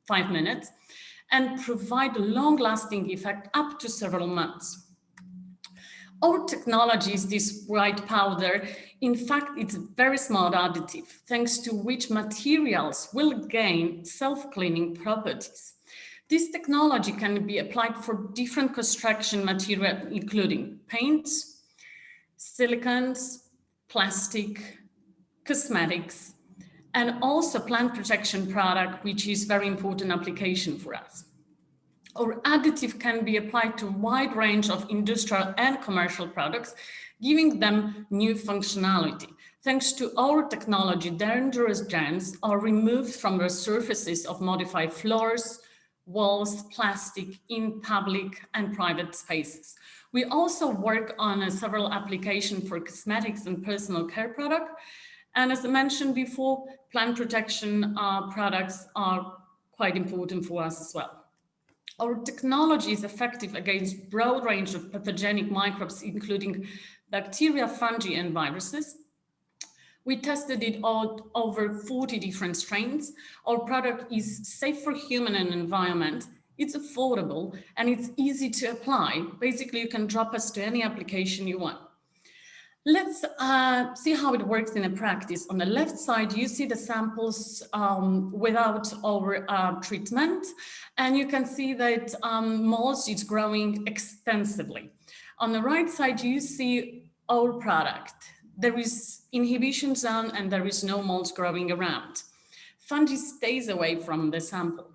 5 minutes and provide a long-lasting effect up to several months. Our technology is this white powder. In fact, it's a very smart additive, thanks to which materials will gain self-cleaning properties. This technology can be applied for different construction materials, including paints, silicones, plastic, cosmetics, and also plant protection product, which is very important application for us. Our additive can be applied to a wide range of industrial and commercial products, giving them new functionality. Thanks to our technology, dangerous germs are removed from the surfaces of modified floors, walls, plastic in public and private spaces. We also work on several applications for cosmetics and personal care products. And as I mentioned before, plant protection products are quite important for us as well. Our technology is effective against a broad range of pathogenic microbes, including bacteria, fungi, and viruses. We tested it out over 40 different strains. Our product is safe for human and environment. It's affordable and it's easy to apply. Basically, you can drop us to any application you want. Let's see how it works in a practice. On the left side, you see the samples without our treatment, and you can see that mold is growing extensively. On the right side, you see our product. There is inhibition zone and there is no mold growing around. Fungi stays away from the sample.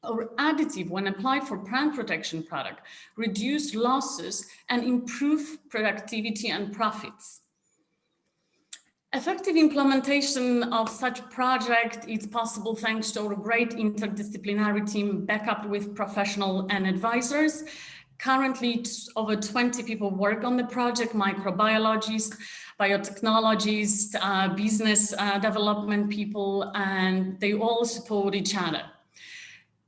Our additive, when applied for plant protection product, reduce losses and improve productivity and profits. Effective implementation of such project is possible thanks to our great interdisciplinary team backed with professional and advisors. Currently, over 20 people work on the project, microbiologists, biotechnologists, business development people, and they all support each other.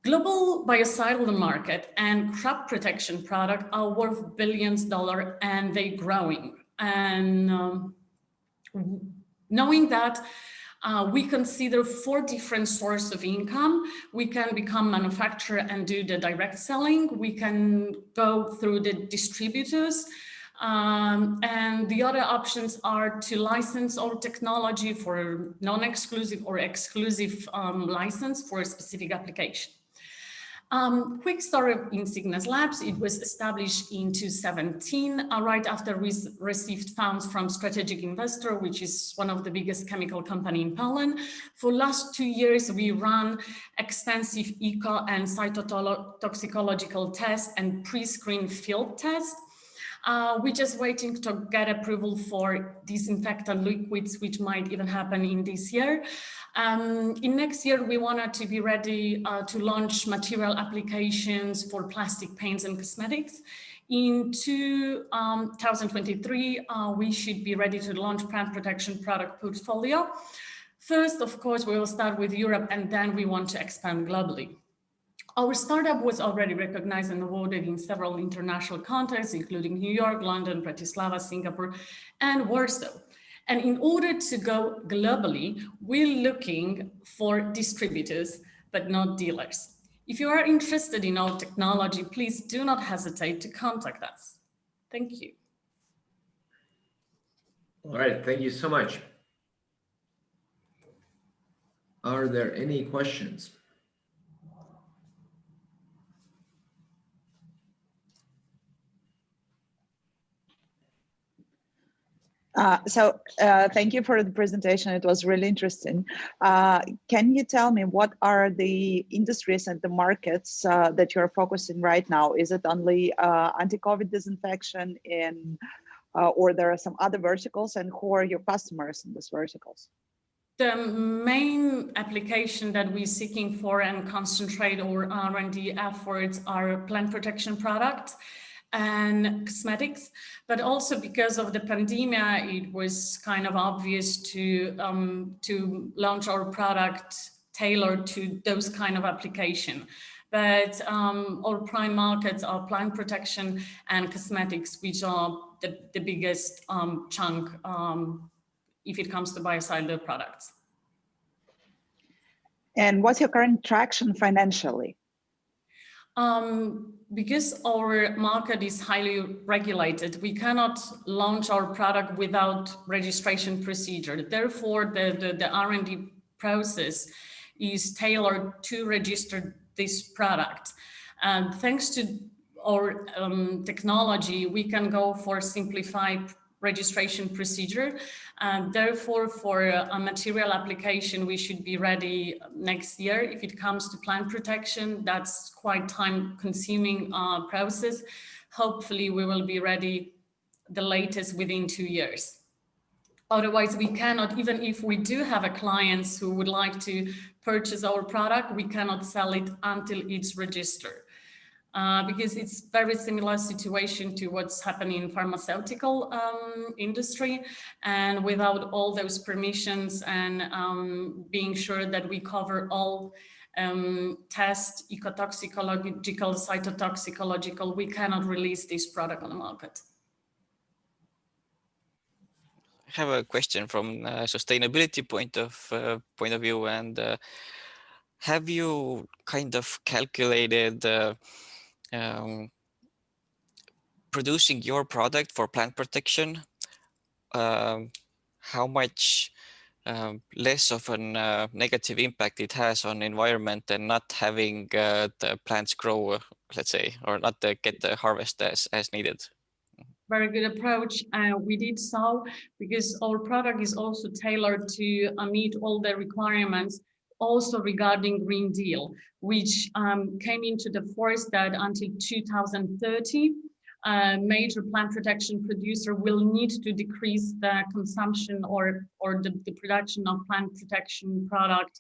Global biocidal market and crop protection product are worth billions of dollars and they're growing. And knowing that, we consider 4 different sources of income. We can become manufacturer and do the direct selling. We can go through the distributors. And the other options are to license our technology for non-exclusive or exclusive license for a specific application. Quick story of Insignes Labs. It was established in 2017, right after we received funds from strategic investor, which is one of the biggest chemical company in Poland. For last 2 years, we run extensive eco and cytotoxicological tests and pre-screen field tests. We're just waiting to get approval for disinfectant liquids, which might even happen in this year. In next year, we wanted to be ready to launch material applications for plastic paints and cosmetics. In 2023, we should be ready to launch plant protection product portfolio. First, of course, we will start with Europe and then we want to expand globally. Our startup was already recognized and awarded in several international contexts, including New York, London, Bratislava, Singapore, and Warsaw. And in order to go globally, we're looking for distributors, but not dealers. If you are interested in our technology, please do not hesitate to contact us. Thank you. All right, thank you so much. Are there any questions? Thank you for the presentation. It was really interesting. Can you tell me what are the industries and the markets that you're focusing right now? Is it only anti-COVID disinfection or there are some other verticals, and who are your customers in these verticals? The main application that we're seeking for and concentrate our R&D efforts are plant protection products and cosmetics, but also because of the pandemic, it was kind of obvious to launch our product tailored to those kind of application. But our prime markets are plant protection and cosmetics, which are the biggest chunk if it comes to biocidal products. And what's your current traction financially? Because our market is highly regulated, we cannot launch our product without registration procedure. Therefore, the R&D process is tailored to register this product. And thanks to our technology, we can go for simplified registration procedure. Therefore, for a material application, we should be ready next year. If it comes to plant protection, that's quite time-consuming process. Hopefully, we will be ready the latest within 2 years. Otherwise, we cannot, even if we do have a clients who would like to purchase our product, we cannot sell it until it's registered. Because it's very similar situation to what's happening in pharmaceutical industry, and without all those permissions and being sure that we cover all tests, ecotoxicological, cytotoxicological, we cannot release this product on the market. have a question from sustainability point of view, and have you kind of calculated producing your product for plant protection? How much less of a negative impact it has on environment than not having the plants grow, let's say, or not get the harvest as needed? Very good approach. We did so because our product is also tailored to meet all the requirements, also regarding Green Deal, which came into the force that until 2030, major plant protection producer will need to decrease the consumption or the production of plant protection product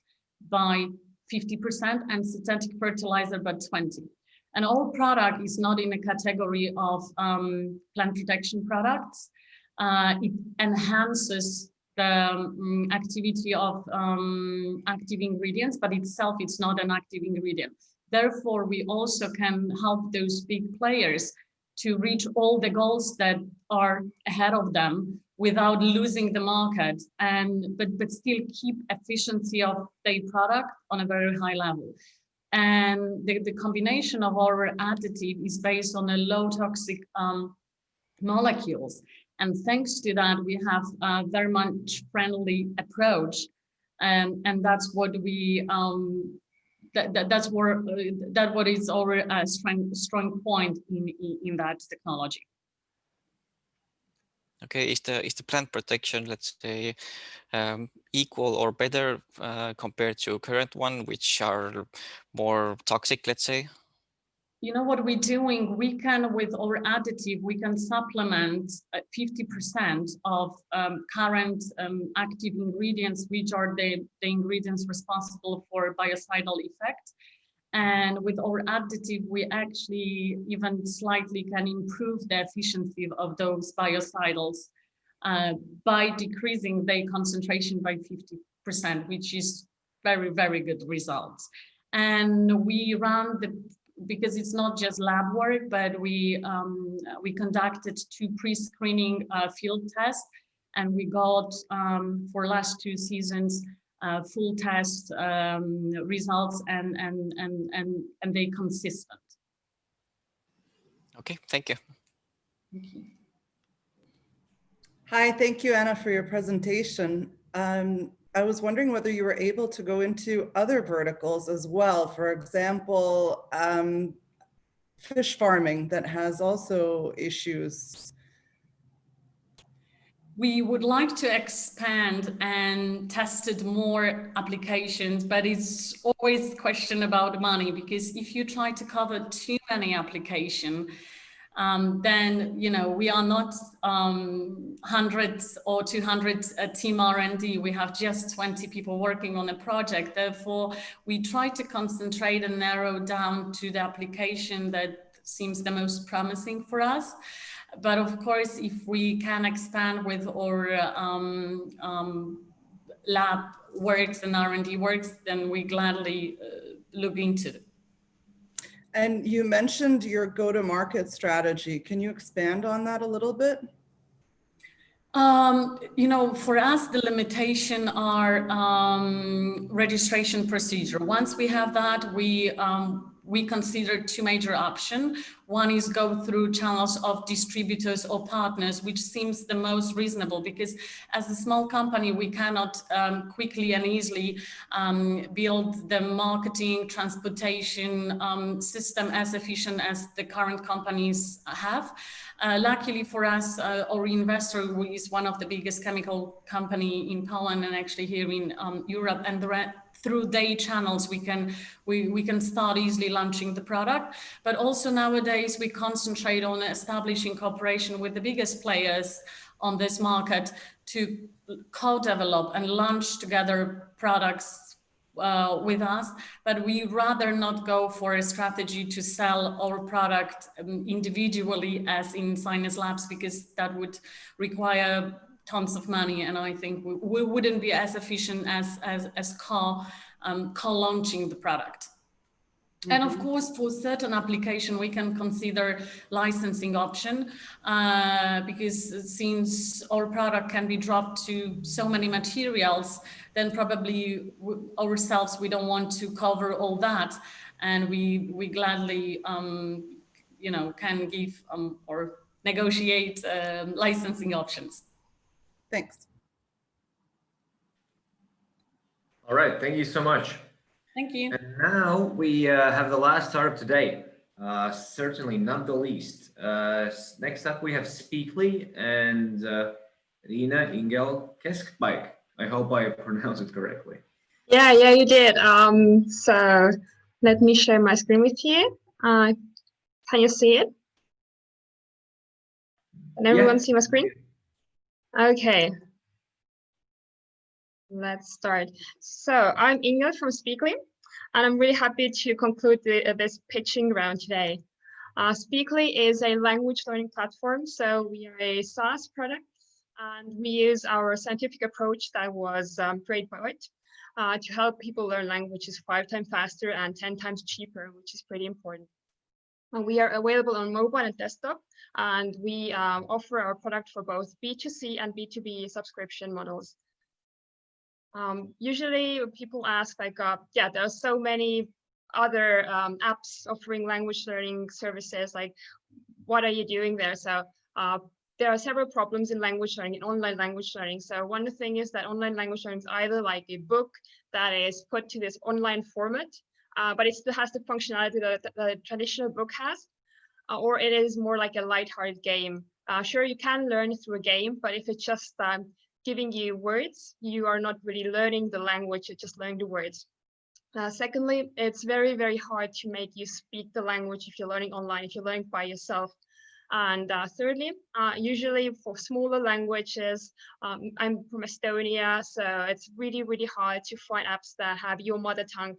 by 50% and synthetic fertilizer by 20%. And our product is not in a category of plant protection products. It enhances the activity of active ingredients, but itself it's not an active ingredient. Therefore, we also can help those big players to reach all the goals that are ahead of them without losing the market, but still keep efficiency of their product on a very high level. And the combination of our additive is based on a low toxic molecules. And thanks to that, we have a very much friendly approach. And that's what we, that's what is our strong point in that technology. Okay, is the plant protection, let's say, equal or better compared to current one, which are more toxic, let's say? You know what we're doing? We can, with our additive, we can supplement 50% of current active ingredients, which are the ingredients responsible for biocidal effect. And with our additive, we actually even slightly can improve the efficiency of those biocidals by decreasing their concentration by 50%, which is very, very good results. And we run because it's not just lab work, but we conducted 2 pre-screening field tests, and we got for last 2 seasons full test results, and they consistent. Okay, thank you. Thank you. Hi, thank you, Anna, for your presentation. I was wondering whether you were able to go into other verticals as well. For example, fish farming that has also issues. We would like to expand and tested more applications, but it's always a question about money, because if you try to cover too many applications, then we are not 100 or 200 team R&D. We have just 20 people working on a project. Therefore, we try to concentrate and narrow down to the application that seems the most promising for us. But of course, if we can expand with our lab works and R&D works, then we gladly look into it. And you mentioned your go-to-market strategy. Can you expand on that a little bit? For us, the limitation are registration procedure. Once we have that, we consider 2 major options. One is go through channels of distributors or partners, which seems the most reasonable, because as a small company, we cannot quickly and easily build the marketing, transportation system as efficient as the current companies have. Luckily for us, our investor, who is one of the biggest chemical company in Poland and actually here in Europe, and through their channels, we can start easily launching the product. But also nowadays, we concentrate on establishing cooperation with the biggest players on this market to co-develop and launch together products with us. But we rather not go for a strategy to sell our product individually as in Insignes Labs, because that would require tons of money, and I think we wouldn't be as efficient as co-launching the product. And of course, for certain application, we can consider licensing option because since our product can be dropped to so many materials, then probably ourselves, we don't want to cover all that. And we gladly, can give or negotiate licensing options. Thanks. All right, thank you so much. Thank you. And now we have the last startup today. Certainly not the least. Next up, we have Speakly and Rina Ingel Keskbike. I hope I pronounced it correctly. Yeah, you did. So let me share my screen with you. Can you see it? Can everyone see my screen? Okay. Let's start. So I'm Ingel from Speakly, and I'm really happy to conclude this pitching round today. Speakly is a language learning platform. So we are a SaaS product, and we use our scientific approach that was created by it to help people learn languages 5 times faster and 10 times cheaper, which is pretty important. We are available on mobile and desktop, and we offer our product for both B2C and B2B subscription models. Usually people ask like, there are so many other apps offering language learning services, like what are you doing there? So there are several problems in language learning, in online language learning. So one thing is that online language learning is either like a book that is put to this online format, but it still has the functionality that the traditional book has, or it is more like a lighthearted game. Sure, you can learn through a game, but if it's just giving you words, you are not really learning the language, you're just learning the words. Secondly, it's very, very hard to make you speak the language if you're learning online, if you're learning by yourself. And thirdly, usually for smaller languages, I'm from Estonia, so it's really, really hard to find apps that have your mother tongue.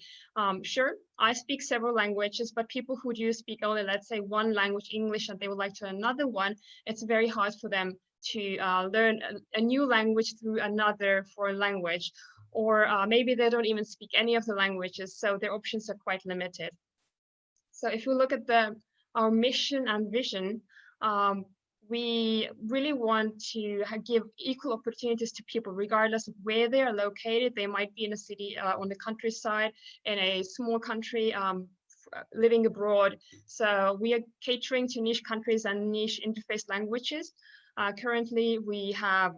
Sure, I speak several languages, but people who do speak only, let's say, one language, English, and they would like to learn another one, it's very hard for them to learn a new language through another foreign language. Or maybe they don't even speak any of the languages, so their options are quite limited. So if we look at our mission and vision, we really want to give equal opportunities to people, regardless of where they are located. They might be in a city, on the countryside, in a small country, living abroad. So we are catering to niche countries and niche interface languages. Currently, we have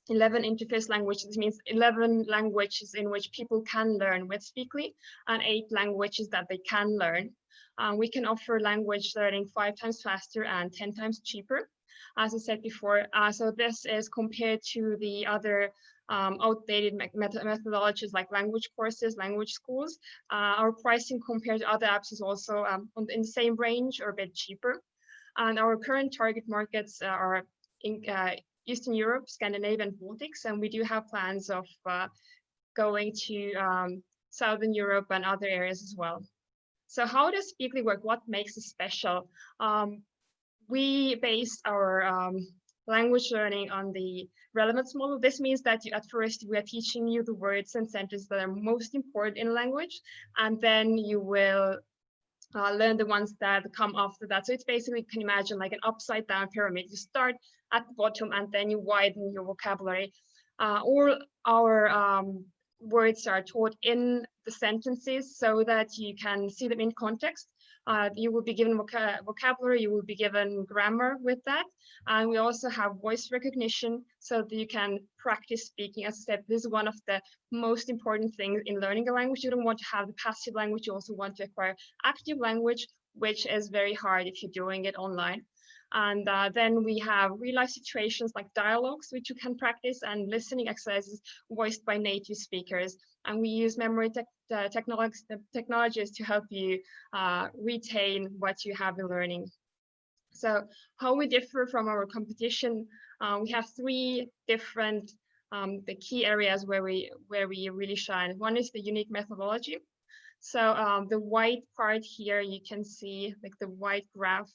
11 interface languages. This means 11 languages in which people can learn with Speakly, and 8 languages that they can learn. We can offer language learning 5 times faster and 10 times cheaper, as I said before. So this is compared to the other outdated methodologies like language courses, language schools. Our pricing compared to other apps is also in the same range or a bit cheaper. And our current target markets are in Eastern Europe, Scandinavia, and Baltics, and we do have plans of going to Southern Europe and other areas as well. So how does Speakly work? What makes it special? We base our language learning on the relevance model. This means that at first we are teaching you the words and sentences that are most important in language, and then you will learn the ones that come after that. So it's basically, you can imagine like an upside down pyramid. You start at the bottom and then you widen your vocabulary. All our words are taught in the sentences so that you can see them in context. You will be given vocabulary, you will be given grammar with that. And we also have voice recognition so that you can practice speaking. As I said, this is one of the most important things in learning a language. You don't want to have the passive language, you also want to acquire active language, which is very hard if you're doing it online. And then we have real life situations like dialogues, which you can practice, and listening exercises voiced by native speakers. And we use memory technologies to help you retain what you have been learning. So how we differ from our competition, we have 3 different the key areas where we really shine. One is the unique methodology. So the white part here, you can see like the white graph.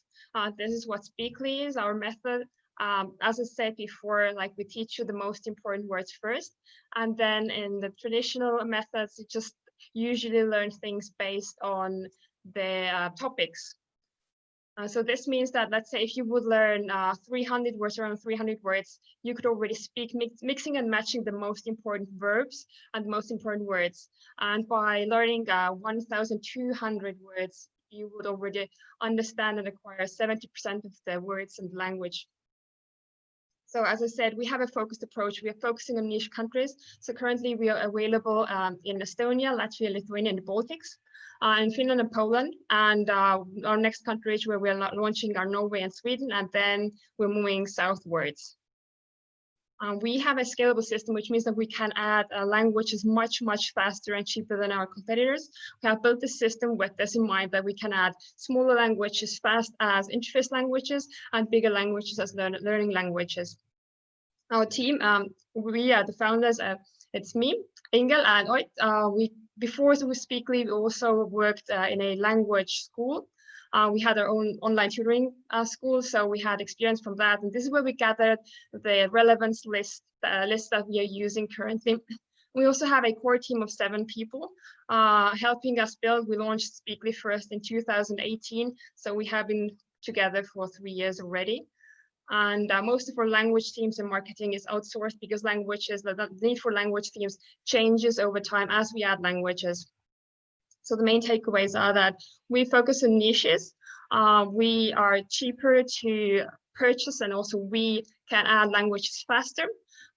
This is what Speakly is, our method. As I said before, like we teach you the most important words first. And then in the traditional methods, you just usually learn things based on the topics. So this means that, let's say, if you would learn 300 words, around 300 words, you could already speak mixing and matching the most important verbs and the most important words. And by learning 1,200 words, you would already understand and acquire 70% of the words and language. So as I said, we have a focused approach. We are focusing on niche countries. So currently we are available in Estonia, Latvia, Lithuania, and the Baltics, in Finland and Poland. And our next countries where we're launching are Norway and Sweden, and then we're moving southwards. We have a scalable system, which means that we can add languages much, much faster and cheaper than our competitors. We have built the system with this in mind, that we can add smaller languages fast as interface languages and bigger languages as learning languages. Our team, we are the founders. It's me, Ingel, and Oit. Before we Speakly, we also worked in a language school. We had our own online tutoring school, so we had experience from that. And this is where we gathered the relevance list that we are using currently. We also have a core team of 7 people helping us build. We launched Speakly first in 2018, so we have been together for 3 years already. And most of our language teams and marketing is outsourced because the need for language teams changes over time as we add languages. So the main takeaways are that we focus on niches. We are cheaper to purchase, and also we can add languages faster.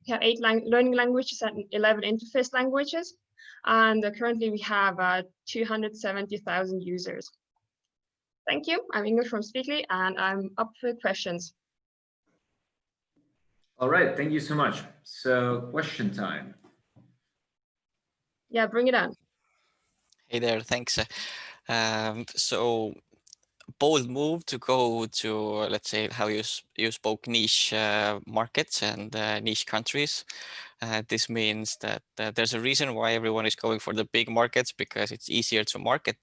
We have 8 learning languages and 11 interface languages. And currently we have 270,000 users. Thank you. I'm Ingrid from Speakly, and I'm up for questions. All right, thank you so much. So question time. Yeah, bring it on. Hey there, thanks. So bold move to go to, let's say, how you spoke niche markets and niche countries. This means that there's a reason why everyone is going for the big markets, because it's easier to market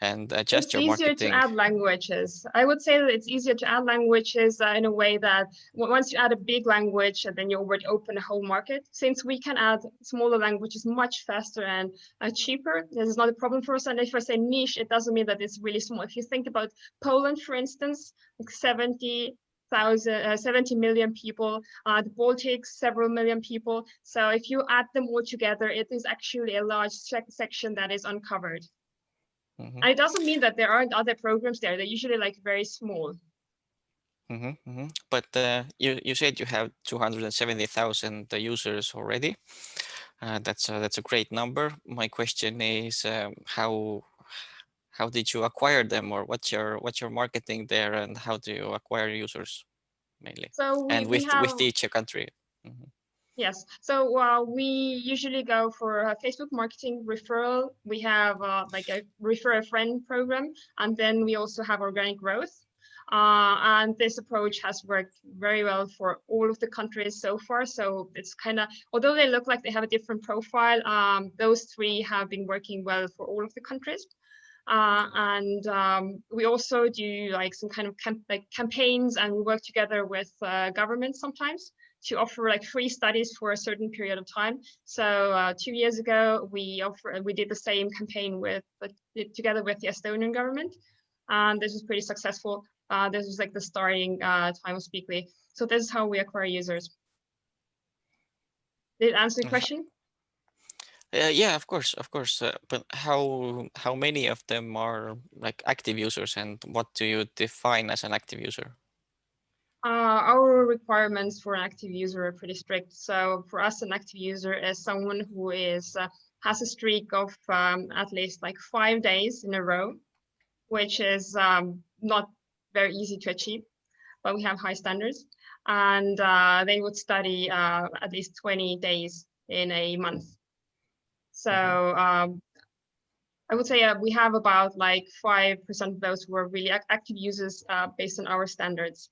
and adjust your marketing. It's easier to add languages. I would say that it's easier to add languages in a way that once you add a big language, then you already open a whole market. Since we can add smaller languages much faster and cheaper, this is not a problem for us. And if I say niche, it doesn't mean that it's really small. If you think about Poland, for instance, like 70 million people, the Baltics, several million people. So if you add them all together, it is actually a large section that is uncovered. Mm-hmm. And it doesn't mean that there aren't other programs there. They're usually like very small. Mm-hmm, mm-hmm. But you said you have 270,000 users already. That's a great number. My question is, how did you acquire them, or what's your marketing there, and how do you acquire users mainly? So with each country. Mm-hmm. Yes, so we usually go for Facebook marketing referral. We have like a refer a friend program, and then we also have organic growth. And this approach has worked very well for all of the countries so far. So it's kind of, although they look like they have a different profile, those 3 have been working well for all of the countries. We also do like some kind of campaigns, and we work together with governments sometimes to offer like free studies for a certain period of time. So 2 years ago, we did the same campaign together with the Estonian government, and this was pretty successful. This was like the starting time of Speakly. So this is how we acquire users. Did it answer the question? Yeah, of course. But how many of them are like active users, and what do you define as an active user? Our requirements for an active user are pretty strict. So for us, an active user is someone who has a streak of at least like 5 days in a row, which is not very easy to achieve, but we have high standards. And they would study at least 20 days in a month. So I would say we have about like 5% of those who are really active users based on our standards.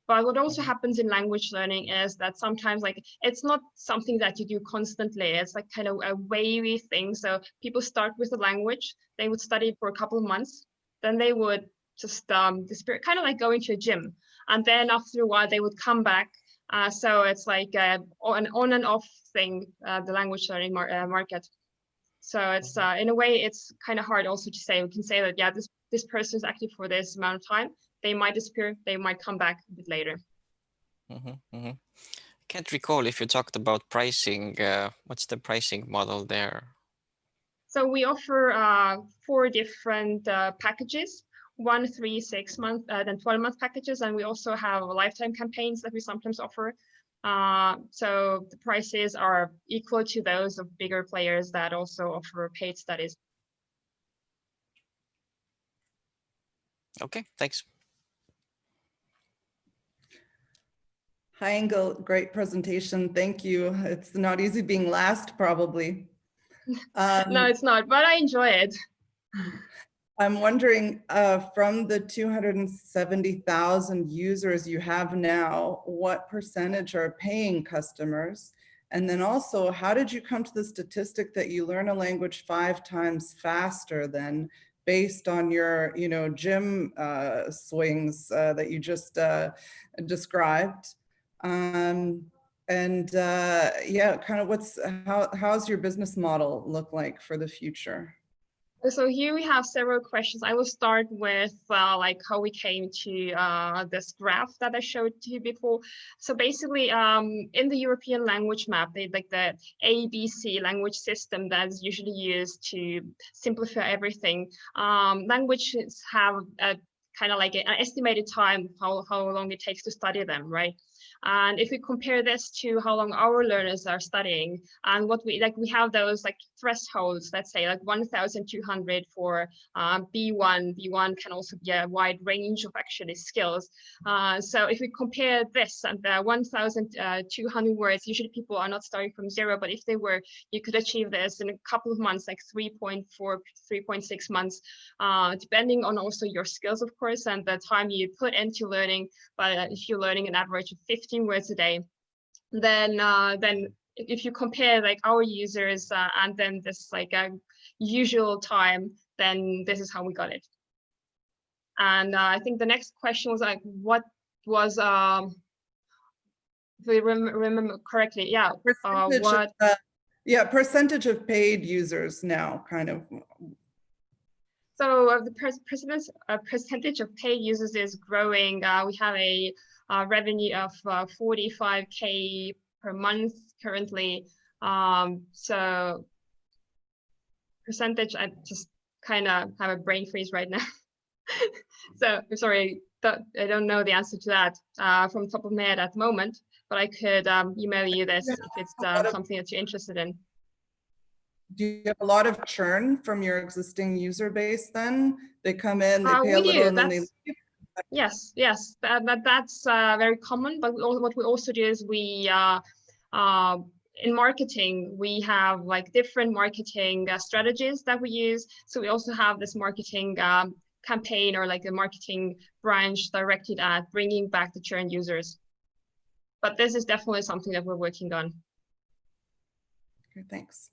But what also happens in language learning is that sometimes like it's not something that you do constantly. It's like kind of a wavy thing. So people start with the language, they would study for a couple of months, then they would just disappear, kind of like going to a gym. And then after a while, they would come back. So it's like an on and off thing, the language learning market. So it's in a way, it's kind of hard also to say. We can say that, yeah, this person is active for this amount of time. They might disappear. They might come back a bit later. Can't recall if you talked about pricing. What's the pricing model there? So we offer 4 different packages, 1, 3, 6 month, then 12-month packages, and we also have lifetime campaigns that we sometimes offer. So the prices are equal to those of bigger players that also offer paid studies. Okay, thanks. Hi, Engel, great presentation. Thank you. It's not easy being last, probably. No, it's not, but I enjoy it. I'm wondering, from the 270,000 users you have now, what percentage are paying customers? And then also, how did you come to the statistic that you learn a language 5 times faster than based on your, gym swings that you just described? Yeah, kind of how's your business model look like for the future? So here we have several questions. I will start with like how we came to this graph that I showed to you before. So basically, in the European language map, they like the ABC language system that's usually used to simplify everything. Languages have a kind of like an estimated time how long it takes to study them, right? And if we compare this to how long our learners are studying, and what we have those like thresholds, let's say like 1,200 for B1. B1 can also be a wide range of actually skills. So if we compare this and the 1,200 words, usually people are not starting from 0, but if they were, you could achieve this in a couple of months, like 3.4, 3.6 months, depending on also your skills, of course, and the time you put into learning. But if you're learning an average of 15 words a day, then if you compare like our users and then this like a usual time, then this is how we got it. And I think the next question was like, what was if we remember correctly, yeah, percentage of paid users now, kind of. So the percentage of paid users is growing. We have a revenue of 45K per month currently. So percentage, I just kind of have a brain freeze right now. So I'm sorry, I don't know the answer to that from the top of my head at the moment, but I could email you this if it's something that you're interested in. Do you have a lot of churn from your existing user base then? They come in, they pay a little and then they leave? Yes, that's very common. But what we also do is we, in marketing, we have like different marketing strategies that we use. So we also have this marketing campaign or like a marketing branch directed at bringing back the churn users. But this is definitely something that we're working on. Okay, thanks.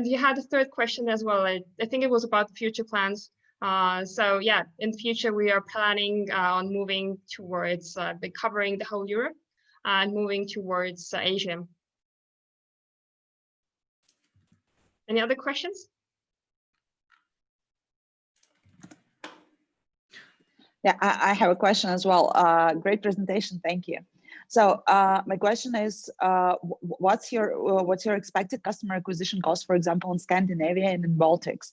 You had a third question as well. I think it was about future plans. So yeah, in the future, we are planning on moving towards covering the whole Europe and moving towards Asia. Any other questions? Yeah, I have a question as well. Great presentation, thank you. So my question is, what's your expected customer acquisition cost, for example, in Scandinavia and in Baltics?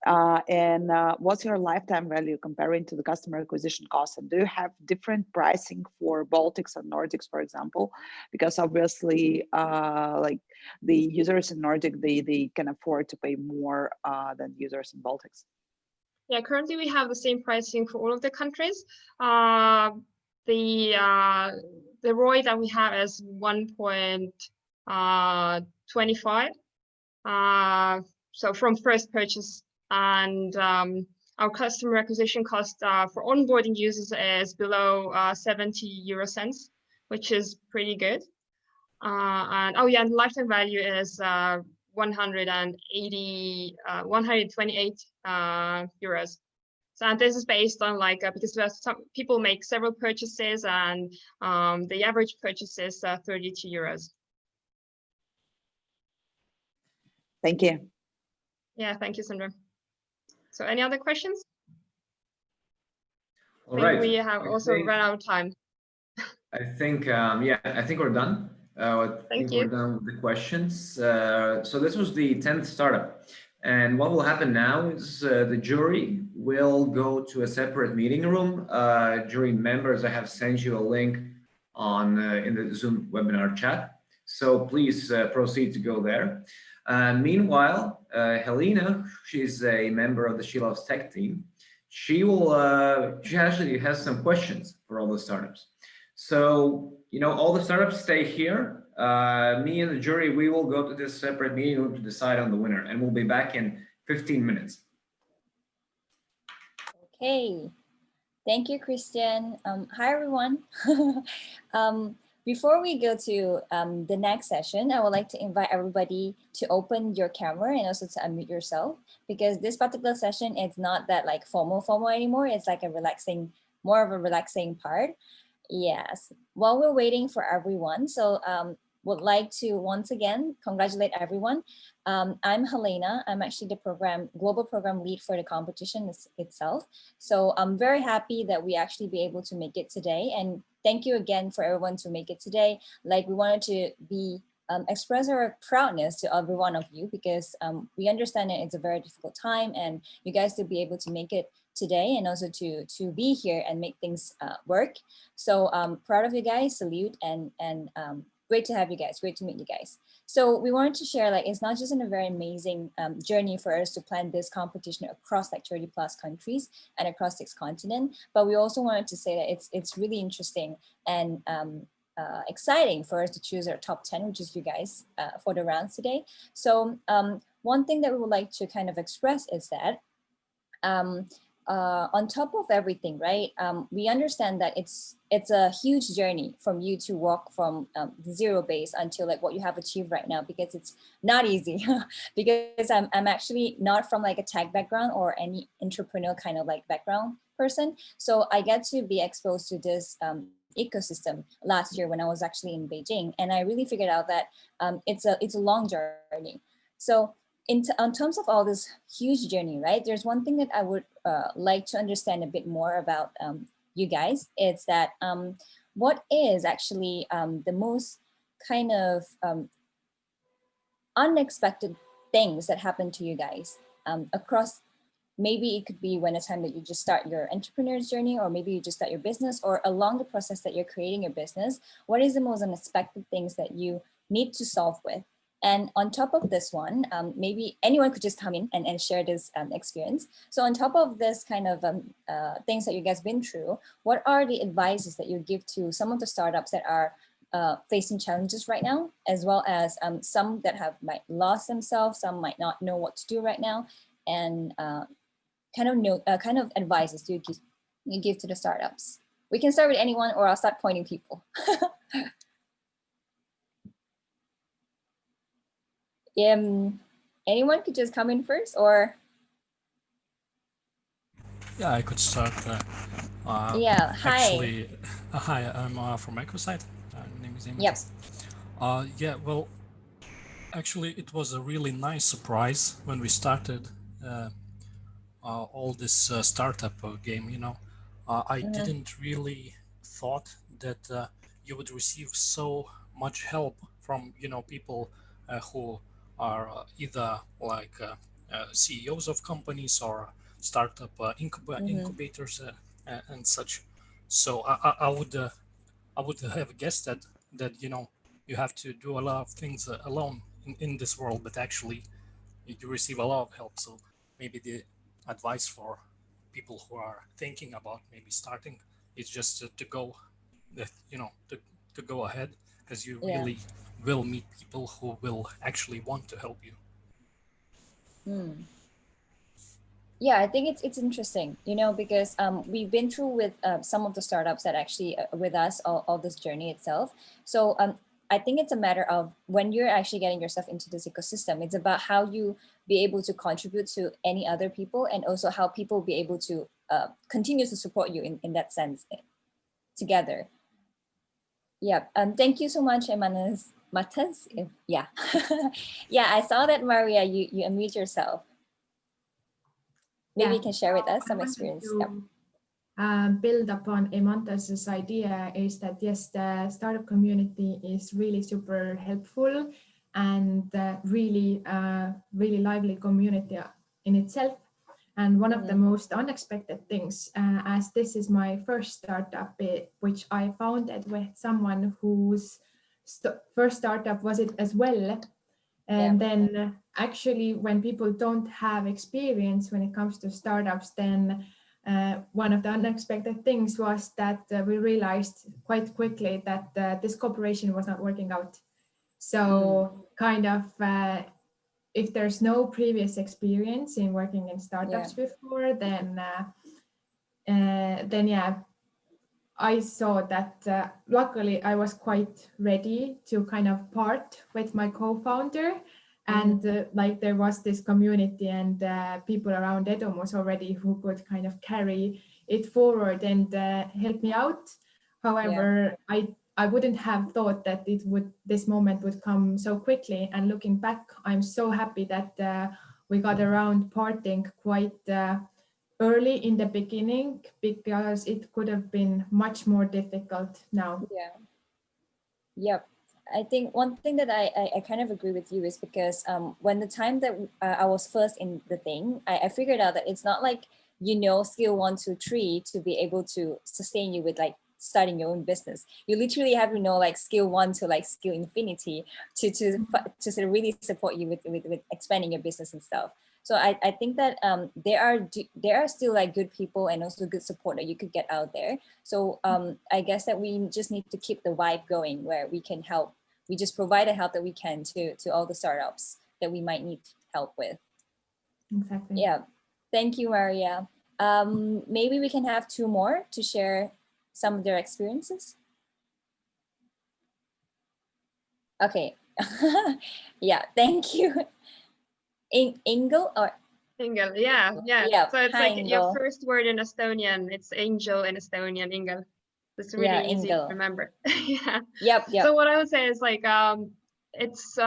And what's your lifetime value comparing to the customer acquisition cost? And do you have different pricing for Baltics and Nordics, for example? Because obviously, like the users in Nordic, they can afford to pay more than users in Baltics. Yeah, currently we have the same pricing for all of the countries. The ROI that we have is 1.25. So from first purchase, and our customer acquisition cost for onboarding users is below 70 euro cents, which is pretty good. And oh yeah, and lifetime value is 128 euros. So and this is based on like because some people make several purchases, and the average purchase is 32 euros. Thank you. Yeah, thank you, Sandra. So any other questions? All right. We have also run out of time. I think, yeah, I think we're done. I think we're done with the questions. So this was the 10th startup. And what will happen now is the jury will go to a separate meeting room. Jury members, I have sent you a link on in the Zoom webinar chat. So please proceed to go there. Meanwhile, Helena, she's a member of the She Loves Tech team. She actually has some questions for all the startups. So, you know, all the startups stay here. Me and the jury, we will go to this separate meeting room to decide on the winner, and we'll be back in 15 minutes. Okay, thank you, Kristian. Hi, everyone. Before we go to the next session, I would like to invite everybody to open your camera and also to unmute yourself, because this particular session is not that like formal anymore. It's like a relaxing, more of a relaxing part. Yes, while we're waiting for everyone, so would like to once again congratulate everyone. I'm Helena. I'm actually the global program lead for the competition itself. So I'm very happy that we actually be able to make it today. And thank you again for everyone to make it today. Like we wanted to be express our proudness to every one of you, because we understand that it's a very difficult time, and you guys to be able to make it today and also to be here and make things work. So proud of you guys, salute, and great to have you guys, great to meet you guys. So we wanted to share, like, it's not just a very amazing journey for us to plan this competition across like 30+ countries and across 6 continents, but we also wanted to say that it's really interesting and exciting for us to choose our top 10, which is you guys, for the rounds today. So one thing that we would like to kind of express is that on top of everything, right? We understand that it's a huge journey from you to walk from the zero base until like what you have achieved right now, because it's not easy. Because I'm actually not from like a tech background or any entrepreneurial kind of like background person. So I get to be exposed to this ecosystem last year when I was actually in Beijing, and I really figured out that it's a long journey. So in terms of all this huge journey, right, there's one thing that I would like to understand a bit more about you guys. It's that what is actually the most kind of unexpected things that happen to you guys across, maybe it could be when a time that you just start your entrepreneur's journey, or maybe you just start your business, or along the process that you're creating your business. What is the most unexpected things that you need to solve with? And on top of this one, maybe anyone could just come in and share this experience. So on top of this kind of things that you guys been through, what are the advices that you give to some of the startups that are facing challenges right now, as well as some that might lost themselves, some might not know what to do right now, and kind of advices do you give to the startups? We can start with anyone, or I'll start pointing people. Anyone could just come in first, or? Yeah, I could start. Yeah, hi. Actually, hi, I'm from EquuSight. Name is Mihkel. Yep. Yeah, well, actually, it was a really nice surprise when we started all this startup game, you know. I didn't really thought that you would receive so much help from, you know, people who are either like CEOs of companies or startup incubators and such. So I would have guessed that you know, you have to do a lot of things alone in this world, but actually you receive a lot of help. So maybe the advice for people who are thinking about maybe starting is just to go, you know, to go ahead, because you really will meet people who will actually want to help you. Yeah, I think it's interesting, you know, because we've been through with some of the startups that actually with us all this journey itself. So I think it's a matter of when you're actually getting yourself into this ecosystem, it's about how you be able to contribute to any other people, and also how people be able to continue to support you in that sense together. Yeah, thank you so much, Emanuel. Matas? Yeah. Yeah, I saw that, Maria, you unmute yourself. Maybe you can share with us some experience. Build upon Emantas's idea is that yes, the startup community is really super helpful and really lively community in itself. And one of the most unexpected things, as this is my first startup, which I founded with someone whose first startup was it as well. And then actually when people don't have experience when it comes to startups, then one of the unexpected things was that we realized quite quickly that this cooperation was not working out. So kind of if there's no previous experience in working in startups before, then yeah, I saw that luckily I was quite ready to kind of part with my co-founder, and like there was this community and people around Edumus already who could kind of carry it forward and help me out. However, I wouldn't have thought that this moment would come so quickly. And looking back, I'm so happy that we got around parting quite early in the beginning, because it could have been much more difficult now. Yep. I think one thing that I kind of agree with you is because when the time that I was first in the thing, I figured out that it's not like, skill 1, 2, 3 to be able to sustain you with like starting your own business. You literally have to know like skill 1 to like skill infinity to sort of really support you with expanding your business and stuff. So I think that there are still like good people and also good support that you could get out there. So I guess that we just need to keep the vibe going where we can help. We just provide the help that we can to all the startups that we might need help with. Exactly. Yeah. Thank you, Maria. Maybe we can have 2 more to share some of their experiences. Okay. Yeah, thank you. Angel or Ingel, yeah. So it's hi, like Ingel. your first word in Estonian. It's angel in Estonian, Ingel. It's really easy to remember. Yep. So what I would say is like it's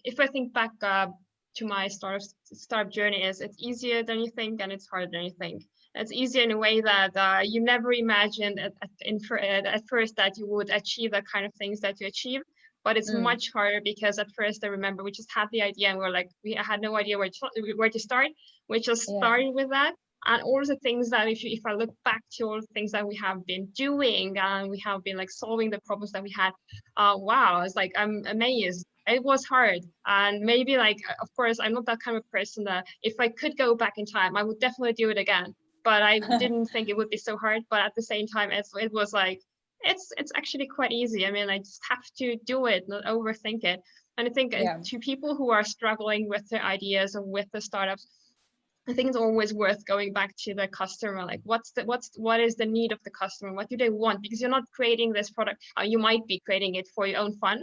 if I think back to my startup journey, it's easier than you think and it's harder than you think. It's easier in a way that you never imagined at first that you would achieve the kind of things that you achieve. But it's much harder because at first I remember we just had the idea and we had no idea where to start. We just started with that. And all the things that if I look back to all the things that we have been doing and we have been like solving the problems that we had, wow, it's like I'm amazed. It was hard. And maybe like, of course, I'm not that kind of person that if I could go back in time, I would definitely do it again. But I didn't think it would be so hard. But at the same time, it was like, it's actually quite easy. I mean, I just have to do it, not overthink it. And I think to people who are struggling with their ideas or with the startups, I think it's always worth going back to the customer. Like, what is the need of the customer? What do they want? Because you're not creating this product. You might be creating it for your own fun,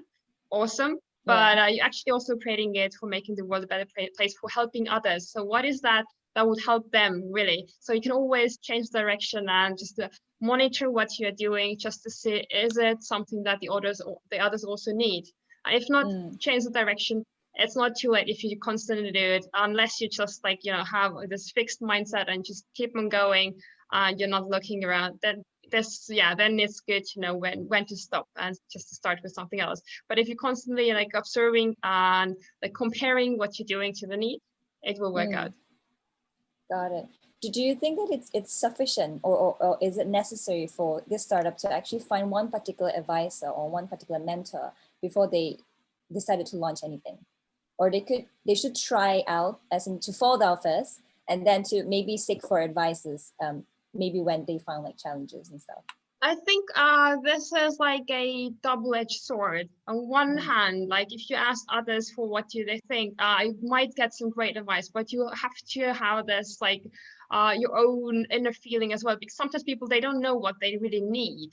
awesome. But you're actually also creating it for making the world a better place, for helping others. So what is that would help them really? So you can always change direction and just monitor what you're doing, just to see, is it something that the others also need? If not, change the direction. It's not too late if you constantly do it, unless you just like, have this fixed mindset and just keep on going and you're not looking around. Then it's good to know when to stop and just to start with something else. But if you're constantly like observing and like comparing what you're doing to the need, it will work out. Got it. Do you think that it's sufficient or is it necessary for this startup to actually find one particular advisor or one particular mentor before they decided to launch anything? Or they should try out, as in to fall down first and then to maybe seek for advices, maybe when they find like challenges and stuff? I think this is like a double-edged sword. On one hand, like if you ask others for what do they think, you might get some great advice, but you have to have this like your own inner feeling as well, because sometimes people, they don't know what they really need.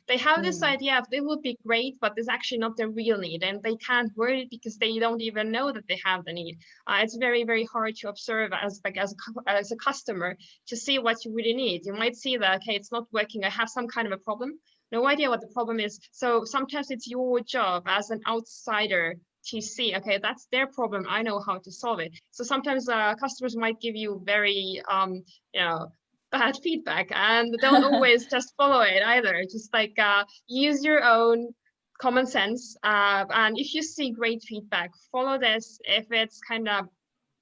They have this idea of it would be great, but it's actually not their real need, and they can't word it because they don't even know that they have the need. It's very, very hard to observe as a customer to see what you really need. You might see that, okay, it's not working, I have some kind of a problem, no idea what the problem is. So sometimes it's your job as an outsider to see, okay, that's their problem, I know how to solve it. So sometimes customers might give you very bad feedback, and don't always just follow it either. Just like use your own common sense, and if you see great feedback, follow this. If it's kind of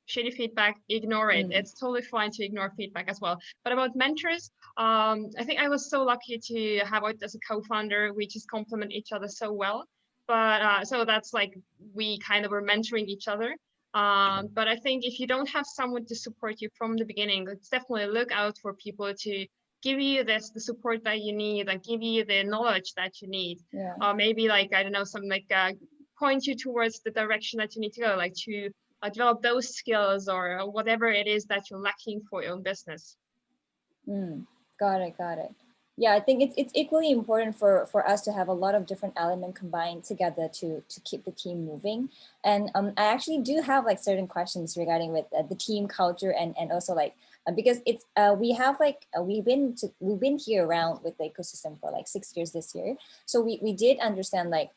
shitty feedback, ignore it. It's totally fine to ignore feedback as well. But about mentors, I think I was so lucky to have it as a co-founder. We just complement each other so well. But so that's like, we kind of were mentoring each other. But I think if you don't have someone to support you from the beginning, let's definitely look out for people to give you the support that you need and give you the knowledge that you need. Maybe like, I don't know, something like point you towards the direction that you need to go, like to develop those skills or whatever it is that you're lacking for your own business. Got it. Yeah, I think it's equally important for us to have a lot of different elements combined together to keep the team moving. And I actually do have like certain questions regarding with the team culture and also like because it's we have like we've been here around with the ecosystem for like 6 years this year, so we did understand like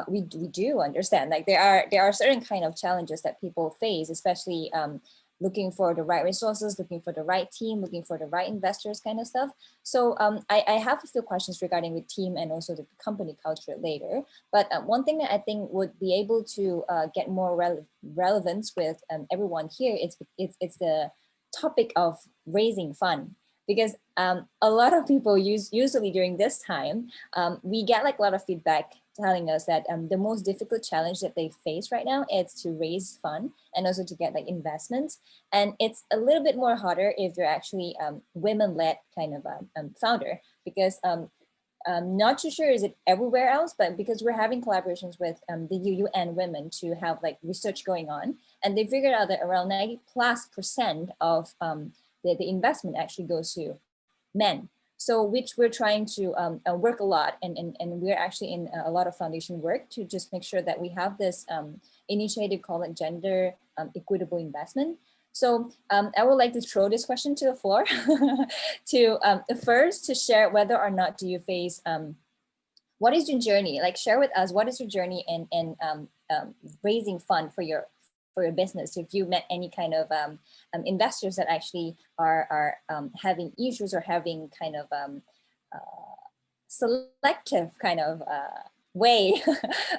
we do understand like there are certain kind of challenges that people face, especially looking for the right resources, looking for the right team, looking for the right investors kind of stuff. So I have a few questions regarding the team and also the company culture later. But one thing that I think would be able to get more relevance with everyone here, it's the topic of raising fund. Because a lot of people usually during this time, we get like a lot of feedback telling us that the most difficult challenge that they face right now is to raise fund and also to get like investments. And it's a little bit more harder if you're actually women-led kind of founder, because I'm not too sure is it everywhere else, but because we're having collaborations with the UN women to have like research going on, and they figured out that around 90+% of the investment actually goes to men. So which we're trying to work a lot, and we're actually in a lot of foundation work to just make sure that we have this initiative called like gender equitable investment. So I would like to throw this question to the floor to first to share whether or not do you face, what is your journey? Like share with us, what is your journey in raising fund for your business? If you met any kind of investors that actually are having issues or having kind of selective kind of way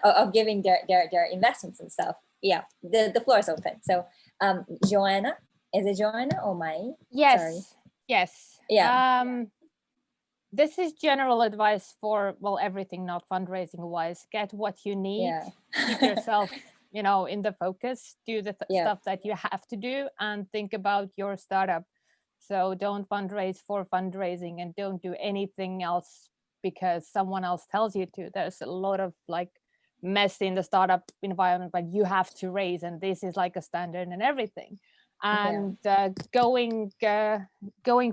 of giving their investments and stuff. Yeah, the floor is open. So Joanna, is it Joanna or Mai? Yes. Sorry. Yes. Yeah. This is general advice for, well, everything, not fundraising wise. Get what you need. Yeah. Keep yourself in the focus, do the stuff that you have to do, and think about your startup. So don't fundraise for fundraising, and don't do anything else because someone else tells you to. There's a lot of like mess in the startup environment, but you have to raise, and this is like a standard and everything. And going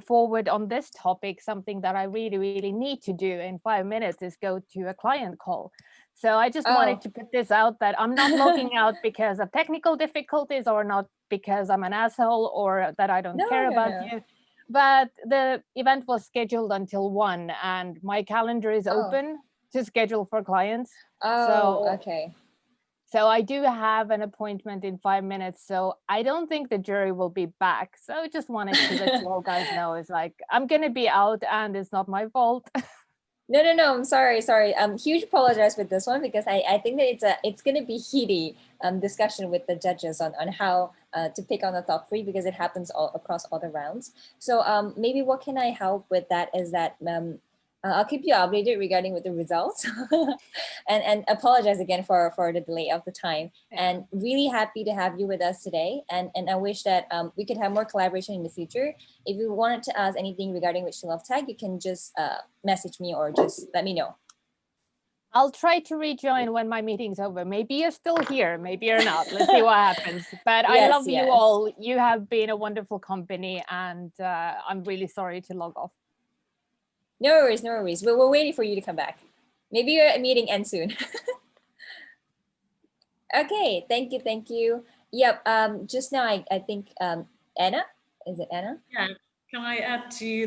forward on this topic, something that I really need to do in 5 minutes is go to a client call. So I just wanted to put this out that I'm not logging out because of technical difficulties, or not because I'm an asshole, or that I don't care about you. But the event was scheduled until 1, and my calendar is open to schedule for clients. So I do have an appointment in 5 minutes. So I don't think the jury will be back. So I just wanted to let you all guys know, it's like, I'm going to be out and it's not my fault. No, I'm sorry. Huge apologize with this one, because I think that it's going to be heaty discussion with the judges on how to pick on the top 3, because it happens all across all the rounds. So maybe what can I help with that is that I'll keep you updated regarding with the results and apologize again for the delay of the time, and really happy to have you with us today. And I wish that we could have more collaboration in the future. If you wanted to ask anything regarding with Laava Tech, you can just message me or just let me know. I'll try to rejoin when my meeting's over. Maybe you're still here, maybe you're not. Let's see what happens. But I love you all. You have been a wonderful company, and I'm really sorry to log off. No worries. We're waiting for you to come back. Maybe your meeting ends soon. Okay, thank you. Yep. Just now, I think Anna. Is it Anna? Yeah. can I add to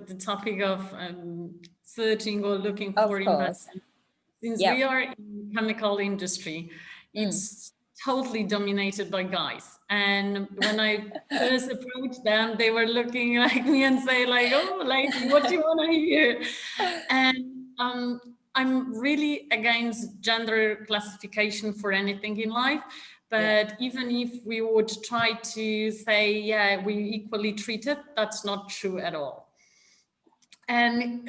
the topic of searching or looking for Of course. investment? Since Yep. we are in chemical industry, it's totally dominated by guys. And when I first approached them, they were looking like me and say like, oh, lady, what do you want to hear? And I'm really against gender classification for anything in life. But even if we would try to say, yeah, we equally treated, that's not true at all. And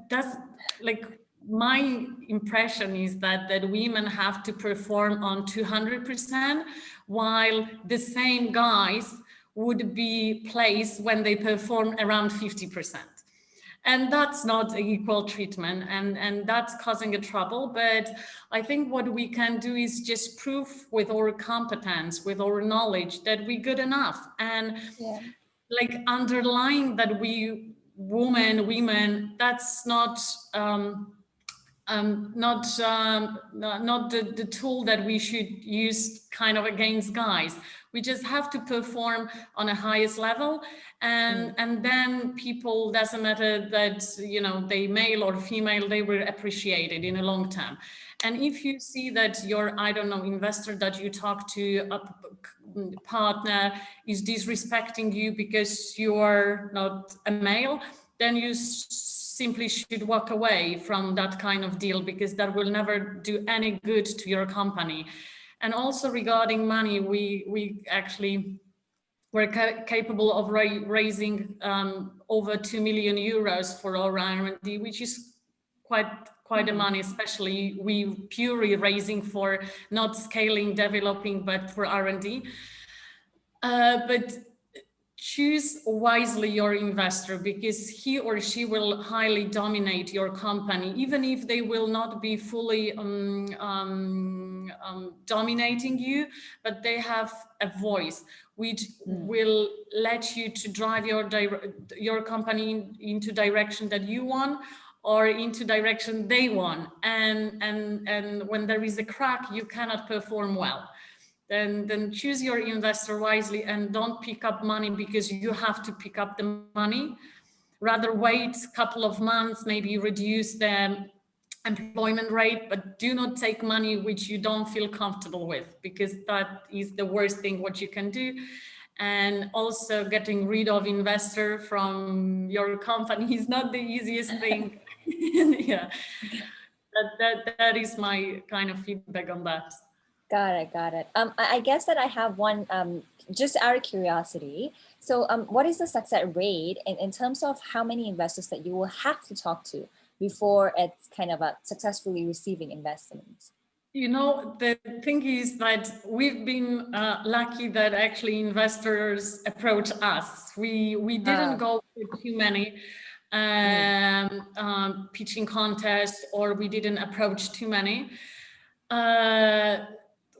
that's like, my impression is that women have to perform on 200%, while the same guys would be placed when they perform around 50%. And that's not equal treatment, and that's causing a trouble. But I think what we can do is just prove with our competence, with our knowledge, that we're good enough. And like underlying that we women, that's not the tool that we should use kind of against guys. We just have to perform on a highest level, and then people, doesn't matter that, you know, they male or female, they were appreciated in a long term. And if you see that your, I don't know, investor that you talk to, a partner, is disrespecting you because you are not a male, then you simply should walk away from that kind of deal, because that will never do any good to your company. And also regarding money, we actually were capable of raising over 2 million euros for our R&D, which is quite a money, especially we purely raising for not scaling, developing, but for R&D. But choose wisely your investor, because he or she will highly dominate your company, even if they will not be fully dominating you, but they have a voice which will let you to drive your company into direction that you want, or into direction they want. And when there is a crack, you cannot perform well. Then choose your investor wisely, and don't pick up money because you have to pick up the money. Rather wait a couple of months, maybe reduce the employment rate, but do not take money which you don't feel comfortable with, because that is the worst thing what you can do. And also getting rid of investor from your company is not the easiest thing. Yeah, that is my kind of feedback on that. Got it. I guess that I have one, just out of curiosity. So what is the success rate in terms of how many investors that you will have to talk to before it's kind of successfully receiving investments? You know, the thing is that we've been lucky that actually investors approach us. We didn't go with too many pitching contests, or we didn't approach too many.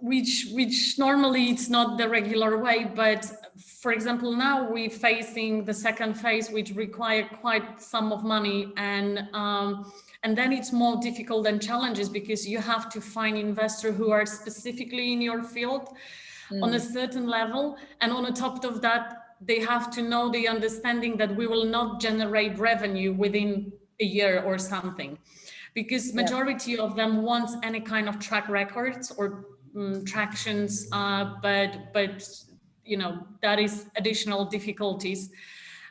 Which normally it's not the regular way, but for example, now we're facing the second phase, which require quite some of money, and then it's more difficult and challenges, because you have to find investors who are specifically in your field on a certain level, and on the top of that, they have to know the understanding that we will not generate revenue within a year or something, because majority of them wants any kind of track records or tractions, but you know, that is additional difficulties.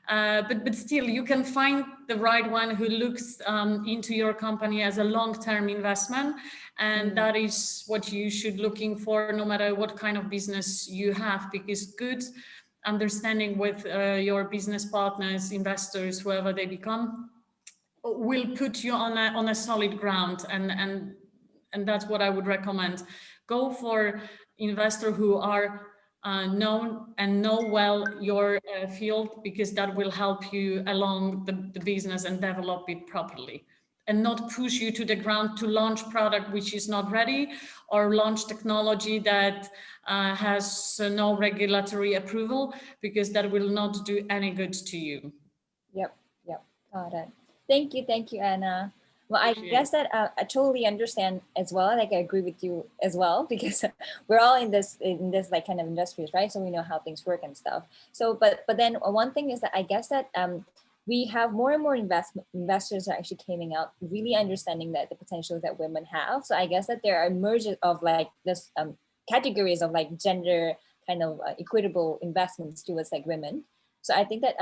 But still, you can find the right one who looks into your company as a long-term investment, and that is what you should looking for, no matter what kind of business you have, because good understanding with your business partners, investors, whoever they become, will put you on a solid ground, and that's what I would recommend. Go for investors who are known and know well your field, because that will help you along the business and develop it properly, and not push you to the ground to launch product which is not ready, or launch technology that has no regulatory approval, because that will not do any good to you. Yep, got it. Thank you, Anna. Well, I guess that I totally understand as well. Like I agree with you as well, because we're all in this like kind of industries, right? So we know how things work and stuff. So, but then one thing is that I guess that we have more and more investors are actually coming out, really understanding that the potential that women have. So I guess that there are mergers of like this categories of like gender kind of equitable investments towards like women. So I think that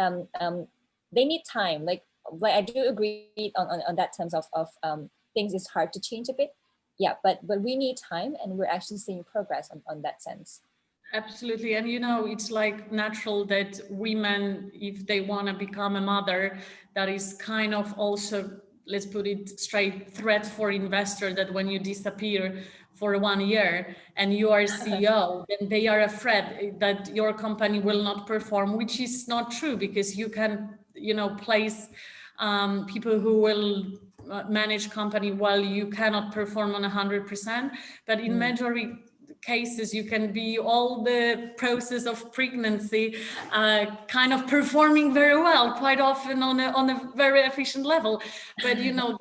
they need time. Like I do agree on that terms of things is hard to change a bit. Yeah, but we need time, and we're actually seeing progress on that sense. Absolutely. And, you know, it's like natural that women, if they want to become a mother, that is kind of also, let's put it straight, threat for investor, that when you disappear for 1 year and you are CEO, then they are afraid that your company will not perform, which is not true, because you can, you know, place people who will manage company while you cannot perform on 100%. But in majority cases, you can be all the process of pregnancy kind of performing very well, quite often on a very efficient level. But you know,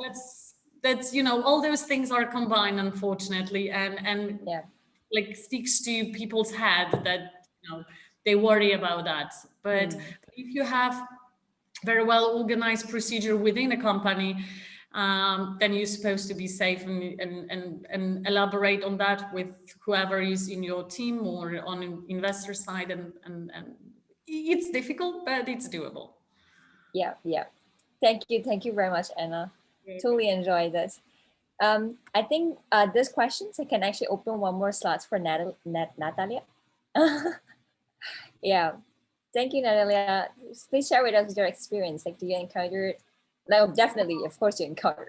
that's you know, all those things are combined, unfortunately, and yeah, like sticks to people's head that, you know, they worry about that. But if you have very well organized procedure within a company, then you're supposed to be safe, and elaborate on that with whoever is in your team or on an investor side, and it's difficult, but it's doable. Yeah. Thank you very much, Anna. Totally enjoy this. I think this questions I can actually open one more slot for Natalia. Yeah, thank you, Natalia. Please share with us your experience. Like, do you encounter? No, definitely, of course, you encounter.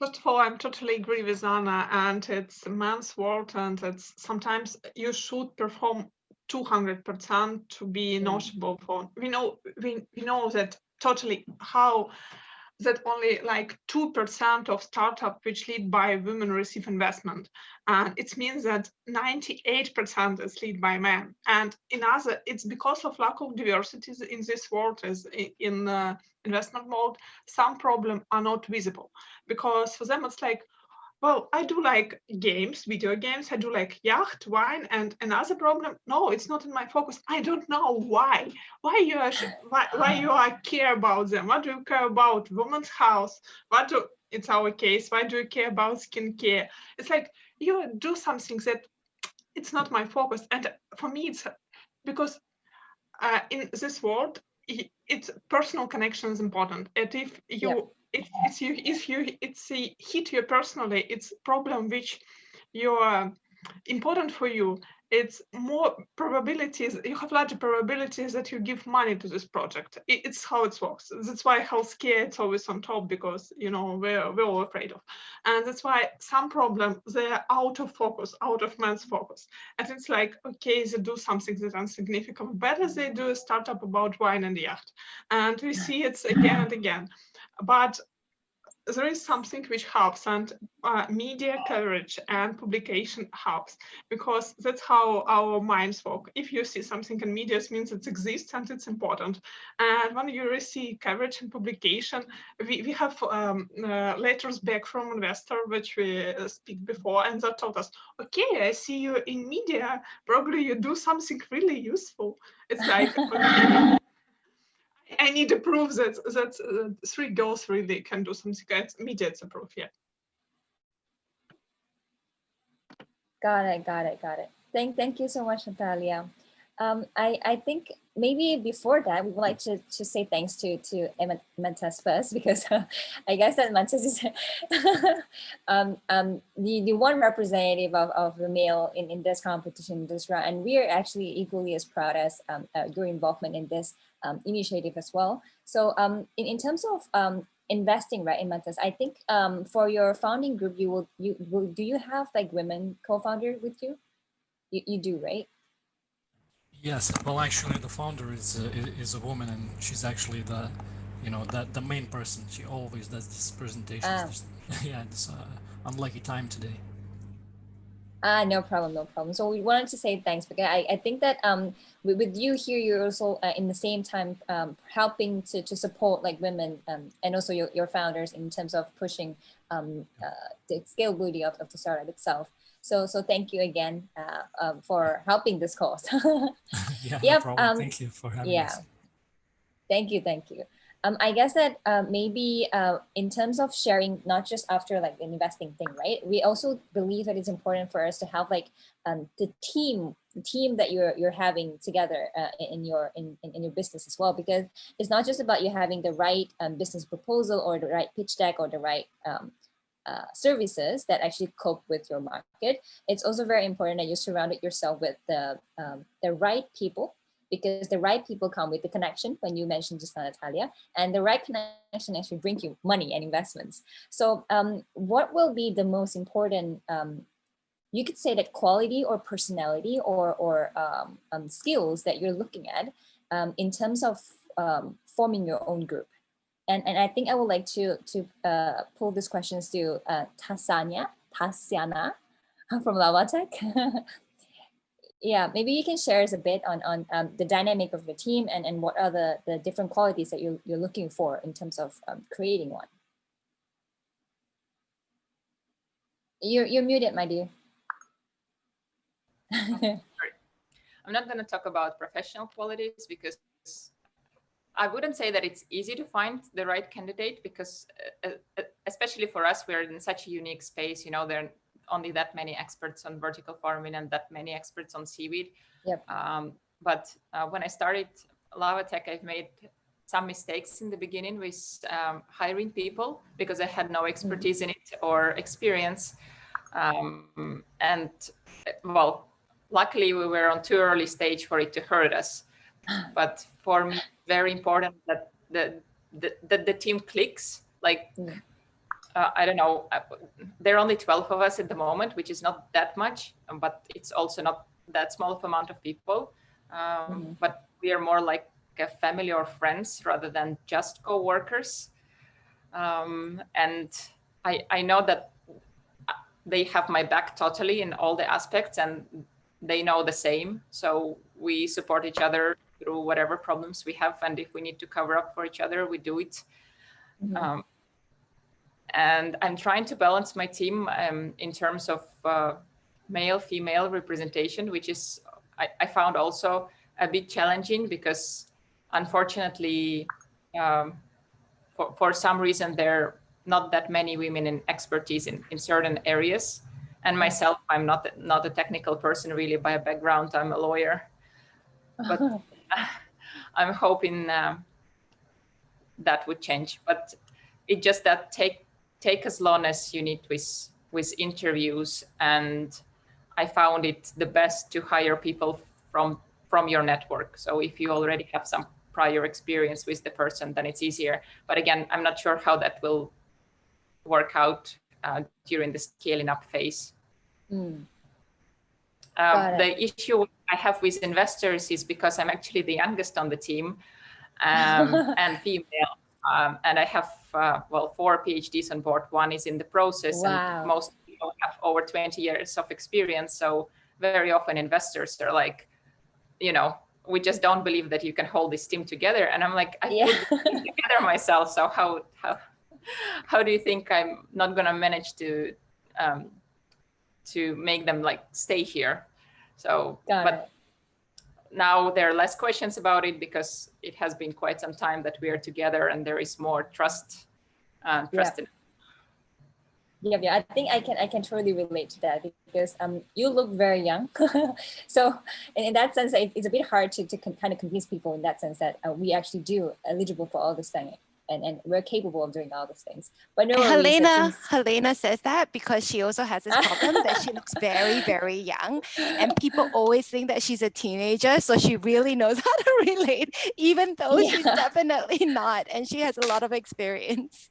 First of all, I'm totally agree with Anna, and it's a man's world, and it's sometimes you should perform 200% to be notable for. We know that totally how that only like 2% of startups which lead by women receive investment, and it means that 98% is led by men. And in other, it's because of lack of diversity in this world, as in investment mode, some problems are not visible, because for them it's like, well, I do like games, video games, I do like yacht, wine, and another problem, no, it's not in my focus. I don't know why you are care about them. What do you care about women's house? It's our case, why do you care about skincare? It's like you do something that it's not my focus. And for me, it's because in this world, it's personal connection is important. And if you it's hit you personally, it's problem which you're important for you. It's more probabilities, you have larger probabilities that you give money to this project. It's how it works. That's why healthcare it's always on top, because you know we're all afraid of. And that's why some problem they're out of focus, out of man's focus. And it's like, okay, they do something that's insignificant, better they do a startup about wine and yacht. And we see it again and again. But there is something which helps, and media coverage and publication helps, because that's how our minds work. If you see something in media, it means it exists and it's important. And when you receive coverage and publication, we have letters back from investor, which we speak before, and they told us, okay, I see you in media, probably you do something really useful. It's like, okay, I need to prove that three girls really can do something. It's immediate proof, yeah. Got it. Thank you so much, Natalia. I think maybe before that, we would like to say thanks to Mantas first, because I guess that Mantas is the one representative of the male in this competition, this round, and we are actually equally as proud as your involvement in this initiative as well. So in terms of investing, right, in Mantas, I think for your founding group, do you have like women co-founder with you? You do, right? Yes, well, actually, the founder is a woman, and she's actually the main person. She always does this presentation. Yeah, it's unlucky time today. No problem, no problem. So we wanted to say thanks because I think that with you here, you're also in the same time helping to support like women and also your founders in terms of pushing the scalability of the startup itself. So thank you again for helping this cause. Yeah, Yep, no problem. Thank you for having us. Thank you, thank you. I guess that maybe in terms of sharing, not just after like the investing thing, right? We also believe that it's important for us to have like the team that you're having together in your business as well, because it's not just about you having the right business proposal or the right pitch deck or the right services that actually cope with your market. It's also very important that you surrounded yourself with the right people, because the right people come with the connection, when you mentioned just now, Natalia, and the right connection actually bring you money and investments. So what will be the most important, you could say that quality or personality or skills that you're looking at in terms of forming your own group? And I think I would like to pull these questions to Tasyana from Laava Tech. Yeah, maybe you can share us a bit on the dynamic of the team and what are the different qualities that you're looking for in terms of creating one. You're muted, my dear. Sorry. I'm not going to talk about professional qualities because I wouldn't say that it's easy to find the right candidate, because especially for us, we're in such a unique space. You know, there are only that many experts on vertical farming and that many experts on seaweed. Yep. But when I started Laava Tech, I've made some mistakes in the beginning with hiring people because I had no expertise in it or experience. And well, luckily we were on too early stage for it to hurt us. But for me, very important that the team clicks. Like, I don't know, there are only 12 of us at the moment, which is not that much, but it's also not that small of amount of people. But we are more like a family or friends rather than just co-workers. And I know that they have my back totally in all the aspects, and they know the same. So we support each other through whatever problems we have. And if we need to cover up for each other, we do it. And I'm trying to balance my team in terms of male-female representation, which is, I found also a bit challenging because unfortunately, for some reason, there are not that many women in expertise in certain areas. And myself, I'm not a technical person really by background. I'm a lawyer, but I'm hoping that would change. But it just that take as long as you need with interviews. And I found it the best to hire people from your network. So if you already have some prior experience with the person, then it's easier. But again, I'm not sure how that will work out during the scaling up phase. The issue I have with investors is because I'm actually the youngest on the team and female. And I have, 4 PhDs on board. One is in the process. Wow. And most people have over 20 years of experience. So very often investors are like, you know, we just don't believe that you can hold this team together. And I'm like, I put the team together myself. So how do you think I'm not going to manage to make them like stay here? So, but now there are less questions about it because it has been quite some time that we are together and there is more trust in it. Yeah, I think I can totally relate to that because you look very young. So in that sense, it's a bit hard to kind of convince people in that sense that we actually do eligible for all this thing. And we're capable of doing all these things. But no, Helena says that because she also has this problem that she looks very, very young. And people always think that she's a teenager. So she really knows how to relate, even though she's definitely not. And she has a lot of experience.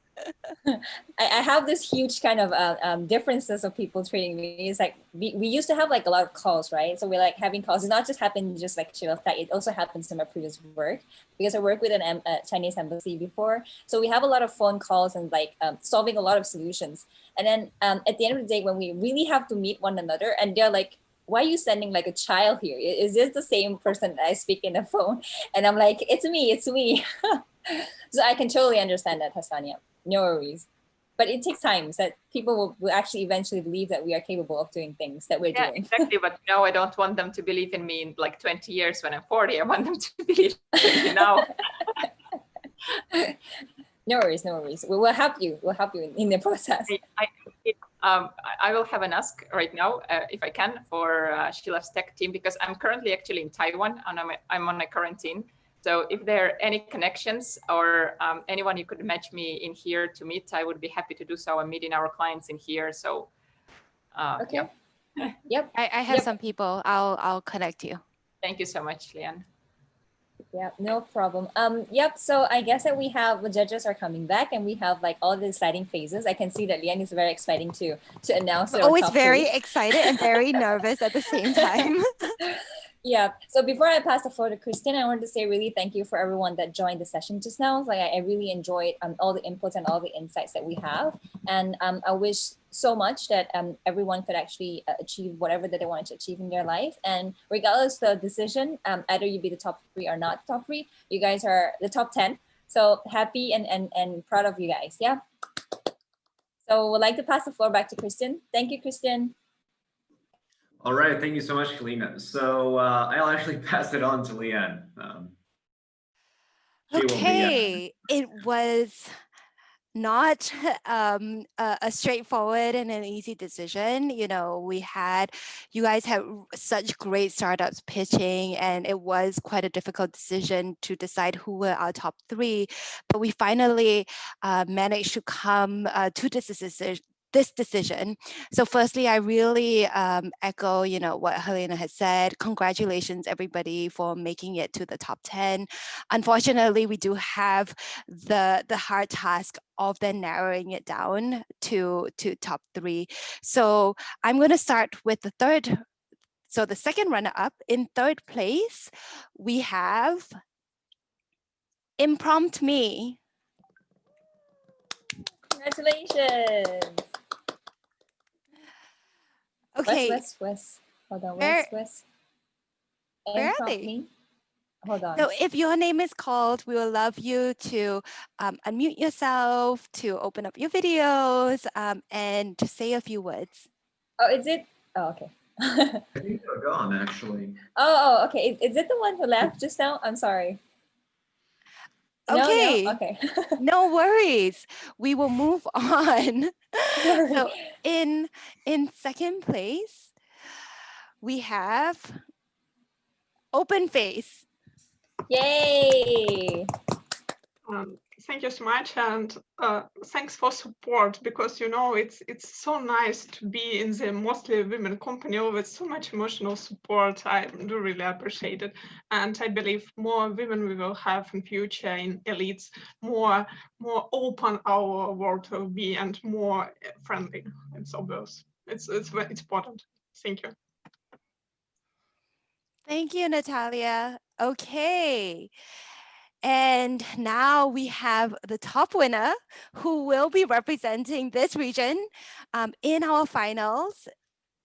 I have this huge kind of differences of people treating me. It's like we used to have like a lot of calls, right? So we're like having calls. It's not just happened just like Sheila Tech. It also happens in my previous work because I worked with a Chinese embassy before. So we have a lot of phone calls and like solving a lot of solutions. And then at the end of the day, when we really have to meet one another, and they're like, "Why are you sending like a child here? Is this the same person that I speak in the phone?" And I'm like, "It's me, it's me." So I can totally understand that, Hassania. No worries. But it takes time so that people will actually eventually believe that we are capable of doing things that we're doing. Exactly. But no, I don't want them to believe in me in like 20 years when I'm 40. I want them to believe in me now. No worries, no worries. We'll help you. We'll help you in the process. I will have an ask right now, if I can, for Sheila's tech team, because I'm currently actually in Taiwan and I'm on a quarantine. So if there are any connections or anyone you could match me in here to meet, I would be happy to do so. I'm meeting our clients in here. So okay. Yep. I have some people. I'll connect you. Thank you so much, Leanne. Yeah, no problem. Yep. So I guess that we have the judges are coming back, and we have like all the exciting phases. I can see that Leanne is very exciting to announce. I'm always very excited and very nervous at the same time. Yeah. So before I pass the floor to Kristian, I wanted to say really thank you for everyone that joined the session just now. Like I really enjoyed all the inputs and all the insights that we have, and I wish so much that everyone could actually achieve whatever that they wanted to achieve in their life. And regardless of the decision, either you be the top 3 or not top 3, you guys are the top 10. So happy and proud of you guys. Yeah. So we'd like to pass the floor back to Kristian. Thank you, Kristian. All right, thank you so much, Kalina. So I'll actually pass it on to Leanne. Okay, it was not a straightforward and an easy decision. You know, you guys had such great startups pitching, and it was quite a difficult decision to decide who were our top 3. But we finally managed to come to this decision. So firstly, I really echo, you know, what Helena has said. Congratulations, everybody, for making it to the top 10. Unfortunately, we do have the hard task of then narrowing it down to top 3. So I'm going to start with the third. So the second runner-up. In third place, we have ImpromptMe. Congratulations. Okay. West. Hold on, Where are they? Hold on. So if your name is called, we will love you to unmute yourself, to open up your videos, and to say a few words. Oh, is it? Oh, okay. I think they're gone, actually. Oh, okay. Is it the one who left just now? I'm sorry. Okay. No? Okay. No worries. We will move on. So in second place, we have Openface. Yay! Thank you so much, and thanks for support, because you know it's so nice to be in the mostly women company with so much emotional support. I do really appreciate it, and I believe more women we will have in future in elites, more open our world will be and more friendly. It's obvious. It's very important. Thank you. Thank you, Natalia. Okay. And now we have the top winner who will be representing this region in our finals.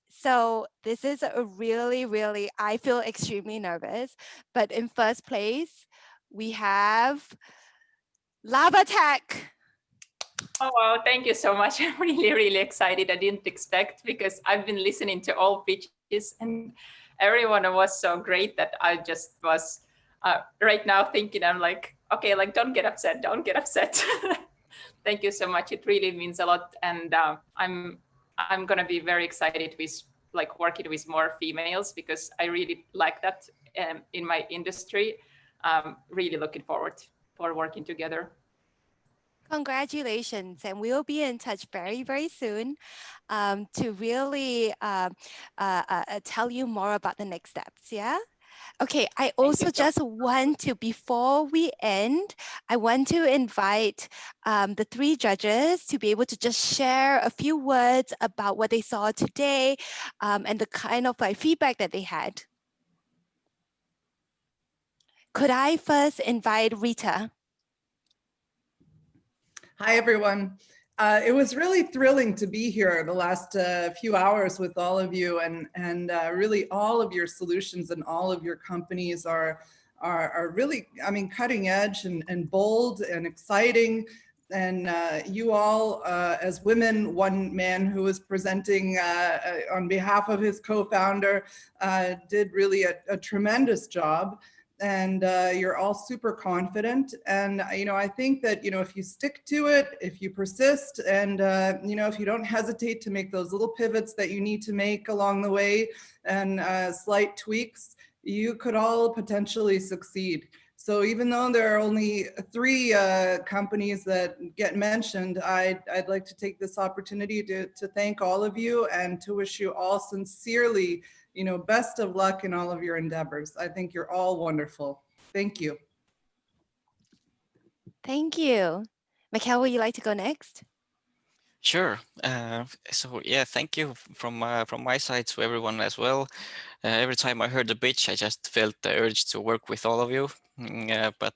So this is a really, I feel extremely nervous, but in first place, we have Laava Tech. Oh, wow, thank you so much. I'm really excited. I didn't expect, because I've been listening to all pitches and everyone was so great that I just was right now thinking, I'm like, okay, like, don't get upset. Thank you so much. It really means a lot. And I'm going to be very excited with like working with more females, because I really like that in my industry. Really looking forward for working together. Congratulations, and we will be in touch very soon to really tell you more about the next steps. Yeah. Okay, I also just want to, before we end, I want to invite the three judges to be able to just share a few words about what they saw today and the kind of like feedback that they had. Could I first invite Rita? Hi, everyone. It was really thrilling to be here the last few hours with all of you, and really all of your solutions and all of your companies are really, I mean, cutting edge and bold and exciting. And you all, as women, one man who was presenting on behalf of his co-founder did really a tremendous job. And you're all super confident. And, I think that, if you stick to it, if you persist, and, if you don't hesitate to make those little pivots that you need to make along the way and slight tweaks, you could all potentially succeed. So even though there are only 3 companies that get mentioned, I'd like to take this opportunity to thank all of you and to wish you all sincerely best of luck in all of your endeavors. I think you're all wonderful. Thank you. Thank you. Mihkel, would you like to go next? Sure. So yeah, thank you from my side to everyone as well. Every time I heard the pitch, I just felt the urge to work with all of you. But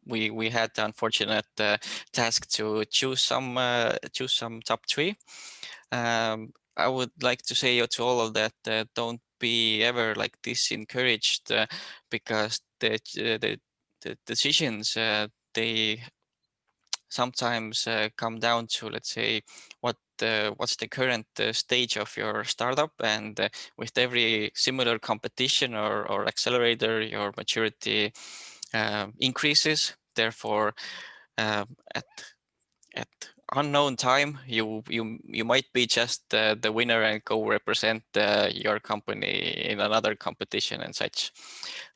we had the unfortunate task to choose some top 3. I would like to say to all of that, don't be ever like disencouraged because the decisions they sometimes come down to, let's say, what's the current stage of your startup, and with every similar competition or accelerator, your maturity increases. Therefore, at unknown time, you might be just the winner and go represent your company in another competition and such.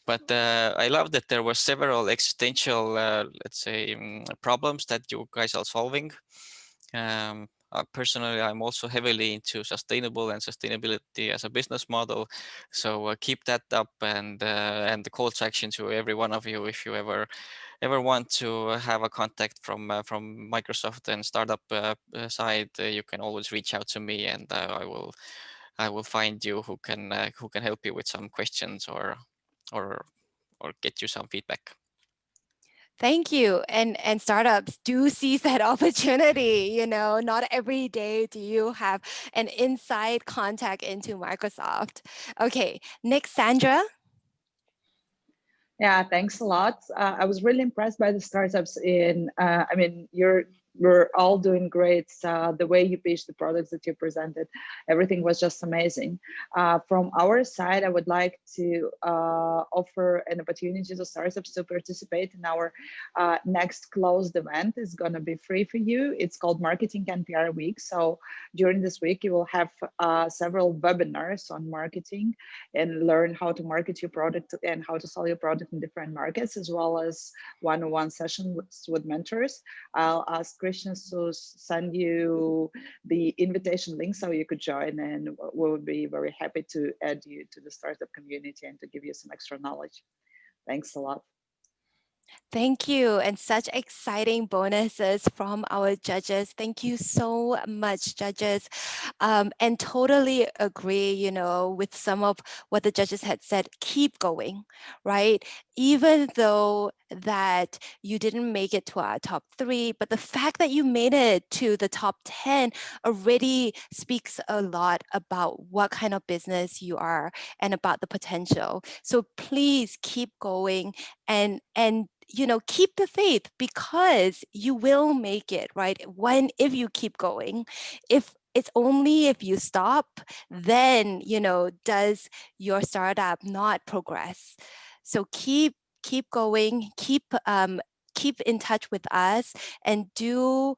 But I love that there were several existential, let's say, problems that you guys are solving. Personally, I'm also heavily into sustainability as a business model. So keep that up, and the call to action to every one of you, if you ever want to have a contact from Microsoft and startup side, you can always reach out to me, and I will find you who can help you with some questions or get you some feedback. Thank you. And startups do seize that opportunity. Not every day do you have an inside contact into Microsoft. Okay, next, Sandra. Yeah, thanks a lot. I was really impressed by the startups we're all doing great. The way you pitched the products that you presented, everything was just amazing. From our side, I would like to offer an opportunity to startups to participate in our next closed event. It's going to be free for you. It's called Marketing and PR Week. So during this week, you will have several webinars on marketing and learn how to market your product and how to sell your product in different markets, as well as one-on-one sessions with mentors. I'll ask Kristian to send you the invitation link so you could join, and we would be very happy to add you to the startup community and to give you some extra knowledge. Thanks a lot. Thank you, and such exciting bonuses from our judges. Thank you so much, judges. And totally agree, with some of what the judges had said. Keep going, right? Even though that you didn't make it to our top 3, but the fact that you made it to the top 10 already speaks a lot about what kind of business you are and about the potential. So please keep going and keep the faith, because you will make it, right? If you keep going. If it's only if you stop, then does your startup not progress. So keep going, keep in touch with us, and do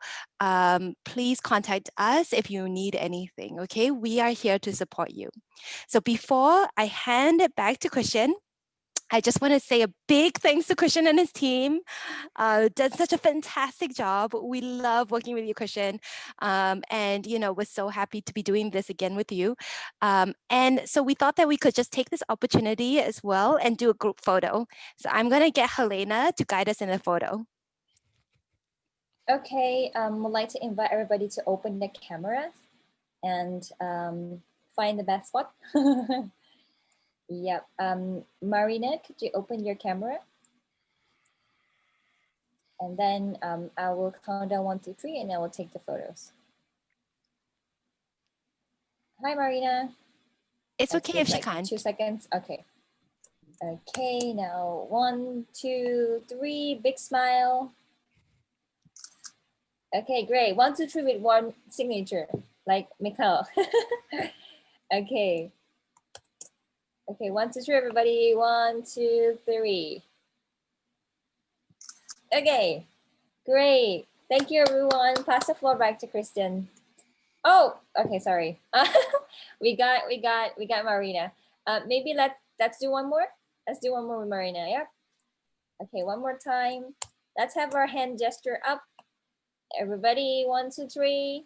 please contact us if you need anything. Okay, we are here to support you. So before I hand it back to Kristian, I just want to say a big thanks to Kristian and his team. Did such a fantastic job. We love working with you, Kristian. And, you know, we're so happy to be doing this again with you. And so we thought that we could just take this opportunity as well and do a group photo. So I'm going to get Helena to guide us in the photo. Okay, would like to invite everybody to open the cameras and find the best spot. Yep. Marina, could you open your camera? And then I will count down 1, 2, 3, and I will take the photos. Hi, Marina. It's okay if she like can't. 2 seconds. Okay. Okay, now 1, 2, 3, big smile. Okay, great. 1, 2, 3 with one signature, like Mihkel. Okay. Okay, 1, 2, 3, everybody. 1, 2, 3. Okay, great. Thank you, everyone. Pass the floor back to Kristian. Oh, okay, sorry. we got Marina. Maybe let's do one more. Let's do one more with Marina. Yep. Okay, one more time. Let's have our hand gesture up. Everybody, 1, 2, 3.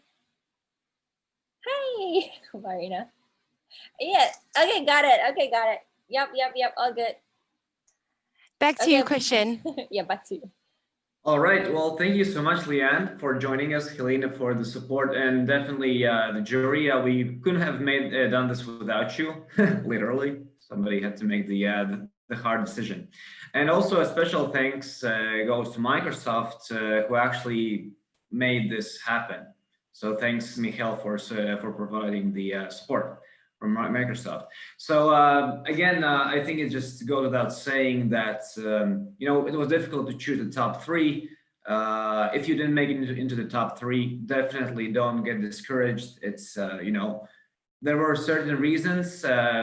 Hi, Marina. Yeah. Okay, got it. Okay, got it. Yep. All good. Back to you, Kristian. Yeah, back to you. All right. Well, thank you so much, Leanne, for joining us, Helena for the support, and definitely the jury. We couldn't have done this without you. Literally, somebody had to make the hard decision. And also a special thanks goes to Microsoft, who actually made this happen. So thanks, Mihkel, for providing the support from Microsoft. So again, I think it just goes without saying that you know, it was difficult to choose the top 3. If you didn't make it into the top 3, definitely don't get discouraged. It's you know, there were certain reasons,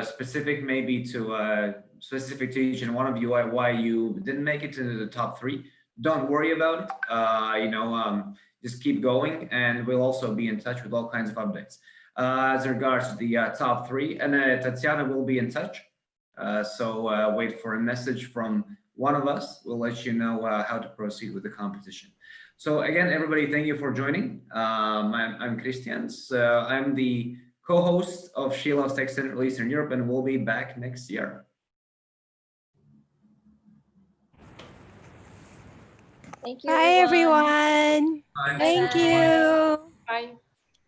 specific maybe to specific to each and one of you why you didn't make it into the top 3. Don't worry about it. You know, just keep going, and we'll also be in touch with all kinds of updates. As regards to the top 3, and Tatiana will be in touch. So wait for a message from one of us. We'll let you know how to proceed with the competition. So again, everybody, thank you for joining. I'm Kristian. I'm the co-host of She Loves Tech Central Eastern Europe, and we'll be back next year. Thank you. Bye, everyone. Bye. Thank you. Bye.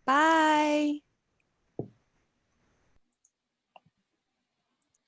Bye.